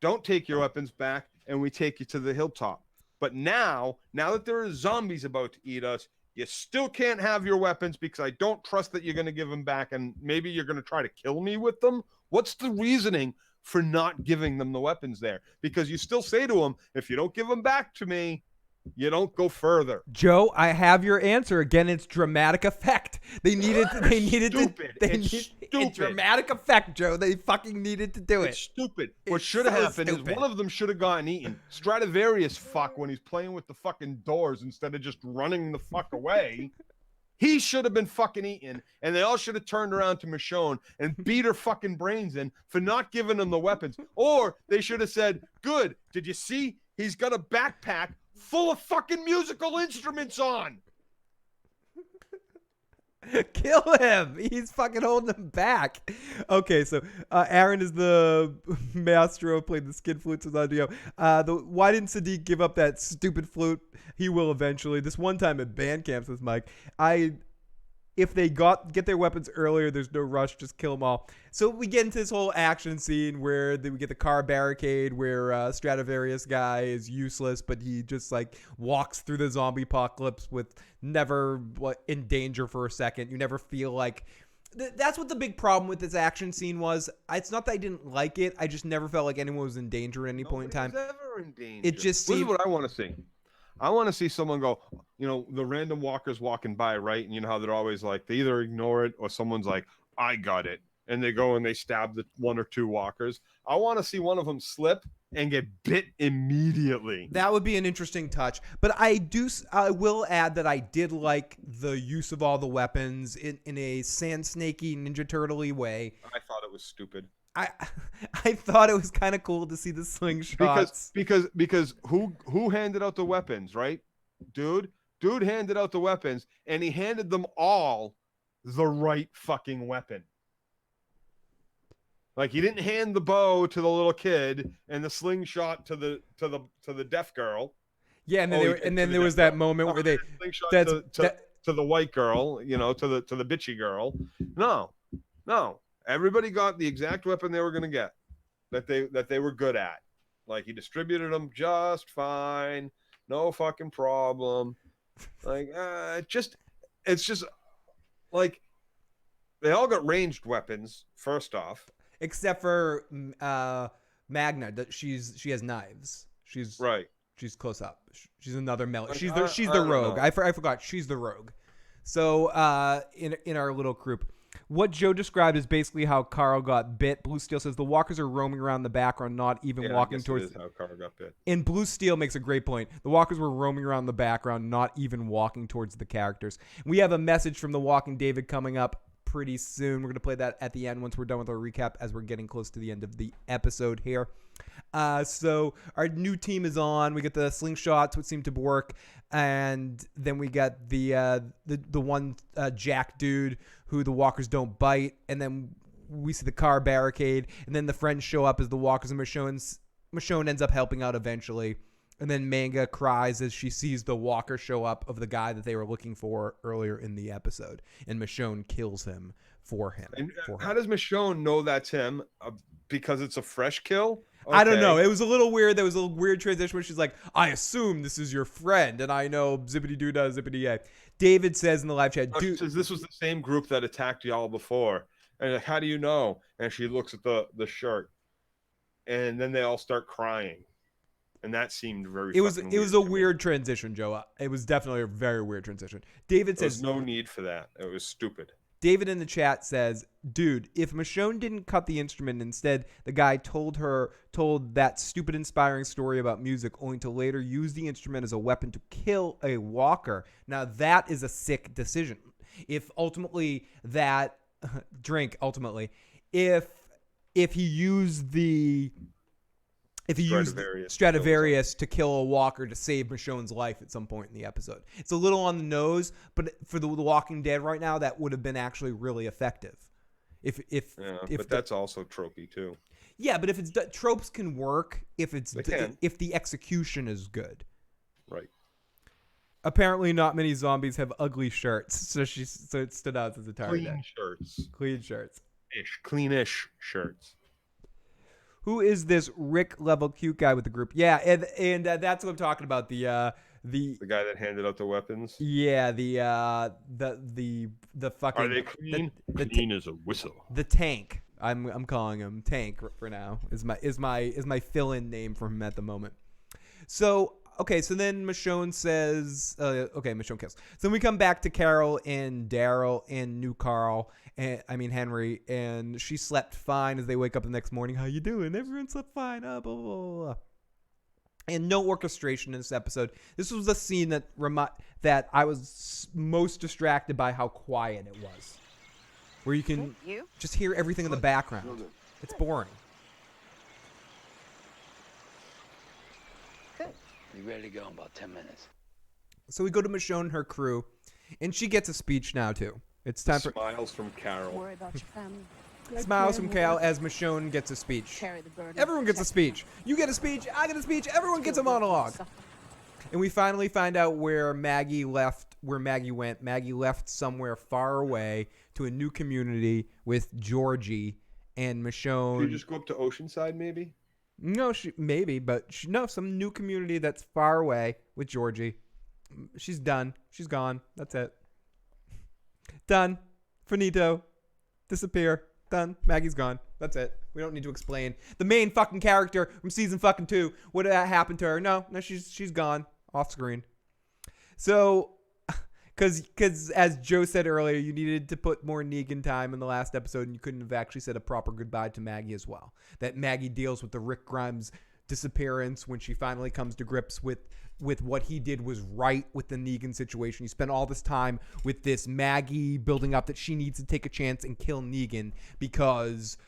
Don't take your weapons back, and we take you to the hilltop. But now that there are zombies about to eat us, you still can't have your weapons because I don't trust that you're going to give them back, and maybe you're going to try to kill me with them. What's the reasoning for not giving them the weapons there? Because you still say to them, if you don't give them back to me, you don't go further. Joe, I have your answer. Again, it's dramatic effect. They needed stupid. It's dramatic effect, Joe. They fucking needed to do it. It's stupid. What should have happened is one of them should have gotten eaten. Stradivarius when he's playing with the fucking doors instead of just running the fuck away. He should have been fucking eaten, and they all should have turned around to Michonne and beat her fucking brains in for not giving them the weapons. Or they should have said, good, did you see? He's got a backpack full of fucking musical instruments on. Kill him. He's fucking holding him back. Okay, so Aaron is the maestro, played the skid flutes with audio. Why didn't Sadiq give up that stupid flute? He will eventually. This one time at band camp, says Mike. If they get their weapons earlier, there's no rush. Just kill them all. So we get into this whole action scene where we get the car barricade where Stradivarius guy is useless, but he just like walks through the zombie apocalypse with never in danger for a second. You never feel like... That's what the big problem with this action scene was. It's not that I didn't like it. I just never felt like anyone was in danger at any point in time. Nobody was ever in danger. It just This seemed... is what I want to see. I want to see someone go, the random walkers walking by, right? And you know how they're always like, they either ignore it or someone's like, I got it. And they go and they stab the one or two walkers. I want to see one of them slip and get bit immediately. That would be an interesting touch. But I will add that I did like the use of all the weapons in a sand snakey, Ninja Turtle-y way. I thought it was stupid. I thought it was kind of cool to see the slingshots. Because who handed out the weapons, right? Dude handed out the weapons, and he handed them all the right fucking weapon. Like, he didn't hand the bow to the little kid and the slingshot to the deaf girl. Yeah, and then there was that moment where they to the white girl, to the bitchy girl. No. Everybody got the exact weapon they were going to get that they were good at. Like, he distributed them just fine. No fucking problem. Like, just it's just like they all got ranged weapons. First off, except for Magna, that she has knives. She's right. She's close up. She's another melee. Like, She's I the don't rogue. know. I forgot. She's the rogue. So in our little group, what Joe described is basically how Carl got bit. Blue Steel says the walkers are roaming around the background, not even walking towards. That is how Carl got bit. And Blue Steel makes a great point. The walkers were roaming around the background, not even walking towards the characters. We have a message from the Walking David coming up pretty soon. We're going to play that at the end once we're done with our recap, as we're getting close to the end of the episode here. So our new team is on. We get the slingshots, which seem to work, and then we got the one Jack dude who the walkers don't bite, and then we see the car barricade, and then the friends show up as the walkers, and Michonne ends up helping out eventually. And then Manga cries as she sees the walker show up of the guy that they were looking for earlier in the episode. And Michonne kills him for him. And how does Michonne know that's him? Because it's a fresh kill? Okay. I don't know. It was a little weird. There was a weird transition where she's like, I assume this is your friend. And I know zippity doo dah, zippity yay. David says in the live chat, She says this was the same group that attacked y'all before. And like, how do you know? And she looks at the shirt. And then they all start crying. And that seemed very. It was a weird transition, Joe. It was definitely a very weird transition. David says there's no need for that. It was stupid. David in the chat says, dude, if Michonne didn't cut the instrument, instead the guy told that stupid inspiring story about music, only to later use the instrument as a weapon to kill a walker. Now that is a sick decision. If ultimately that if he used Stradivarius to kill a walker to save Michonne's life at some point in the episode. It's a little on the nose, but for the Walking Dead right now, that would have been actually really effective. But that's also tropey too. Yeah, but if it's tropes can work if the execution is good. Right. Apparently, not many zombies have ugly shirts, so it stood out as a target. Clean shirts. Cleanish shirts. Who is this Rick level cute guy with the group? Yeah, and that's what I'm talking about. The guy that handed out the weapons. Yeah, the fucking. Are they clean? Clean as a whistle. The tank. I'm calling him Tank for now. Is my fill-in name for him at the moment. So then Michonne says, Michonne kills. So then we come back to Carol and Daryl and new Carl, Henry, and she slept fine as they wake up the next morning. How you doing? Everyone slept fine. Blah, blah, blah, blah. And no orchestration in this episode. This was the scene that I was most distracted by how quiet it was. Where you can just hear everything in the background. It's boring. Be ready to go in about 10 minutes. So we go to Michonne and her crew, and she gets a speech now too. It's time for smiles from Carol. Worry about your family. Smiles from Carol as Michonne gets a speech. Everyone gets a speech. You get a speech. I get a speech. Everyone gets a monologue. And we finally find out where Maggie went. Maggie left somewhere far away to a new community with Georgie and Michonne. Did you just go up to Oceanside, maybe? No, some new community that's far away with Georgie. She's done. She's gone. That's it. Done. Finito. Disappear. Done. Maggie's gone. That's it. We don't need to explain the main fucking character from season fucking 2. What did that happen to her? No, she's gone off screen. So, because as Joe said earlier, you needed to put more Negan time in the last episode, and you couldn't have actually said a proper goodbye to Maggie as well. That Maggie deals with the Rick Grimes disappearance when she finally comes to grips with what he did was right with the Negan situation. You spent all this time with this Maggie building up that she needs to take a chance and kill Negan because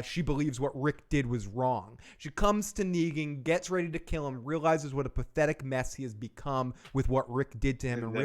she believes what Rick did was wrong. She comes to Negan, gets ready to kill him, realizes what a pathetic mess he has become with what Rick did to him,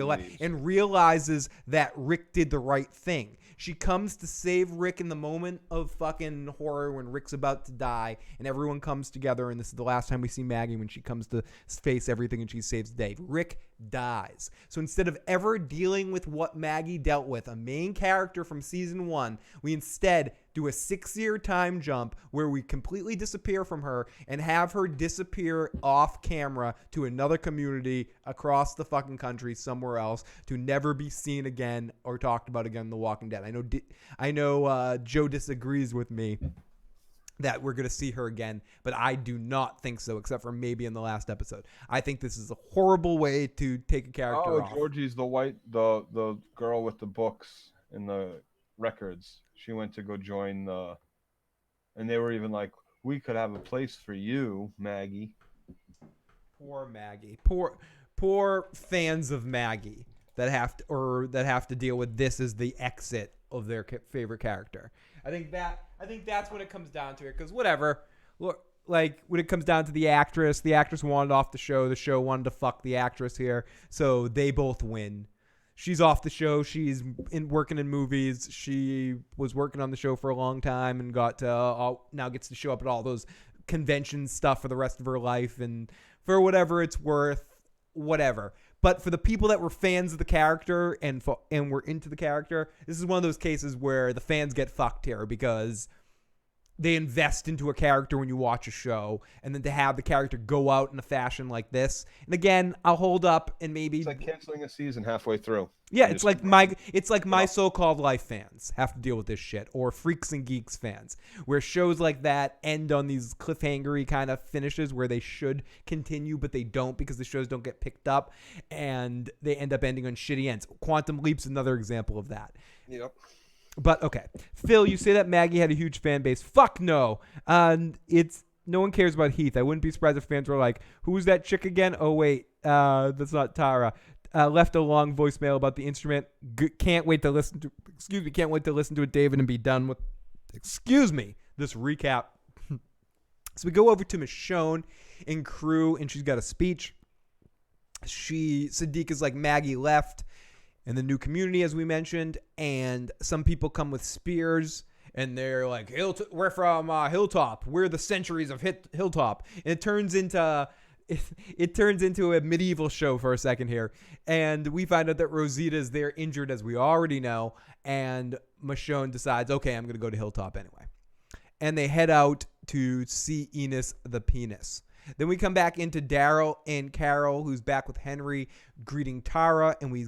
and realizes that Rick did the right thing. She comes to save Rick in the moment of fucking horror when Rick's about to die, and everyone comes together, and this is the last time we see Maggie when she comes to face everything and she saves the day. Rick dies. So instead of ever dealing with what Maggie dealt with, a main character from season 1, we instead do a 6-year time jump where we completely disappear from her and have her disappear off camera to another community across the fucking country somewhere else to never be seen again or talked about again in The Walking Dead. I know Joe disagrees with me that we're going to see her again, but I do not think so, except for maybe in the last episode. I think this is a horrible way to take a character off. Georgie's the girl with the books and the records. She went to go join and they were even like, we could have a place for you, Maggie. Poor Maggie. Poor fans of Maggie that have to deal with this as the exit of their favorite character. I think that's when it comes down to it, because whatever. Look, like when it comes down to the actress wanted off the show wanted to fuck the actress here, so they both win. She's off the show. She's working in movies. She was working on the show for a long time and now gets to show up at all those convention stuff for the rest of her life, and for whatever it's worth, whatever. But for the people that were fans of the character and were into the character, this is one of those cases where the fans get fucked here, because they invest into a character when you watch a show, and then to have the character go out in a fashion like this. And again, I'll hold up and maybe it's like canceling a season halfway through. Yeah, it's like my so-called life fans have to deal with this shit, or Freaks and Geeks fans, where shows like that end on these cliffhangery kind of finishes where they should continue, but they don't because the shows don't get picked up, and they end up ending on shitty ends. Quantum Leap's another example of that. Yep. But okay, Phil, you say that Maggie had a huge fan base. Fuck no. No one cares about Heath. I wouldn't be surprised if fans were like, "Who's that chick again?" Oh wait, that's not Tara. Left a long voicemail about the instrument. Can't wait to listen to it, David, and be done with this recap. So we go over to Michonne and crew, and she's got a speech. Sadiq is like, Maggie left in the new community, as we mentioned, and some people come with spears, and they're like, we're from Hilltop. We're the centuries of Hilltop. And it turns into a medieval show for a second here. And we find out that Rosita's there injured, as we already know, and Michonne decides, okay, I'm going to go to Hilltop anyway. And they head out to see Enos the penis. Then we come back into Daryl and Carol, who's back with Henry, greeting Tara, and we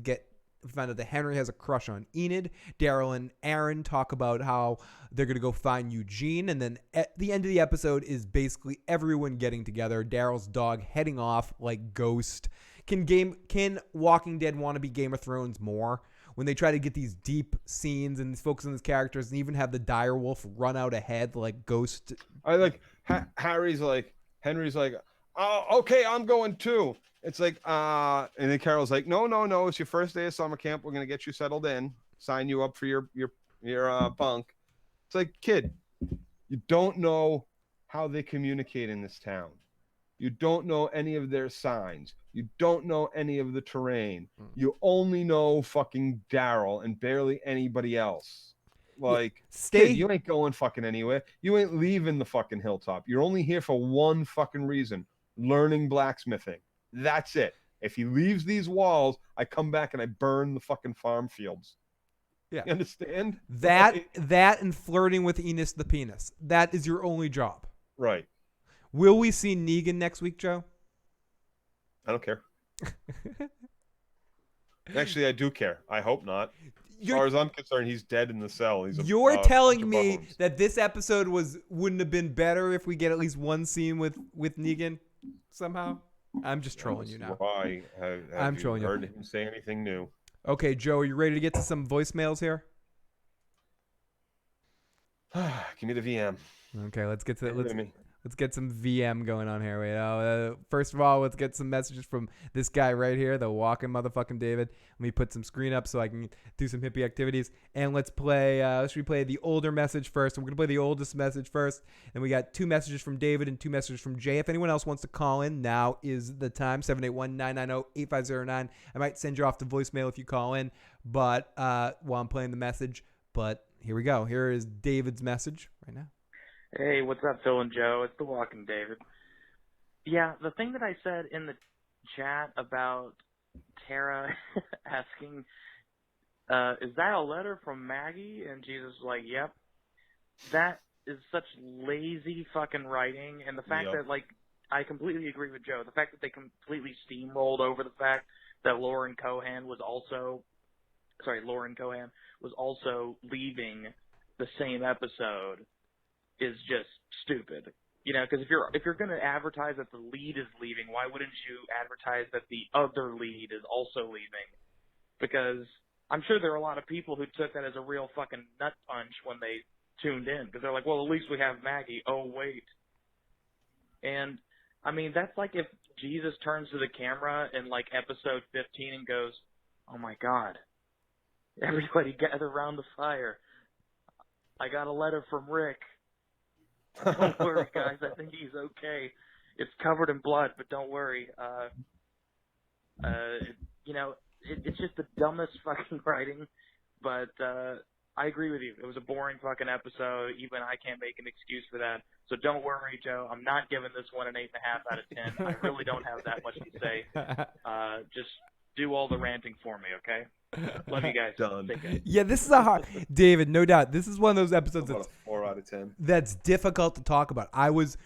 find out that Henry has a crush on Enid. Daryl and Aaron talk about how they're going to go find Eugene. And then at the end of the episode is basically everyone getting together. Daryl's dog heading off like Ghost. Can Walking Dead want to be Game of Thrones more? When they try to get these deep scenes and focus on these characters and even have the dire wolf run out ahead like Ghost. I like Henry's like, oh, okay, I'm going too. It's like, and then Carol's like, no, it's your first day of summer camp. We're going to get you settled in, sign you up for your bunk. It's like, kid, you don't know how they communicate in this town. You don't know any of their signs. You don't know any of the terrain. You only know fucking Daryl and barely anybody else. Like, kid, you ain't going fucking anywhere. You ain't leaving the fucking Hilltop. You're only here for one fucking reason, learning blacksmithing. That's it. If he leaves these walls, I come back and I burn the fucking farm fields. Yeah. You understand? That and flirting with Enos the penis. That is your only job. Right. Will we see Negan next week, Joe? I don't care. Actually, I do care. I hope not. As far as I'm concerned, he's dead in the cell. You're telling me that this episode wouldn't have been better if we get at least one scene with Negan somehow? I'm just trolling you now. Why? Have you heard him say anything new? Okay, Joe, are you ready to get to some voicemails here? Give me the VM. Okay, let's get some VM going on here. Wait, first of all, let's get some messages from this guy right here, the walking motherfucking David. Let me put some screen up so I can do some hippie activities. And let's play, should we play the older message first? We're going to play the oldest message first. And we got 2 messages from David and 2 messages from Jay. If anyone else wants to call in, now is the time, 781-990-8509. I might send you off to voicemail if you call in, but while I'm playing the message. But here we go. Here is David's message right now. Hey, what's up, Phil and Joe? It's the Walking David. Yeah, the thing that I said in the chat about Tara asking, is that a letter from Maggie? And Jesus was like, yep. that is such lazy fucking writing, and the fact Yep. that, like, I completely agree with Joe. The fact that they completely steamrolled over the fact that Lauren Cohan was also leaving the same episode is just stupid. You know, because if you're going to advertise that the lead is leaving, why wouldn't you advertise that the other lead is also leaving? Because I'm sure there are a lot of people who took that as a real fucking nut punch when they tuned in, because they're like, well, at least we have Maggie. Oh, wait. And, I mean, that's like if Jesus turns to the camera in, like, episode 15 and goes, oh, my God, everybody gather around the fire. I got a letter from Rick. Don't worry, guys. I think he's okay. It's covered in blood, but don't worry. You know, it's just the dumbest fucking writing, but I agree with you. It was a boring fucking episode. Even I can't make an excuse for that. So don't worry, Joe. I'm not giving this one an 8.5 out of 10. I really don't have that much to say. Just do all the ranting for me, okay? Love you guys. Done. Take care. Yeah, this is a hard David, no doubt. This is one of those episodes About a 4 out of 10. that's difficult to talk about. I was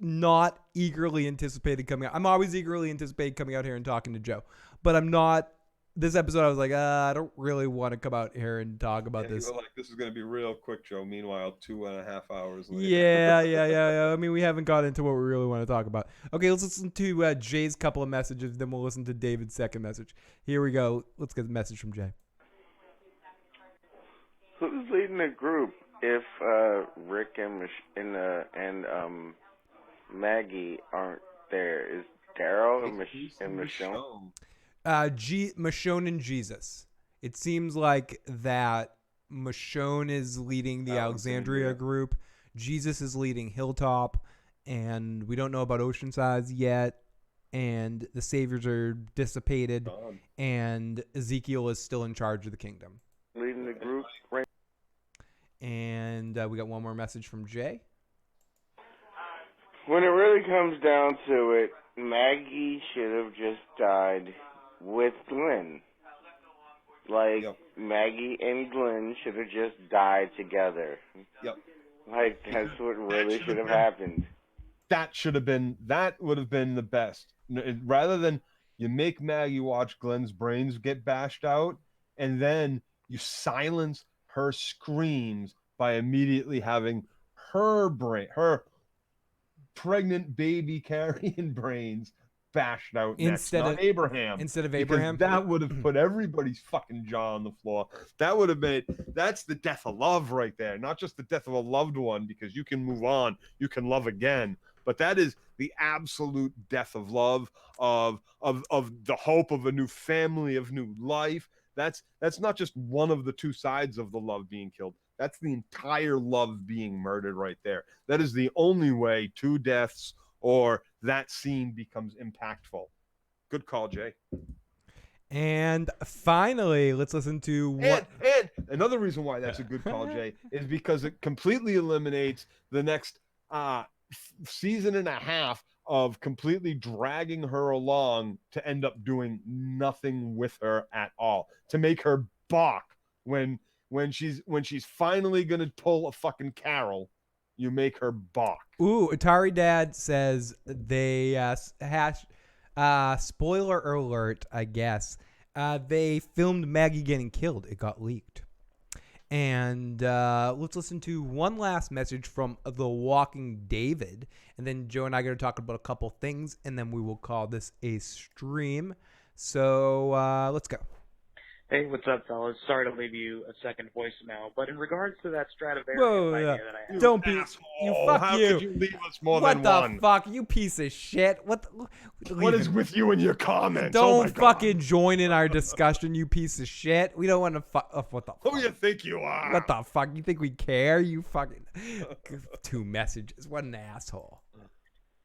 not eagerly anticipated coming out. I'm always eagerly anticipated coming out here and talking to Joe, but I'm not. This episode, I was like, I don't really want to come out here and talk about this. You were like, this is going to be real quick, Joe. Meanwhile, 2.5 hours later. Yeah. I mean, we haven't got into what we really want to talk about. Okay, let's listen to Jay's couple of messages, then we'll listen to David's second message. Here we go. Let's get the message from Jay. Who's leading the group if Rick and Maggie aren't there? Is Daryl and Michonne? Michonne and Jesus. It seems like that Michonne is leading the Alexandria group. Jesus is leading Hilltop, and we don't know about Oceanside yet. And the Saviors are dissipated, and Ezekiel is still in charge of the kingdom. Leading the group, right? And we got one more message from Jay. When it really comes down to it, Maggie should have just died with Glenn. Like, Maggie and Glenn should have just died together. Yep. Like, that's what really should have happened. That would have been the best. Rather than you make Maggie watch Glenn's brains get bashed out, and then you silence her screams by immediately having her pregnant baby carrying brains bashed out Instead next, of Abraham. Instead of Because Abraham? that would have put everybody's fucking jaw on the floor. That would have been, that's the death of love right there. Not just the death of a loved one, because you can move on, you can love again. But that is the absolute death of love, of the hope of a new family, of new life. That's not just one of the two sides of the love being killed. That's the entire love being murdered right there. That is the only way two deaths or that scene becomes impactful. Good call, Jay. And finally, let's listen to what. And another reason why that's a good call, Jay, is because it completely eliminates the next season and a half of completely dragging her along to end up doing nothing with her at all, to make her balk when she's finally gonna pull a fucking Carol. You make her balk. Ooh, Atari Dad says they spoiler alert, I guess. They filmed Maggie getting killed. It got leaked. And let's listen to one last message from The Walking David. And then Joe and I are going to talk about a couple things, and then we will call this a stream. So let's go. Hey, what's up, fellas? Sorry to leave you a second voicemail, but in regards to that Stradivarius idea that I had... Don't be... You fuck How you. could you leave us more what than the one? fuck? You piece of shit. What is with you and your comments? Don't fucking join in our discussion, you piece of shit. We don't want to fuck... what the fuck? Who you think you are? What the fuck? You think we care? You fucking... 2 messages. What an asshole.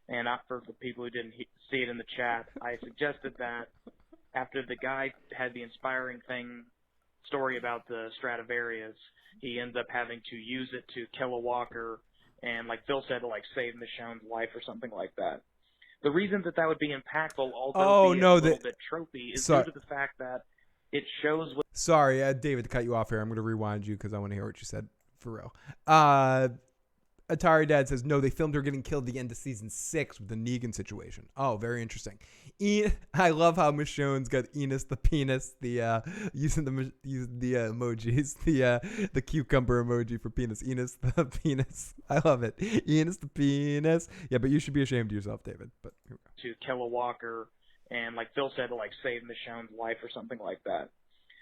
And for the people who didn't see it in the chat, I suggested that after the guy had the inspiring story about the Stradivarius, he ends up having to use it to kill a walker and, like Phil said, to like save Michonne's life or something like that. The reason that would be impactful, although a little bit tropey, is due to the fact that it shows... Sorry, David, to cut you off here. I'm going to rewind you because I want to hear what you said. For real. Atari Dad says, no, they filmed her getting killed at the end of season 6 with the Negan situation. Oh, very interesting. I love how Michonne's got Enos the penis, using the emojis, the cucumber emoji for penis. Enos the penis. I love it. Enos the penis. Yeah, but you should be ashamed of yourself, David. But to kill a walker and, like Phil said, to like save Michonne's life or something like that.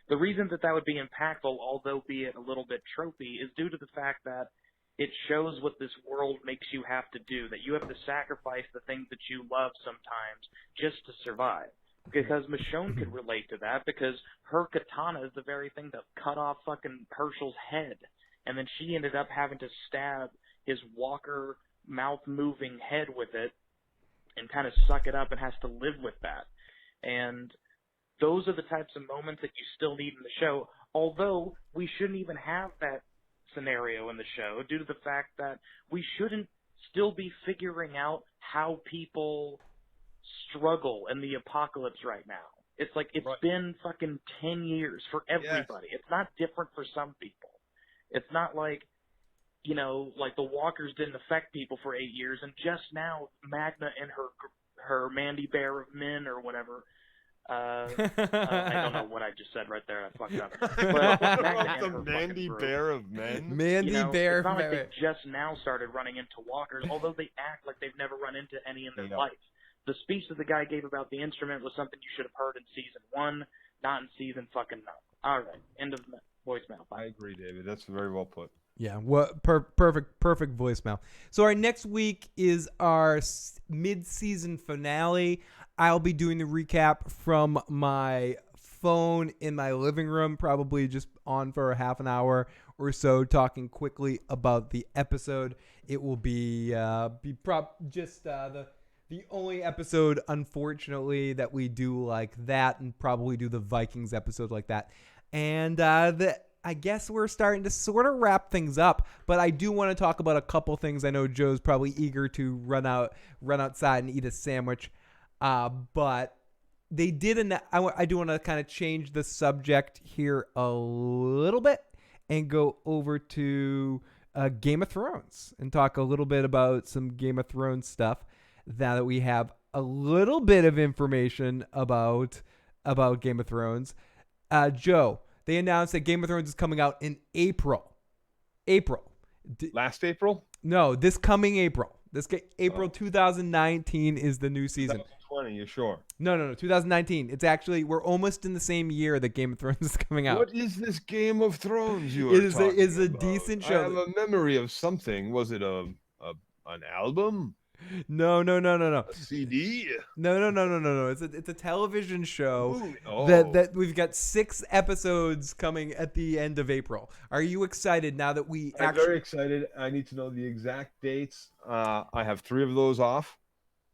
The reason that would be impactful, although be it a little bit tropey, is due to the fact that it shows what this world makes you have to do, that you have to sacrifice the things that you love sometimes just to survive. Because Michonne could relate to that, because her katana is the very thing that cut off fucking Herschel's head. And then she ended up having to stab his walker mouth-moving head with it and kind of suck it up and has to live with that. And those are the types of moments that you still need in the show, although we shouldn't even have that scenario in the show due to the fact that we shouldn't still be figuring out how people struggle in the apocalypse right now. It's like it's been fucking 10 years for everybody. Yes. It's not different for some people. It's not like, you know, like the walkers didn't affect people for 8 years and just now Magna and her Mandy Bear of Men or whatever. I don't know what I just said right there. I fucked up. But the Mandy Bear of Men? Mandy Bear of Men. It's not like they just now started running into walkers, although they act like they've never run into any in their life. The speech that the guy gave about the instrument was something you should have heard in season 1, not in season fucking 9. All right, end of the voicemail. Bye. I agree, David. That's very well put. Yeah, what perfect voicemail. So our next week is our mid-season finale. I'll be doing the recap from my phone in my living room, probably just on for a half an hour or so, talking quickly about the episode. It will be the only episode, unfortunately, that we do like that, and probably do the Vikings episode like that. And I guess we're starting to sort of wrap things up, but I do want to talk about a couple things. I know Joe's probably eager to run outside and eat a sandwich. But they did, I do want to kind of change the subject here a little bit and go over to Game of Thrones and talk a little bit about some Game of Thrones stuff now that we have a little bit of information about Game of Thrones. Joe, they announced that Game of Thrones is coming out in April. Last April? No, this coming April. April 2019 is the new season. 2020, you sure? No, 2019. It's actually, we're almost in the same year that Game of Thrones is coming out. What is this Game of Thrones you are talking about? It is a about? decent show. I have a memory of something. Was it an album? No. A CD? No. It's a television show Oh. that we've got 6 episodes coming at the end of April. Are you excited now that I'm very excited. I need to know the exact dates. I have 3 of those off.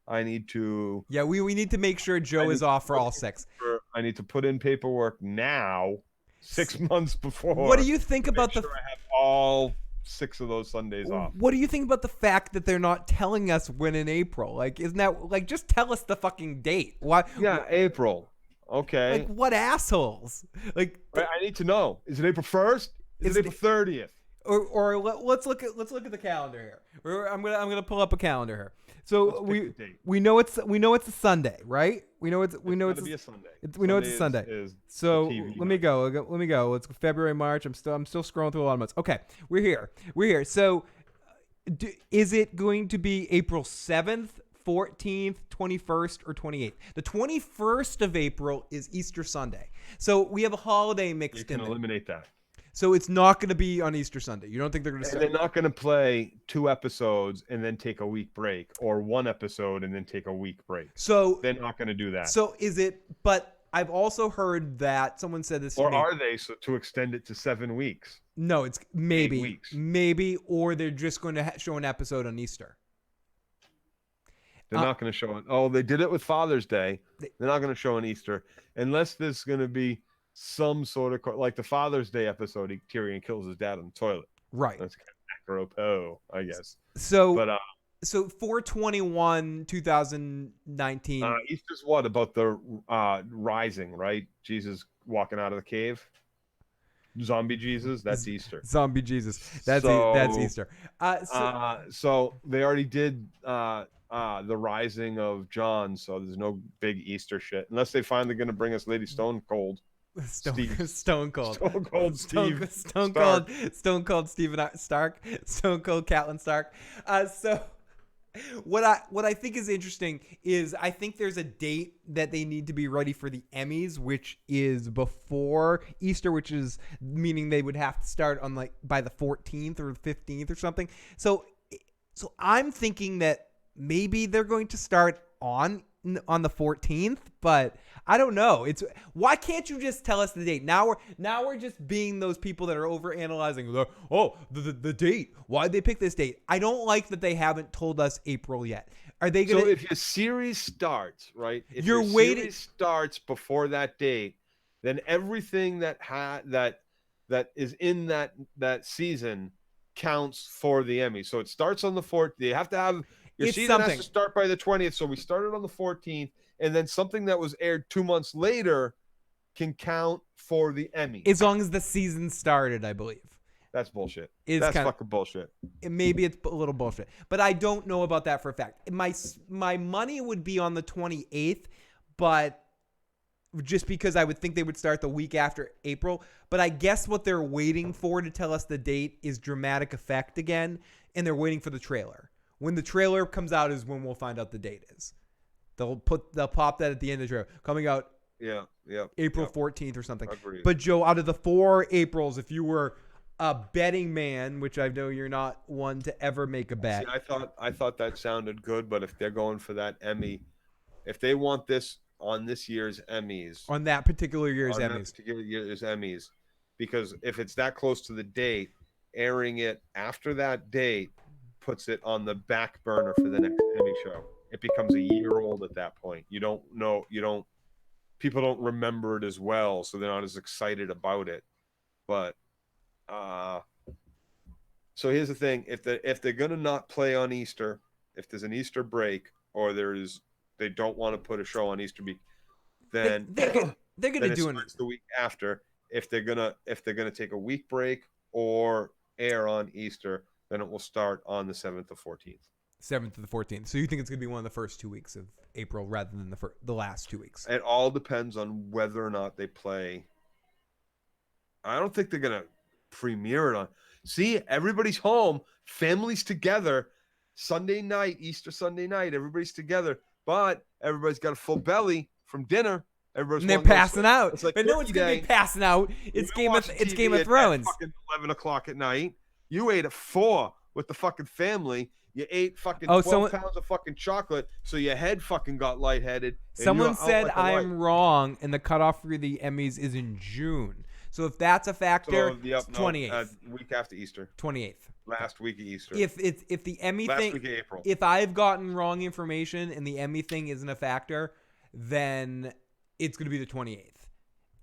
I need to... Yeah, we need to make sure Joe is off for all 6. I need to put in paperwork now, 6 months before. What do you think about I have all 6 of those Sundays off. What do you think about the fact that they're not telling us when in April? Like, isn't that, like, just tell us the fucking date. Why? Yeah, April. Okay. Like, what assholes? Like, I need to know. Is it April 1st? Is it April 30th? Or let's look at the calendar here. I'm gonna pull up a calendar here. So we know it's a Sunday, right? We know it's a Sunday. We know it's a Sunday. So let me go. It's February, March. I'm still scrolling through a lot of months. Okay, we're here. So is it going to be April 7th, 14th, 21st, or 28th? The 21st of April is Easter Sunday. So we have a holiday mixed in. You can eliminate that. So it's not going to be on Easter Sunday. You don't think they're going to start? They're not going to play 2 episodes and then take a week break, or 1 episode and then take a week break. So they're not going to do that. So is it? But I've also heard that someone said this. Or are they to extend it to 7 weeks? No, it's maybe 8 weeks. Maybe, or they're just going to show an episode on Easter. They're not going to show it. Oh, they did it with Father's Day. They're not going to show an Easter unless there's going to be some sort of, like the Father's Day episode, Tyrion kills his dad on the toilet. Right. That's kind of apropos, I guess. So, so 4/21, 2019. Easter's what about the rising, right? Jesus walking out of the cave. Zombie Jesus, that's Easter. Zombie Jesus, that's Easter. So they already did the Rising of John, so there's no big Easter shit unless they finally going to bring us Lady Stone Cold. Stone Cold Steve Stone Cold Stephen Stark, Stone Cold Catelyn Stark. So what I think is interesting is I think there's a date that they need to be ready for the Emmys, which is before Easter, which is meaning they would have to start on like by the 14th or 15th or something. So I'm thinking that maybe they're going to start on the 14th, but I don't know. Why can't you just tell us the date? Now we're just being those people that are overanalyzing. The date. Why'd they pick this date? I don't like that they haven't told us April yet. Are they gonna? So if your series starts, right? If you're your waiting. Series starts before that date, then everything that is in that season counts for the Emmy. So it starts on the 14th. You have to have. Your season has to start by the 20th, so we started on the 14th, and then something that was aired 2 months later can count for the Emmy. As long as the season started, I believe. That's bullshit. That's fucking bullshit. Maybe it's a little bullshit, but I don't know about that for a fact. My money would be on the 28th, but just because I would think they would start the week after April. But I guess what they're waiting for to tell us the date is dramatic effect again, and they're waiting for the trailer. When the trailer comes out is when we'll find out the date is. They'll pop that at the end of the trailer. Coming out April 14th or something. Agreed. But Joe, out of the 4 Aprils, if you were a betting man, which I know you're not one to ever make a bet. See, I thought that sounded good, but if they're going for that Emmy, if they want this on this year's Emmys. On that particular year's Emmys. Because if it's that close to the date, airing it after that date puts it on the back burner for the next Emmy show. It becomes a year old at that point. People don't remember it as well, so they're not as excited about it. But so here's the thing: if they're gonna not play on Easter, if there's an Easter break, or they don't want to put a show on Easter week, then they're gonna do it the week after. If they're gonna take a week break or air on Easter, then it will start on the 7th or 14th. 7th to the 14th. So you think it's going to be one of the first 2 weeks of April rather than the last 2 weeks? It all depends on whether or not they play. I don't think they're going to premiere it on. See, everybody's home, families together, Sunday night, Easter Sunday night, everybody's together, but everybody's got a full belly from dinner. And they're passing out. It's like but no one's going to be passing out. It's Game of Thrones. Fucking 11 o'clock at night. You ate at 4 with the fucking family. You ate fucking 12 pounds of fucking chocolate, so your head fucking got lightheaded. Someone said I'm wrong, and the cutoff for the Emmys is in June. So if that's a factor, it's 28th. Week after Easter. 28th. Last week of Easter. If the Emmy last thing, week of April. If I've gotten wrong information and the Emmy thing isn't a factor, then it's going to be the 28th.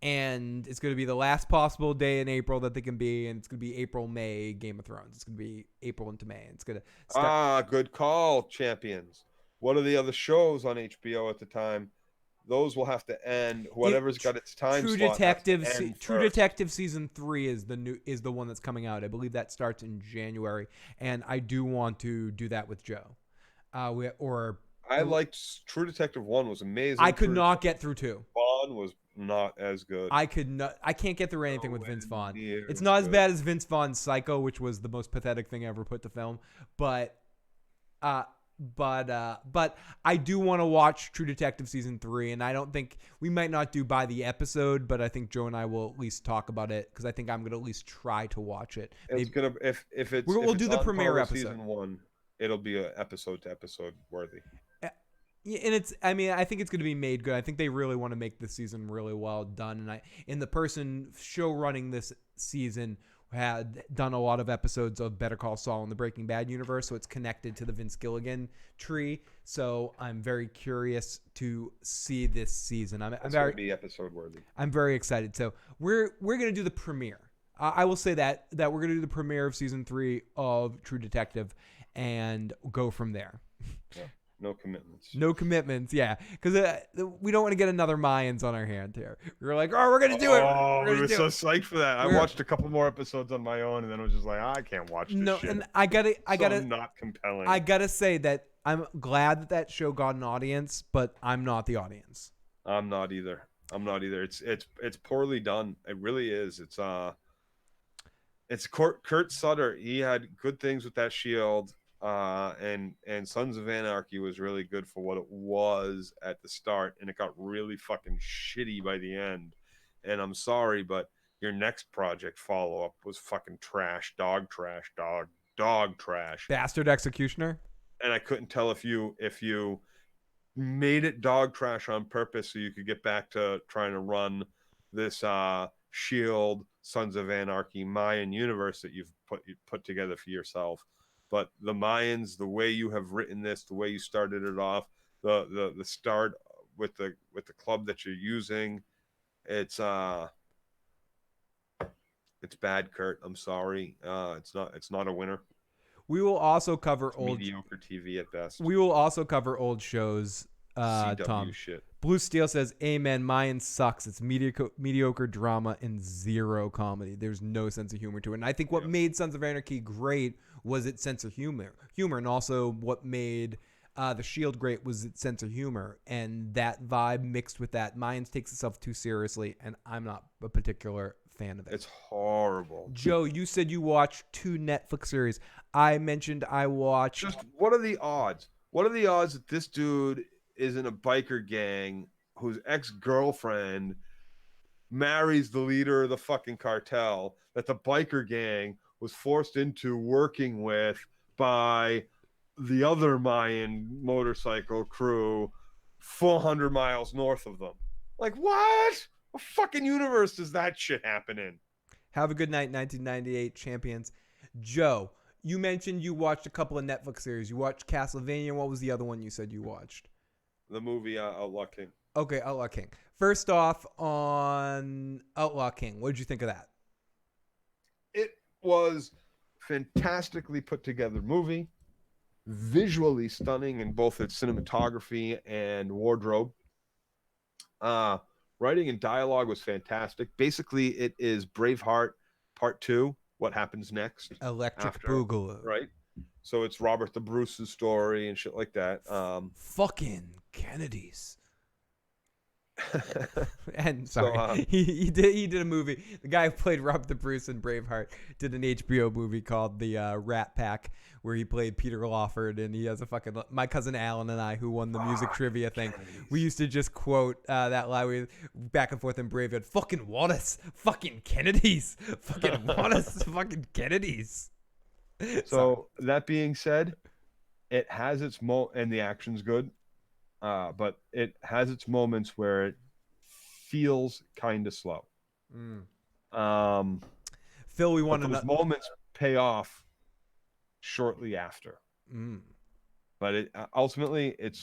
And it's going to be the last possible day in April that they can be, and it's going to be April, May, Game of Thrones. It's going to be April into May. It's going to start. Good call, champions. What are the other shows on HBO at the time? Those will have to end. Whatever's got its time True slot. True Detective season 3 is the one that's coming out. I believe that starts in January, and I do want to do that with Joe. I liked True Detective 1 was amazing. I could not get through 2. Vaughn was not as good. I can't get through anything with Vince Vaughn. It's not as bad as Vince Vaughn's Psycho, which was the most pathetic thing ever put to film. But I do want to watch True Detective season 3, and I don't think we might not do by the episode, but I think Joe and I will at least talk about it because I think I'm gonna at least try to watch it. We'll do the premiere episode. Season 1, it'll be a episode to episode worthy. Yeah, and I think it's going to be made good. I think they really want to make this season really well done. And the person show running this season had done a lot of episodes of Better Call Saul in the Breaking Bad universe, so it's connected to the Vince Gilligan tree. So I'm very curious to see this season. It's going to be episode worthy. I'm very excited. So we're going to do the premiere. I will say that we're going to do the premiere of season 3 of True Detective and go from there. Yeah. No commitments. No commitments, yeah, because we don't want to get another Mayans on our hand here. We were like, oh, we're gonna do it. Oh, we were so psyched for that. I watched a couple more episodes on my own, and then I was just like, I can't watch this shit. And I gotta, not compelling. I gotta say that I'm glad that show got an audience, but I'm not the audience. I'm not either. It's poorly done. It really is. It's Kurt Sutter. He had good things with that Shield. And Sons of Anarchy was really good for what it was at the start, and it got really fucking shitty by the end. And I'm sorry, but your next project follow-up was fucking trash, dog trash. Bastard Executioner. And I couldn't tell if you made it dog trash on purpose so you could get back to trying to run this Shield, Sons of Anarchy, Mayan universe that you've put together for yourself. But the Mayans, the way you have written this, the way you started it off, the start with the club that you're using, it's bad, Kurt. I'm sorry. It's not a winner. We will also cover old mediocre TV at best. We will also cover old shows. CW Tom. Shit. Blue Steel says, "Amen. Mayan sucks. It's mediocre drama and zero comedy. There's no sense of humor to it." And I think what made Sons of Anarchy great was its sense of humor, and also what made The Shield great was its sense of humor, and that vibe mixed with that. Mayans takes itself too seriously, and I'm not a particular fan of it. It's horrible. Joe, you said you watched 2 Netflix series. I mentioned I watched. Just what are the odds? What are the odds that this dude is in a biker gang whose ex-girlfriend marries the leader of the fucking cartel that the biker gang was forced into working with by the other Mayan motorcycle crew 400 miles north of them? Like, what? What fucking universe does that shit happen in? Have a good night, 1998 champions. Joe, you mentioned you watched a couple of Netflix series. You watched Castlevania. What was the other one you said you watched? The movie Outlaw King. Okay, Outlaw King. First off, on Outlaw King, what did you think of that? It was fantastically put together movie, visually stunning in both its cinematography and wardrobe. Writing and dialogue was fantastic. Basically, it is Braveheart Part 2, What Happens Next. Electric Boogaloo. Right? So it's Robert the Bruce's story and shit like that. Fucking Kennedys. And sorry, so, he did a movie. The guy who played Robert the Bruce in Braveheart did an HBO movie called The Rat Pack, where he played Peter Lawford, and he has a fucking. My cousin Alan and I, who won the music trivia thing, we used to just quote that line back and forth in Braveheart. Fucking Wallace, fucking Kennedys, fucking Wallace, fucking Kennedys. So that being said, it has its and the action's good. But it has its moments where it feels kind of slow. Phil, we want those moments pay off shortly after. But it ultimately, it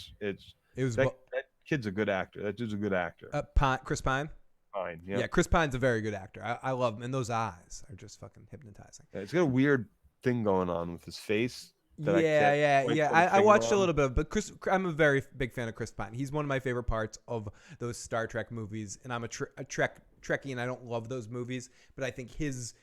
was that kid's a good actor. That dude's a good actor. Chris Pine. Pine, yeah. Chris Pine's a very good actor. I love him, and those eyes are just fucking hypnotizing. Yeah, it's got a weird thing going on with his face. I watched a little bit, but I'm a very big fan of Chris Pine. He's one of my favorite parts of those Star Trek movies, and I'm a Trekkie, and I don't love those movies, but I think his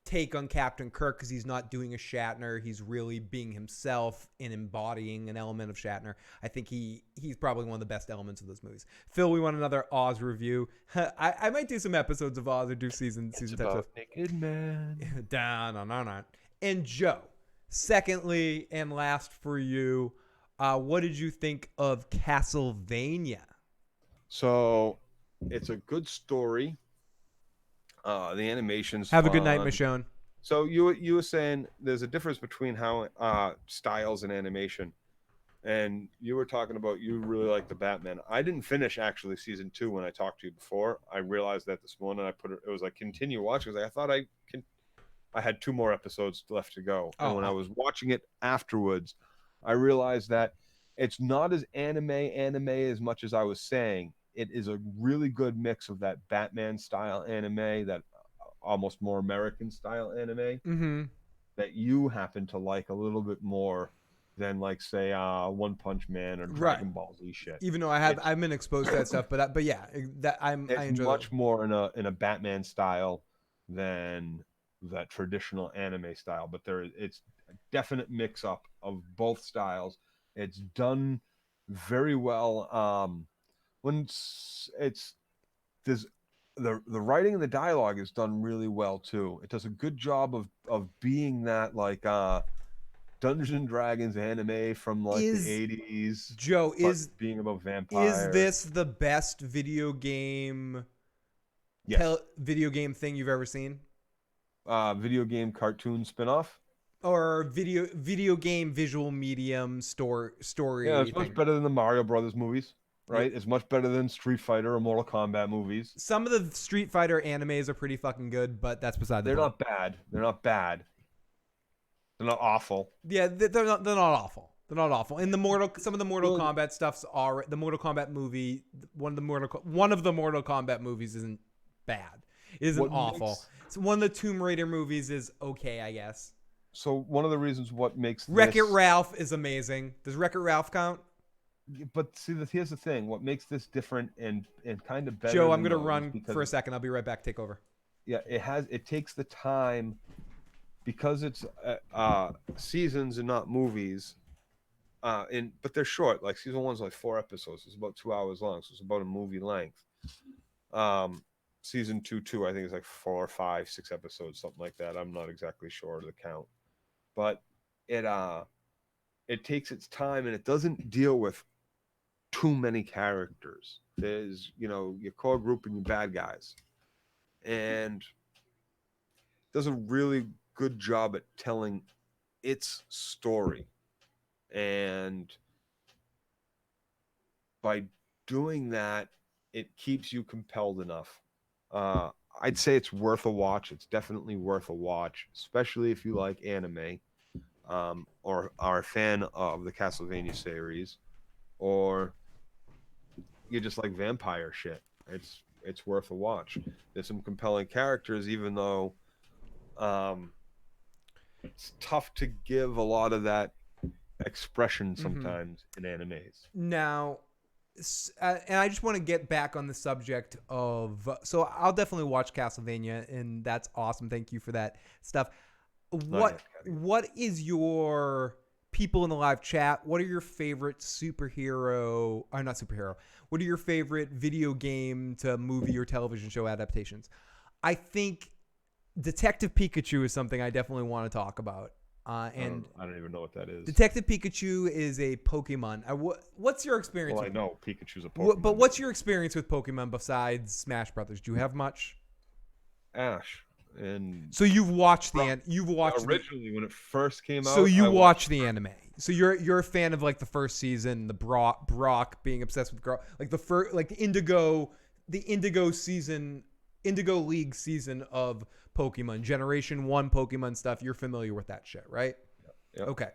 take on Captain Kirk, because he's not doing a Shatner, he's really being himself and embodying an element of Shatner. I think he's probably one of the best elements of those movies. Phil, we want another Oz review. I might do some episodes of Oz or do season type stuff. Naked Man. Down. And Joe. Secondly, and last for you, what did you think of Castlevania? So, it's a good story. The animation's Have fun. a good night, Michonne. So you were saying there's a difference between how styles and animation, and you were talking about you really like the Batman. I didn't finish actually season 2 when I talked to you before. I realized that this morning. It was like continue watching. I thought I had 2 more episodes left to go. And when I was watching it afterwards, I realized that it's not as anime as much as I was saying. It is a really good mix of that Batman style anime, that almost more American style anime, that you happen to like a little bit more than like say One Punch Man or Dragon Ball Z shit. Even though I've been exposed to that stuff, but yeah, that I enjoy much that. more in a Batman style than that traditional anime style. But it's a definite mix up of both styles. It's done very well. When there's the writing and the dialogue is done really well too. It does a good job of being that like Dungeons and Dragons anime from like the 80s. Joe, is being about vampires. Is this the best video game video game thing you've ever seen? Video game cartoon spinoff? Or video game visual medium story. Yeah, it's much better than the Mario Brothers movies, right? It's much better than Street Fighter or Mortal Kombat movies. Some of the Street Fighter animes are pretty fucking good, but that's beside the point. They're not bad. They're not bad. They're not awful. Yeah, they're not awful. They're not awful. And some of the Mortal Kombat stuff's are the Mortal Kombat movie. One of the Mortal Kombat movies isn't bad. It isn't awful. So one of the Tomb Raider movies is okay, I guess. So one of the reasons what makes Wreck-It Ralph is amazing. Does Wreck-It Ralph count? But see, here's the thing. What makes this different and kind of better? Joe, I'm gonna run for a second. I'll be right back. Take over. Yeah, it takes the time because it's seasons and not movies. But they're short. Like season 1's like 4 episodes. It's about 2 hours long, so it's about a movie length. Season 2, I think it's like 4 or 5, 6 episodes, something like that. I'm not exactly sure of the count, but it takes its time and it doesn't deal with too many characters. There's your core group and your bad guys, and does a really good job at telling its story. And by doing that, it keeps you compelled enough. I'd say it's worth a watch. It's definitely worth a watch, especially if you like anime, or are a fan of the Castlevania series, or you just like vampire shit. It's worth a watch. There's some compelling characters, even though it's tough to give a lot of that expression sometimes in animes. Now, and I just want to get back on the subject of, so I'll definitely watch Castlevania, and that's awesome. Thank you for that stuff. What is your, people in the live chat, what are your favorite what are your favorite video game to movie or television show adaptations? I think Detective Pikachu is something I definitely want to talk about. And I don't even know what that is. Detective Pikachu is a Pokemon. What's your experience? Well, I know Pikachu's a Pokemon. But what's your experience with Pokemon besides Smash Brothers? Do you have much? Ash. And so you've watched originally when it first came out. So you watched the anime. So you're a fan of like the first season, the Brock being obsessed with girl, like the first, like the Indigo League season of Pokemon, Generation 1 Pokemon stuff. You're familiar with that shit, right? Yep. Okay.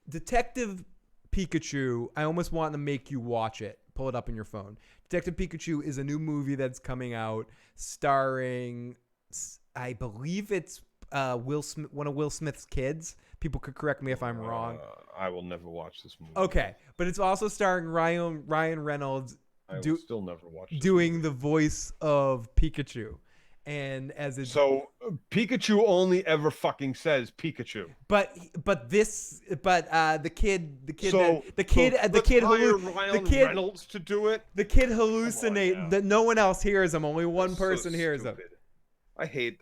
Detective Pikachu, I almost want to make you watch it. Pull it up on your phone. Detective Pikachu is a new movie that's coming out starring, I believe it's Will Smith, one of Will Smith's kids. People could correct me if I'm wrong. I will never watch this movie. Okay. But it's also starring Ryan Reynolds I will still never watch this doing movie. the voice of Pikachu. And so Pikachu only ever fucking says Pikachu. But the kid Reynolds to do it. The kid hallucinate that no one else hears him. Only one person hears him. I hate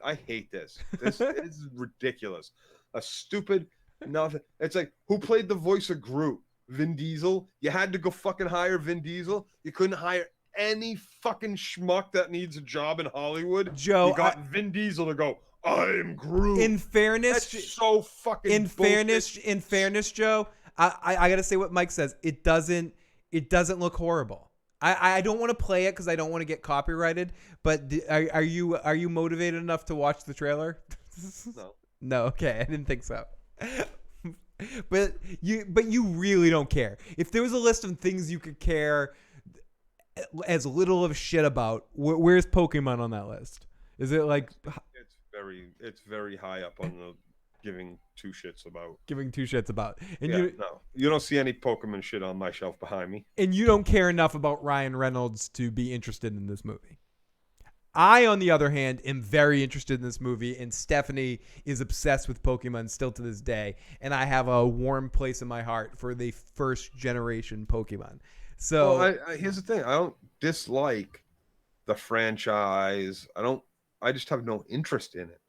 this. This is ridiculous. A stupid nothing. It's like, who played the voice of Groot? Vin Diesel. You had to go fucking hire Vin Diesel. You couldn't hire any fucking schmuck that needs a job in Hollywood. Joe, you got Vin Diesel to go, I'm Groot. In fairness, that's so fucking bullshit. In fairness, Joe, I gotta say what Mike says. It doesn't look horrible. I don't want to play it because I don't want to get copyrighted. But are you motivated enough to watch the trailer? No. No. Okay, I didn't think so. But you really don't care. If there was a list of things you could care as little of shit about, where's Pokemon on that list? Is it like it's very high up on giving two shits about. And no, you don't see any Pokemon shit on my shelf behind me. And you don't care enough about Ryan Reynolds to be interested in this movie. I, on the other hand, am very interested in this movie, and Stephanie is obsessed with Pokemon still to this day, and I have a warm place in my heart for the first generation Pokemon. So well, here's the thing. I don't dislike the franchise. I just have no interest in it.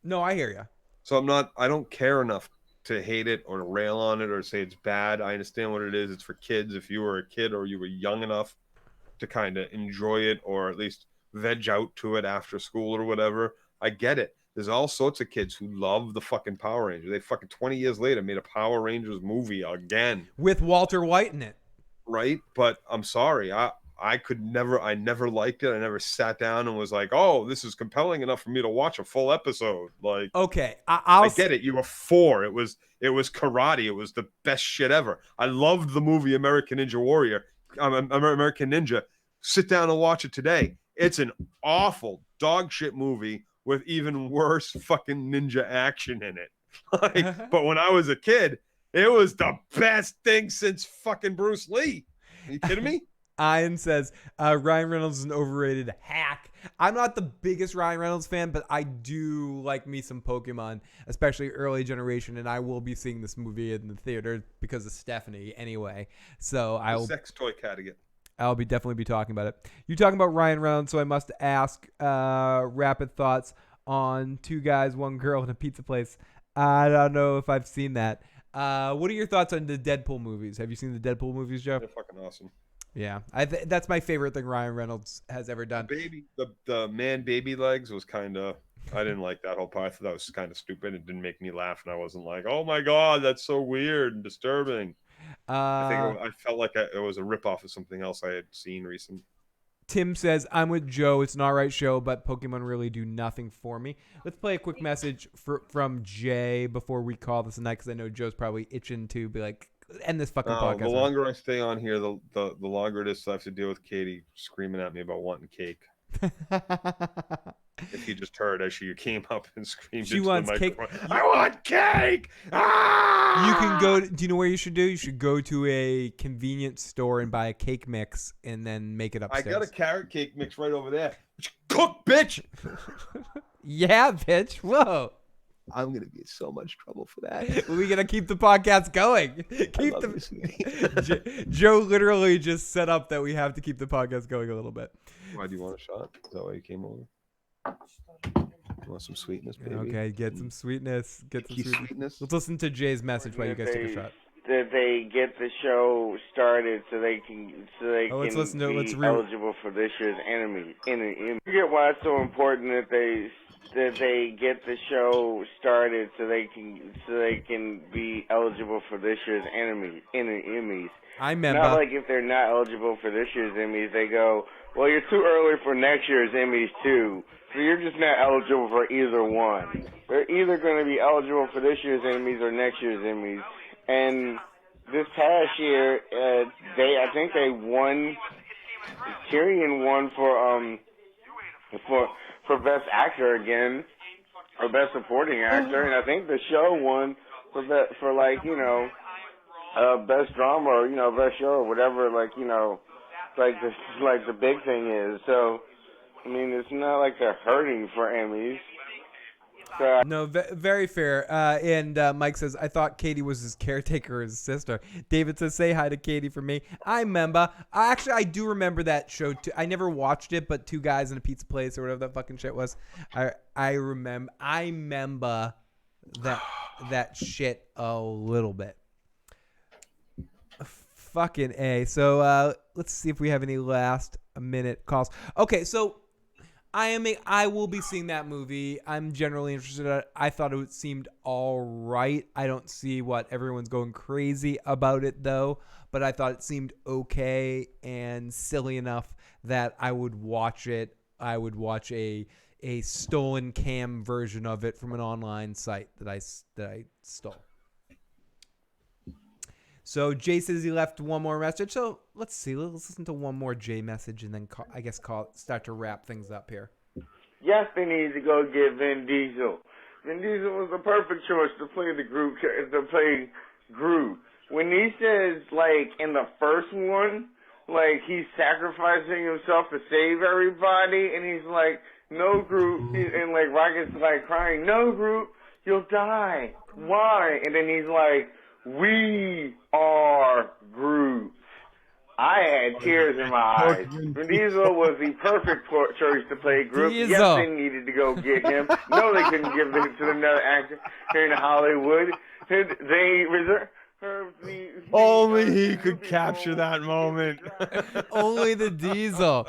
No, I hear you. So I don't care enough to hate it or to rail on it or say it's bad. I understand what it is. It's for kids. If you were a kid or you were young enough to kind of enjoy it or at least veg out to it after school or whatever, I get it. There's all sorts of kids who love the fucking Power Rangers. They fucking 20 years later made a Power Rangers movie again. With Walter White in it. Right? But I'm sorry. I never liked it. I never sat down and was like, oh, this is compelling enough for me to watch a full episode. Like, okay, I get it. You were 4. It was karate. It was the best shit ever. I loved the movie American Ninja. Sit down and watch it today. It's an awful dog shit movie with even worse fucking ninja action in it. But when I was a kid, it was the best thing since fucking Bruce Lee. Are you kidding me? Ian says, Ryan Reynolds is an overrated hack. I'm not the biggest Ryan Reynolds fan, but I do like me some Pokemon, especially early generation, and I will be seeing this movie in the theater because of Stephanie anyway. So I'll sex toy category. I'll definitely be talking about it. You're talking about Ryan Reynolds, so I must ask rapid thoughts on Two Guys, One Girl in a Pizza Place. I don't know if I've seen that. What are your thoughts on the Deadpool movies? Have you seen the Deadpool movies, Joe? They're fucking awesome. Yeah, that's my favorite thing Ryan Reynolds has ever done. The man baby legs was kind of, I didn't like that whole part. I thought that was kind of stupid. It didn't make me laugh, and I wasn't like, oh my god, that's so weird and disturbing. I felt like it was a ripoff of something else I had seen recently. Tim says, I'm with Joe. It's an alright show, but Pokemon really do nothing for me. Let's play a quick message from Jay before we call this a night, because I know Joe's probably itching to be like, end this fucking podcast. The longer I stay on here, the longer it is, so I have to deal with Katie screaming at me about wanting cake. If you just heard as she came up and screamed into the microphone, I want cake! Ah! You can go do you know where you should do? You should go to a convenience store and buy a cake mix and then make it upstairs. I got a carrot cake mix right over there. Cook, bitch! Yeah, bitch. Whoa. I'm gonna be in so much trouble for that. We gotta keep the podcast going. Joe literally just set up that we have to keep the podcast going a little bit. Why do you want a shot? Is that why you came over? You want some sweetness, baby? Okay, get some sweetness. Get some sweetness. Let's listen to Jay's message while you guys take a shot. That they get the show started so they can be eligible for this year's Emmy. You get why it's so important that they get the show started so they can be eligible for this year's Emmys. I remember. Not like if they're not eligible for this year's Emmys, they go, well, you're too early for next year's Emmys too, so you're just not eligible for either one. They're either going to be eligible for this year's Emmys or next year's Emmys. And this past year, I think they won. Tyrion won for Best Actor again, or Best Supporting Actor, and I think the show won for Best Drama or Best Show or whatever. The big thing is. So, I mean, it's not like they're hurting for Emmys. No, very fair. And Mike says, I thought Katie was his caretaker or his sister. David says, say hi to Katie for me. I remember. I do remember that show too. I never watched it, but Two Guys in a Pizza Place or whatever that fucking shit was. I remember that shit a little bit. Fucking A. So let's see if we have any last minute calls. Okay, so I will be seeing that movie. I'm generally interested in it. I thought it seemed all right. I don't see what everyone's going crazy about it, though. But I thought it seemed okay and silly enough that I would watch it. I would watch a stolen cam version of it from an online site that I stole. So Jay says he left one more message. So let's see. Let's listen to one more Jay message and then start to wrap things up here. Yes, they need to go get Vin Diesel. Vin Diesel was the perfect choice to play Groot. When he says, like, in the first one, like, he's sacrificing himself to save everybody, and he's like, no, Groot, and, like, Rocket's, like, crying, no, Groot, you'll die. Why? And then he's like, we are Groot. I had tears in my eyes. Vin Diesel was the perfect choice to play Groot. Diesel. Yes, they needed to go get him. No, they couldn't give it to another actor here in Hollywood. They reserved Only he could capture that moment. Only the Diesel.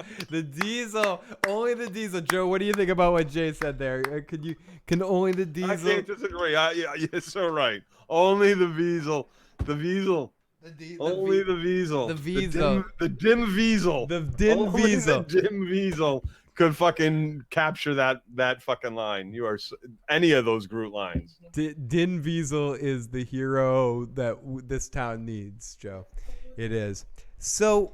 Only the Diesel. Joe, what do you think about what Jay said there? Can only the Diesel? I can't disagree. You're so right. Only the Diesel. The Diesel. Only the Diesel. The Diesel. The dim Diesel. The dim Only Diesel. The dim Diesel could fucking capture that fucking line. You are any of those Groot lines. Din Diesel is the hero that this town needs, Joe. It is. So,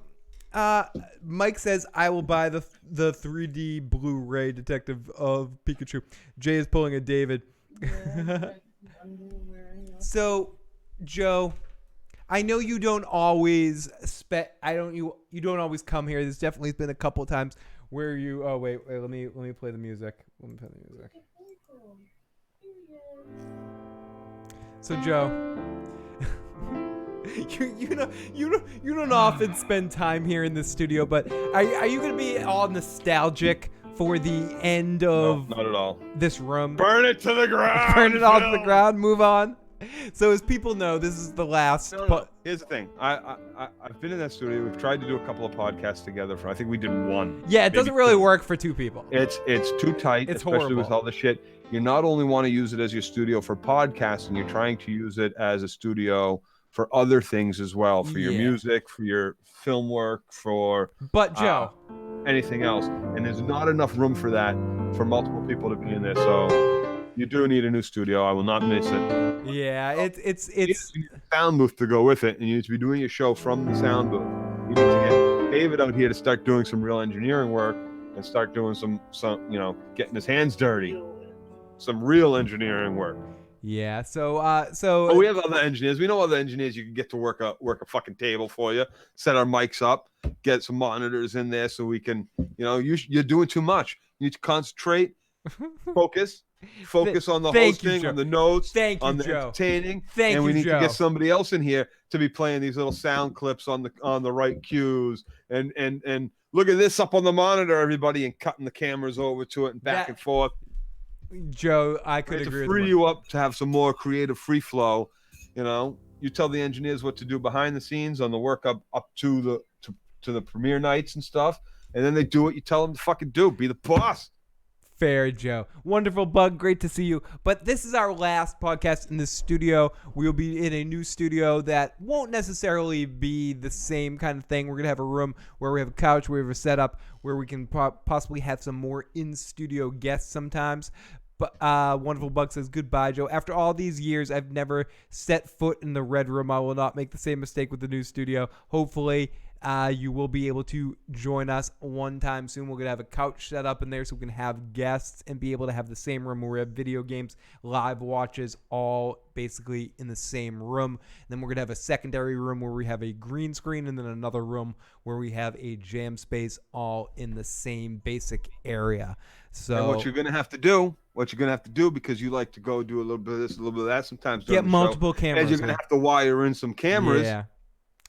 Mike says, I will buy the 3D Blu-ray Detective of Pikachu. Jay is pulling a David. So, Joe, I know you don't always you don't always come here. There's definitely been a couple of times where you. Oh wait, let me play the music. So Joe, you don't often spend time here in the studio, but are you gonna be all nostalgic for the end of not at all this room? Burn it to the ground. Burn it all to the ground. Move on. So as people know, this is the last. No. Here's the thing. I've been in that studio. We've tried to do a couple of podcasts together. I think we did one. Yeah, it doesn't really work for two people. It's too tight, it's especially horrible. with all the shit. You not only want to use it as your studio for podcasting, you're trying to use it as a studio for other things as well, for your music, for your film work, for Joe, anything else. And there's not enough room for that for multiple people to be in there. So you do need a new studio. I will not miss it. Yeah, it's you need a sound booth to go with it, and you need to be doing your show from the sound booth. You need to get David out here to start doing some real engineering work and start doing some getting his hands dirty, some real engineering work. Yeah. So we have other engineers. We know other engineers you can get to work a fucking table for you, set our mics up, get some monitors in there so we can, you're doing too much. You need to concentrate, focus on the hosting, on the notes, on the entertaining. And we need to get somebody else in here to be playing these little sound clips on the right cues and look at this up on the monitor, everybody, and cutting the cameras over to it and back and forth. Joe, I could agree to free you up to have some more creative free flow. You tell the engineers what to do behind the scenes on the work up to the premiere nights and stuff, and then they do what you tell them to fucking do. Be the boss. Fair, Joe. Wonderful, Bug. Great to see you. But this is our last podcast in this studio. We'll be in a new studio that won't necessarily be the same kind of thing. We're going to have a room where we have a couch, where we have a setup, where we can possibly have some more in-studio guests sometimes. But Wonderful Bug says, goodbye, Joe. After all these years, I've never set foot in the Red Room. I will not make the same mistake with the new studio. Hopefully, you will be able to join us one time soon. We're going to have a couch set up in there so we can have guests and be able to have the same room where we have video games, live watches, all basically in the same room. And then we're going to have a secondary room where we have a green screen, and then another room where we have a jam space, all in the same basic area. So and what you're going to have to do, because you like to go do a little bit of this, a little bit of that sometimes. Get multiple cameras. And you're going to have to wire in some cameras. Yeah.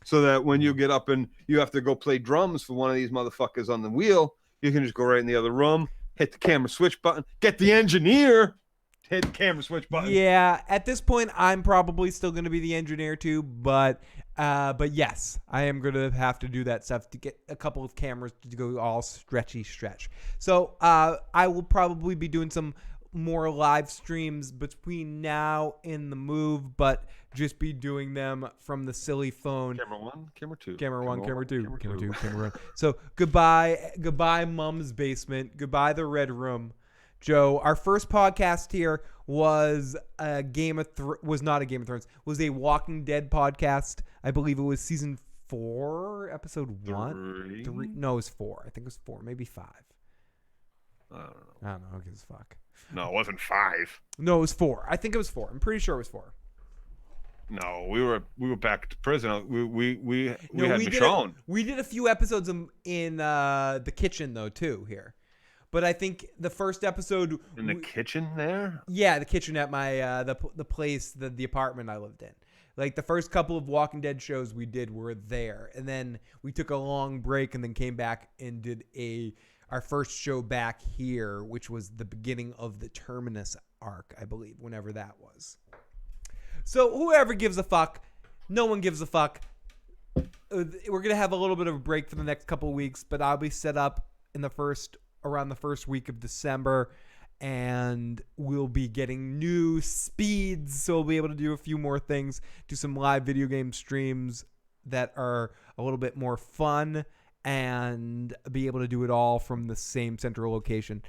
So that when you get up and you have to go play drums for one of these motherfuckers on the wheel, you can just go right in the other room, hit the camera switch button, get the engineer, hit the camera switch button. Yeah, at this point, I'm probably still going to be the engineer too, but yes, I am going to have to do that stuff to get a couple of cameras to go all stretch. So I will probably be doing some more live streams between now and the move, but just be doing them from the silly phone. Camera 1, camera 2. Camera 1, camera 2, camera 2, camera 1. So goodbye Mom's Basement. Goodbye the Red Room. Joe, our first podcast here was was not a Game of Thrones. Was a Walking Dead podcast. I believe it was season 4, episode 1. 3. No, it was 4. I think it was 4, maybe 5. I don't know. I don't know. Who gives a fuck? No, it wasn't 5. No, it was 4. I think it was 4. I'm pretty sure it was 4. No, we were back to prison. We had did Michonne. We did a few episodes in the kitchen though too here, but I think the first episode in the kitchen there. Yeah, the kitchen at my the place the apartment I lived in. Like the first couple of Walking Dead shows we did were there, and then we took a long break and then came back and did our first show back here, which was the beginning of the Terminus arc, I believe, whenever that was. So whoever gives a fuck, no one gives a fuck. We're going to have a little bit of a break for the next couple of weeks, but I'll be set up around the first week of December, and we'll be getting new speeds, so we'll be able to do a few more things, do some live video game streams that are a little bit more fun, and be able to do it all from the same central location.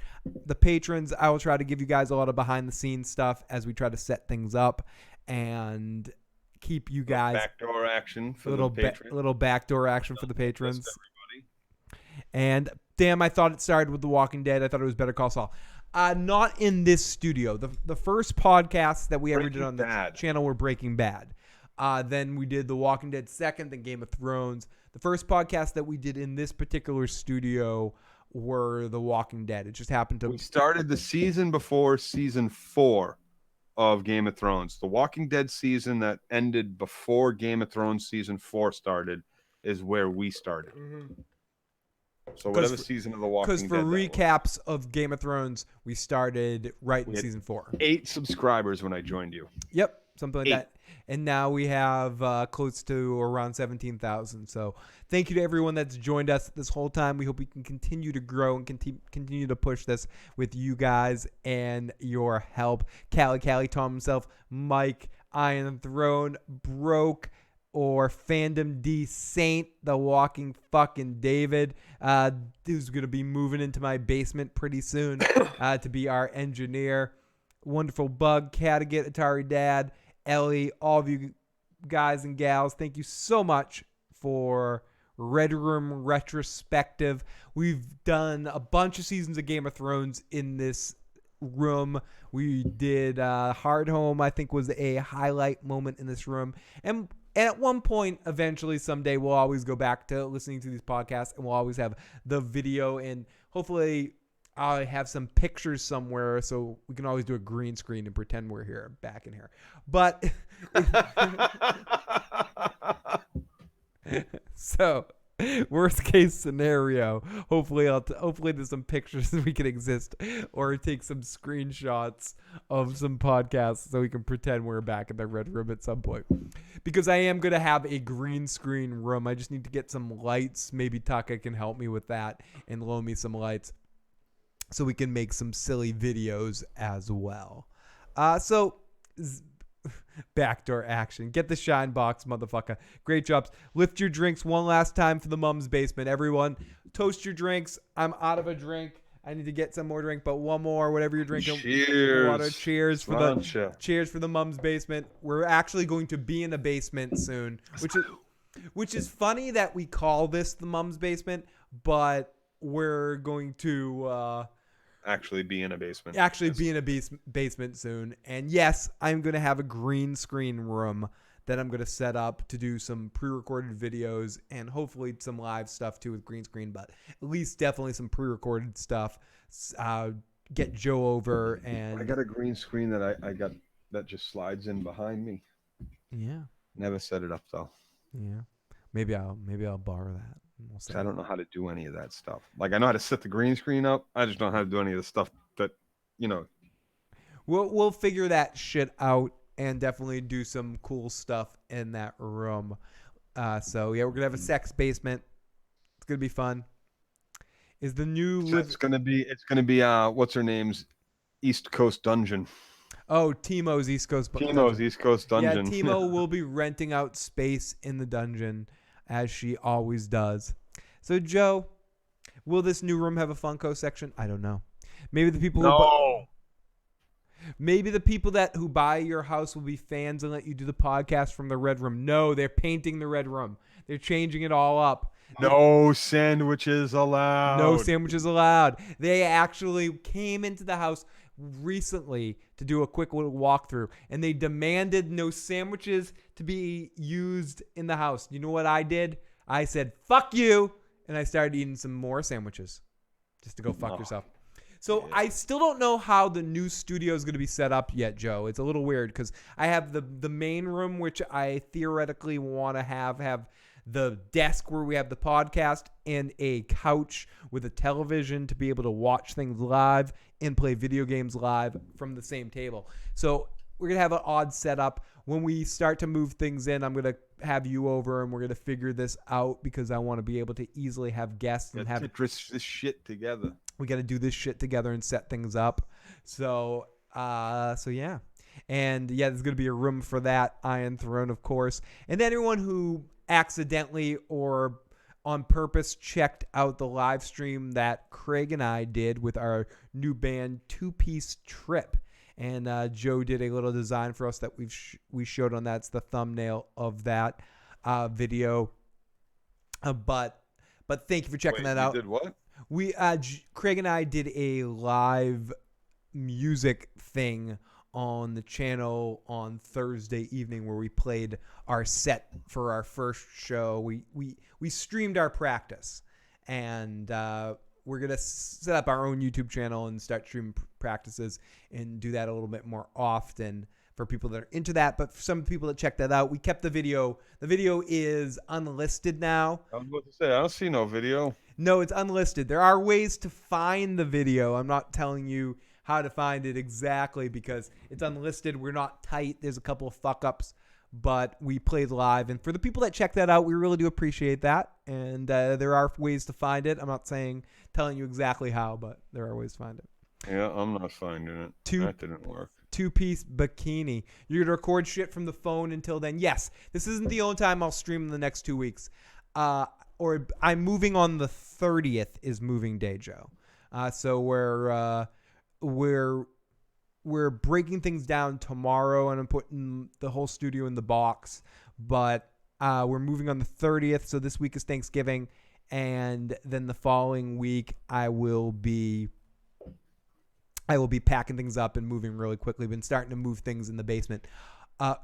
The patrons, I will try to give you guys a lot of behind-the-scenes stuff as we try to set things up and keep you guys backdoor action for little the patrons. Little backdoor action for the patrons. And damn, I thought it started with The Walking Dead. I thought it was Better Call Saul. Not in this studio. The first podcast that we ever did on the channel were Breaking Bad. Then we did The Walking Dead second, then Game of Thrones. The first podcast that we did in this particular studio were The Walking Dead. It just happened to. We started the season before season 4 of Game of Thrones. The Walking Dead season that ended before Game of Thrones season 4 started is where we started. Mm-hmm. So whatever season of The Walking Dead. Because for recaps of Game of Thrones, we started right in season 4. 8 subscribers when I joined you. Yep, something like that. And now we have close to around 17,000. So thank you to everyone that's joined us this whole time. We hope we can continue to grow and continue to push this with you guys and your help. Callie, Tom himself, Mike, Iron Throne, Broke, or Fandom D Saint, the walking fucking David, who's going to be moving into my basement pretty soon to be our engineer. Wonderful Bug, Catagit, Atari Dad, Ellie, all of you guys and gals, thank you so much for Red Room Retrospective. We've done a bunch of seasons of Game of Thrones in this room. We did Hard Home, I think, was a highlight moment in this room. And at one point, eventually, someday, we'll always go back to listening to these podcasts, and we'll always have the video, and hopefully I have some pictures somewhere so we can always do a green screen and pretend we're here, back in here. But so worst case scenario, hopefully there's some pictures that we can exist, or take some screenshots of some podcasts so we can pretend we're back in the Red Room at some point. Because I am going to have a green screen room. I just need to get some lights. Maybe Taka can help me with that and loan me some lights, so we can make some silly videos as well. So backdoor action. Get the shine box, motherfucker. Great jobs. Lift your drinks one last time for the Mum's Basement. Everyone, toast your drinks. I'm out of a drink. I need to get some more drink, but one more, whatever you're drinking. Cheers. Water. Cheers for the Mum's Basement. We're actually going to be in the basement soon, which is funny that we call this the Mum's Basement, but we're going to actually be in a basement. Be in a basement soon. And yes, I'm going to have a green screen room that I'm going to set up to do some pre-recorded videos and hopefully some live stuff too with green screen, but at least definitely some pre-recorded stuff. Get Joe over, and I got a green screen that I got that just slides in behind me. Yeah. Never set it up though. Yeah. Maybe I'll borrow that. I don't know how to do any of that stuff. Like, I know how to set the green screen up. I just don't know how to do any of the stuff that, We'll figure that shit out and definitely do some cool stuff in that room. So yeah, we're gonna have a sex basement. It's gonna be fun. Is the new? It's gonna be what's her name's East Coast Dungeon. Oh, Timo's East Coast. East Coast Dungeon. Yeah, Timo will be renting out space in the dungeon, as she always does. So, Joe, will this new room have a Funko section? I don't know. Maybe the people who buy your house will be fans and let you do the podcast from the Red Room. No, they're painting the Red Room. They're changing it all up. No sandwiches allowed. No sandwiches allowed. They actually came into the house recently to do a quick little walkthrough, and they demanded no sandwiches to be used in the house. You know what I did? I said, fuck you, and I started eating some more sandwiches just to go fuck yourself. So I still don't know how the new studio is going to be set up yet, Joe. It's a little weird because I have the main room, which I theoretically want to have the desk where we have the podcast and a couch with a television to be able to watch things live and play video games live from the same table. So we're going to have an odd setup. When we start to move things in, I'm going to have you over and we're going to figure this out because I want to be able to easily have guests and have this shit together. We got to do this shit together and set things up. So yeah. And yeah, there's going to be a room for that. Iron Throne, of course. And then everyone who accidentally or on purpose checked out the live stream that Craig and I did with our new band Two Piece Trip. And Joe did a little design for us that we showed on that. It's the thumbnail of that video. But thank you for checking that out. You did what? We Craig and I did a live music thing on the channel on Thursday evening where we played our set for our first show. We streamed our practice, and we're gonna set up our own YouTube channel and start streaming practices and do that a little bit more often for people that are into that. But for some people that check that out, we kept the video. The video is unlisted now. I was about to say, I don't see no video. No, it's unlisted. There are ways to find the video. I'm not telling you how to find it exactly because it's unlisted. We're not tight. There's a couple of fuck-ups, but we played live. And for the people that check that out, we really do appreciate that. And there are ways to find it. I'm not telling you exactly how, but there are ways to find it. Yeah, I'm not finding it. That didn't work. Two-piece bikini. You're going to record shit from the phone until then. Yes, this isn't the only time I'll stream in the next 2 weeks. Or I'm moving on the 30th is moving day, Joe. So we're breaking things down tomorrow, and I'm putting the whole studio in the box. But we're moving on the 30th, so this week is Thanksgiving, and then the following week I will be packing things up and moving really quickly. Been starting to move things in the basement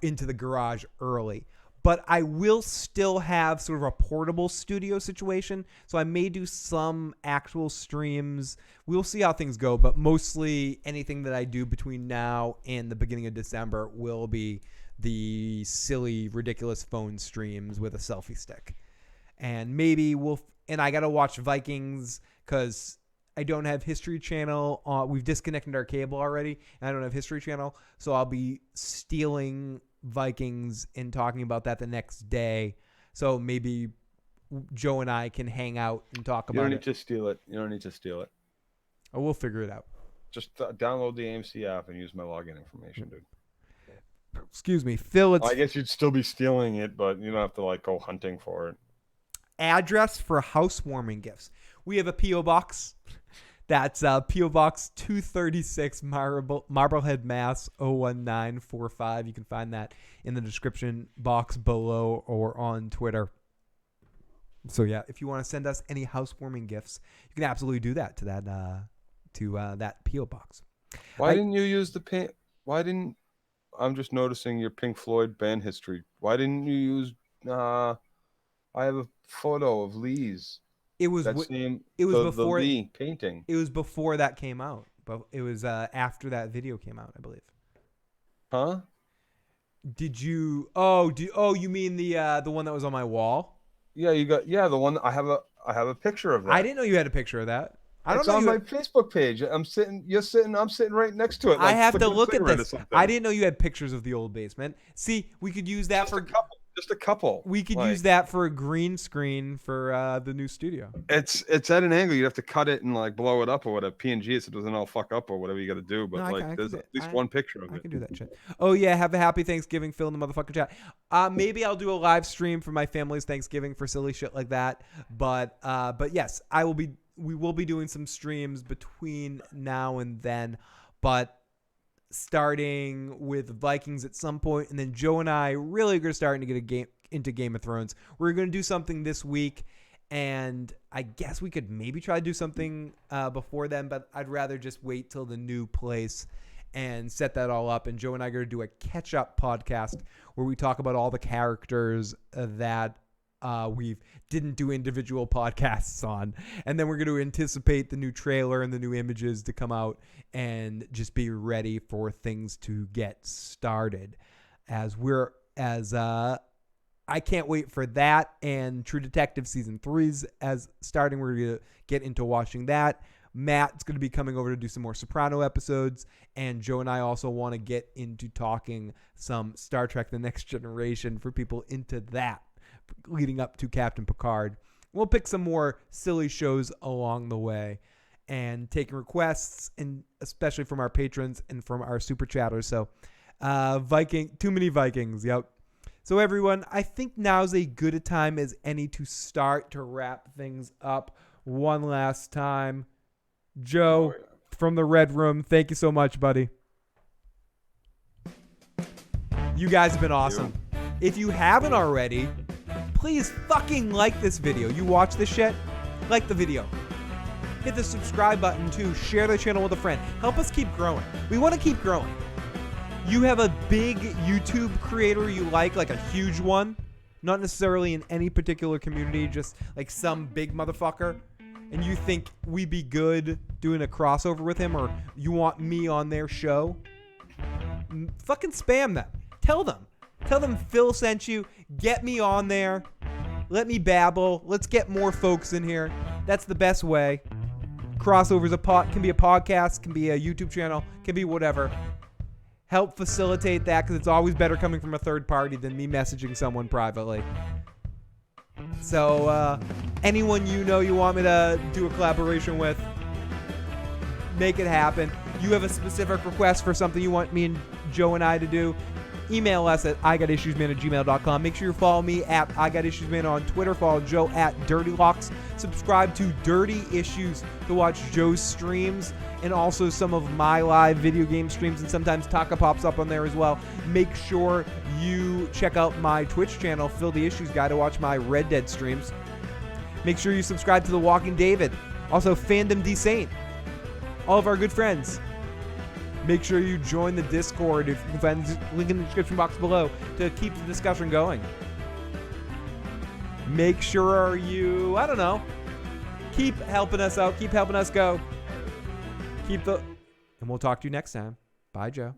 into the garage early. But I will still have sort of a portable studio situation. So I may do some actual streams. We'll see how things go. But mostly anything that I do between now and the beginning of December will be the silly, ridiculous phone streams with a selfie stick. And maybe and I got to watch Vikings because I don't have History Channel. We've disconnected our cable already. And I don't have History Channel. So I'll be stealing Vikings and talking about that the next day. So maybe Joe and I can hang out and talk about it. You don't need to steal it. Oh, we'll figure it out. Just download the AMC app and use my login information, dude. Excuse me, Phil. I guess you'd still be stealing it, but you don't have to go hunting for it. Address for housewarming gifts. We have a P.O. box. That's P.O. Box 236, Marblehead, Mass. 01945. You can find that in the description box below or on Twitter. So yeah, if you want to send us any housewarming gifts, you can absolutely do that to that P.O. box. Why didn't you use the pink? I'm just noticing your Pink Floyd band history. Why didn't you use? I have a photo of Lee's. It was before the Lee painting. It was before that came out, but it was after that video came out, I believe. Huh? Did you? You mean the one that was on my wall? Yeah, the one. I have a picture of that. I didn't know you had a picture of that. It's on my Facebook page. I'm sitting right next to it. I have to look at this. I didn't know you had pictures of the old basement. See, we could use that just a couple. We could use that for a green screen for the new studio. It's at an angle. You'd have to cut it and blow it up or whatever. PNG so it doesn't all fuck up or whatever you got to do. But there's at least one picture of it. I can do that shit. Oh yeah, have a happy Thanksgiving, Phil in the motherfucking chat. Maybe I'll do a live stream for my family's Thanksgiving for silly shit like that. But yes, we will be doing some streams between now and then. But starting with Vikings at some point, and then Joe and I really are starting to get into Game of Thrones. We're going to do something this week, And I guess we could maybe try to do something before then, but I'd rather just wait till the new place and set that all up. And Joe and I are going to do a catch-up podcast where we talk about all the characters that we didn't do individual podcasts on. And then we're going to anticipate the new trailer and the new images to come out and just be ready for things to get started. I can't wait for that. And True Detective Season 3's as starting. We're going to get into watching that. Matt's going to be coming over to do some more Soprano episodes. And Joe and I also want to get into talking some Star Trek The Next Generation for people into that leading up to Captain Picard. We'll pick some more silly shows along the way and taking requests, and especially from our patrons and from our super chatters. So too many Vikings. Yep. So everyone, I think now's a good a time as any to start to wrap things up one last time. Joe from the Red Room, thank you so much, buddy. You guys have been awesome. If you haven't already, please fucking like this video. You watch this shit? Like the video. Hit the subscribe button too. Share the channel with a friend. Help us keep growing. We want to keep growing. You have a big YouTube creator you like a huge one, not necessarily in any particular community, just like some big motherfucker, and you think we'd be good doing a crossover with him, or you want me on their show, fucking spam them. Tell them Phil sent you. Get me on there. Let me babble. Let's get more folks in here. That's the best way. Crossovers can be a podcast, can be a YouTube channel, can be whatever. Help facilitate that, because it's always better coming from a third party than me messaging someone privately. So anyone you want me to do a collaboration with, make it happen. You have a specific request for something you want me and Joe and I to do, email us at igotissuesman@gmail.com. Make sure you follow me at igotissuesman on Twitter. Follow Joe at Dirtylockz. Subscribe to Dirty Issues to watch Joe's streams and also some of my live video game streams, and sometimes Taka pops up on there as well. Make sure you check out my Twitch channel, Phil the Issues Guy, to watch my Red Dead streams. Make sure you subscribe to The Walking David. Also, Fandom Desane. All of our good friends. Make sure you join the Discord. If you can find the link in the description box below to keep the discussion going. Make sure you, keep helping us out. Keep helping us go. And we'll talk to you next time. Bye, Joe.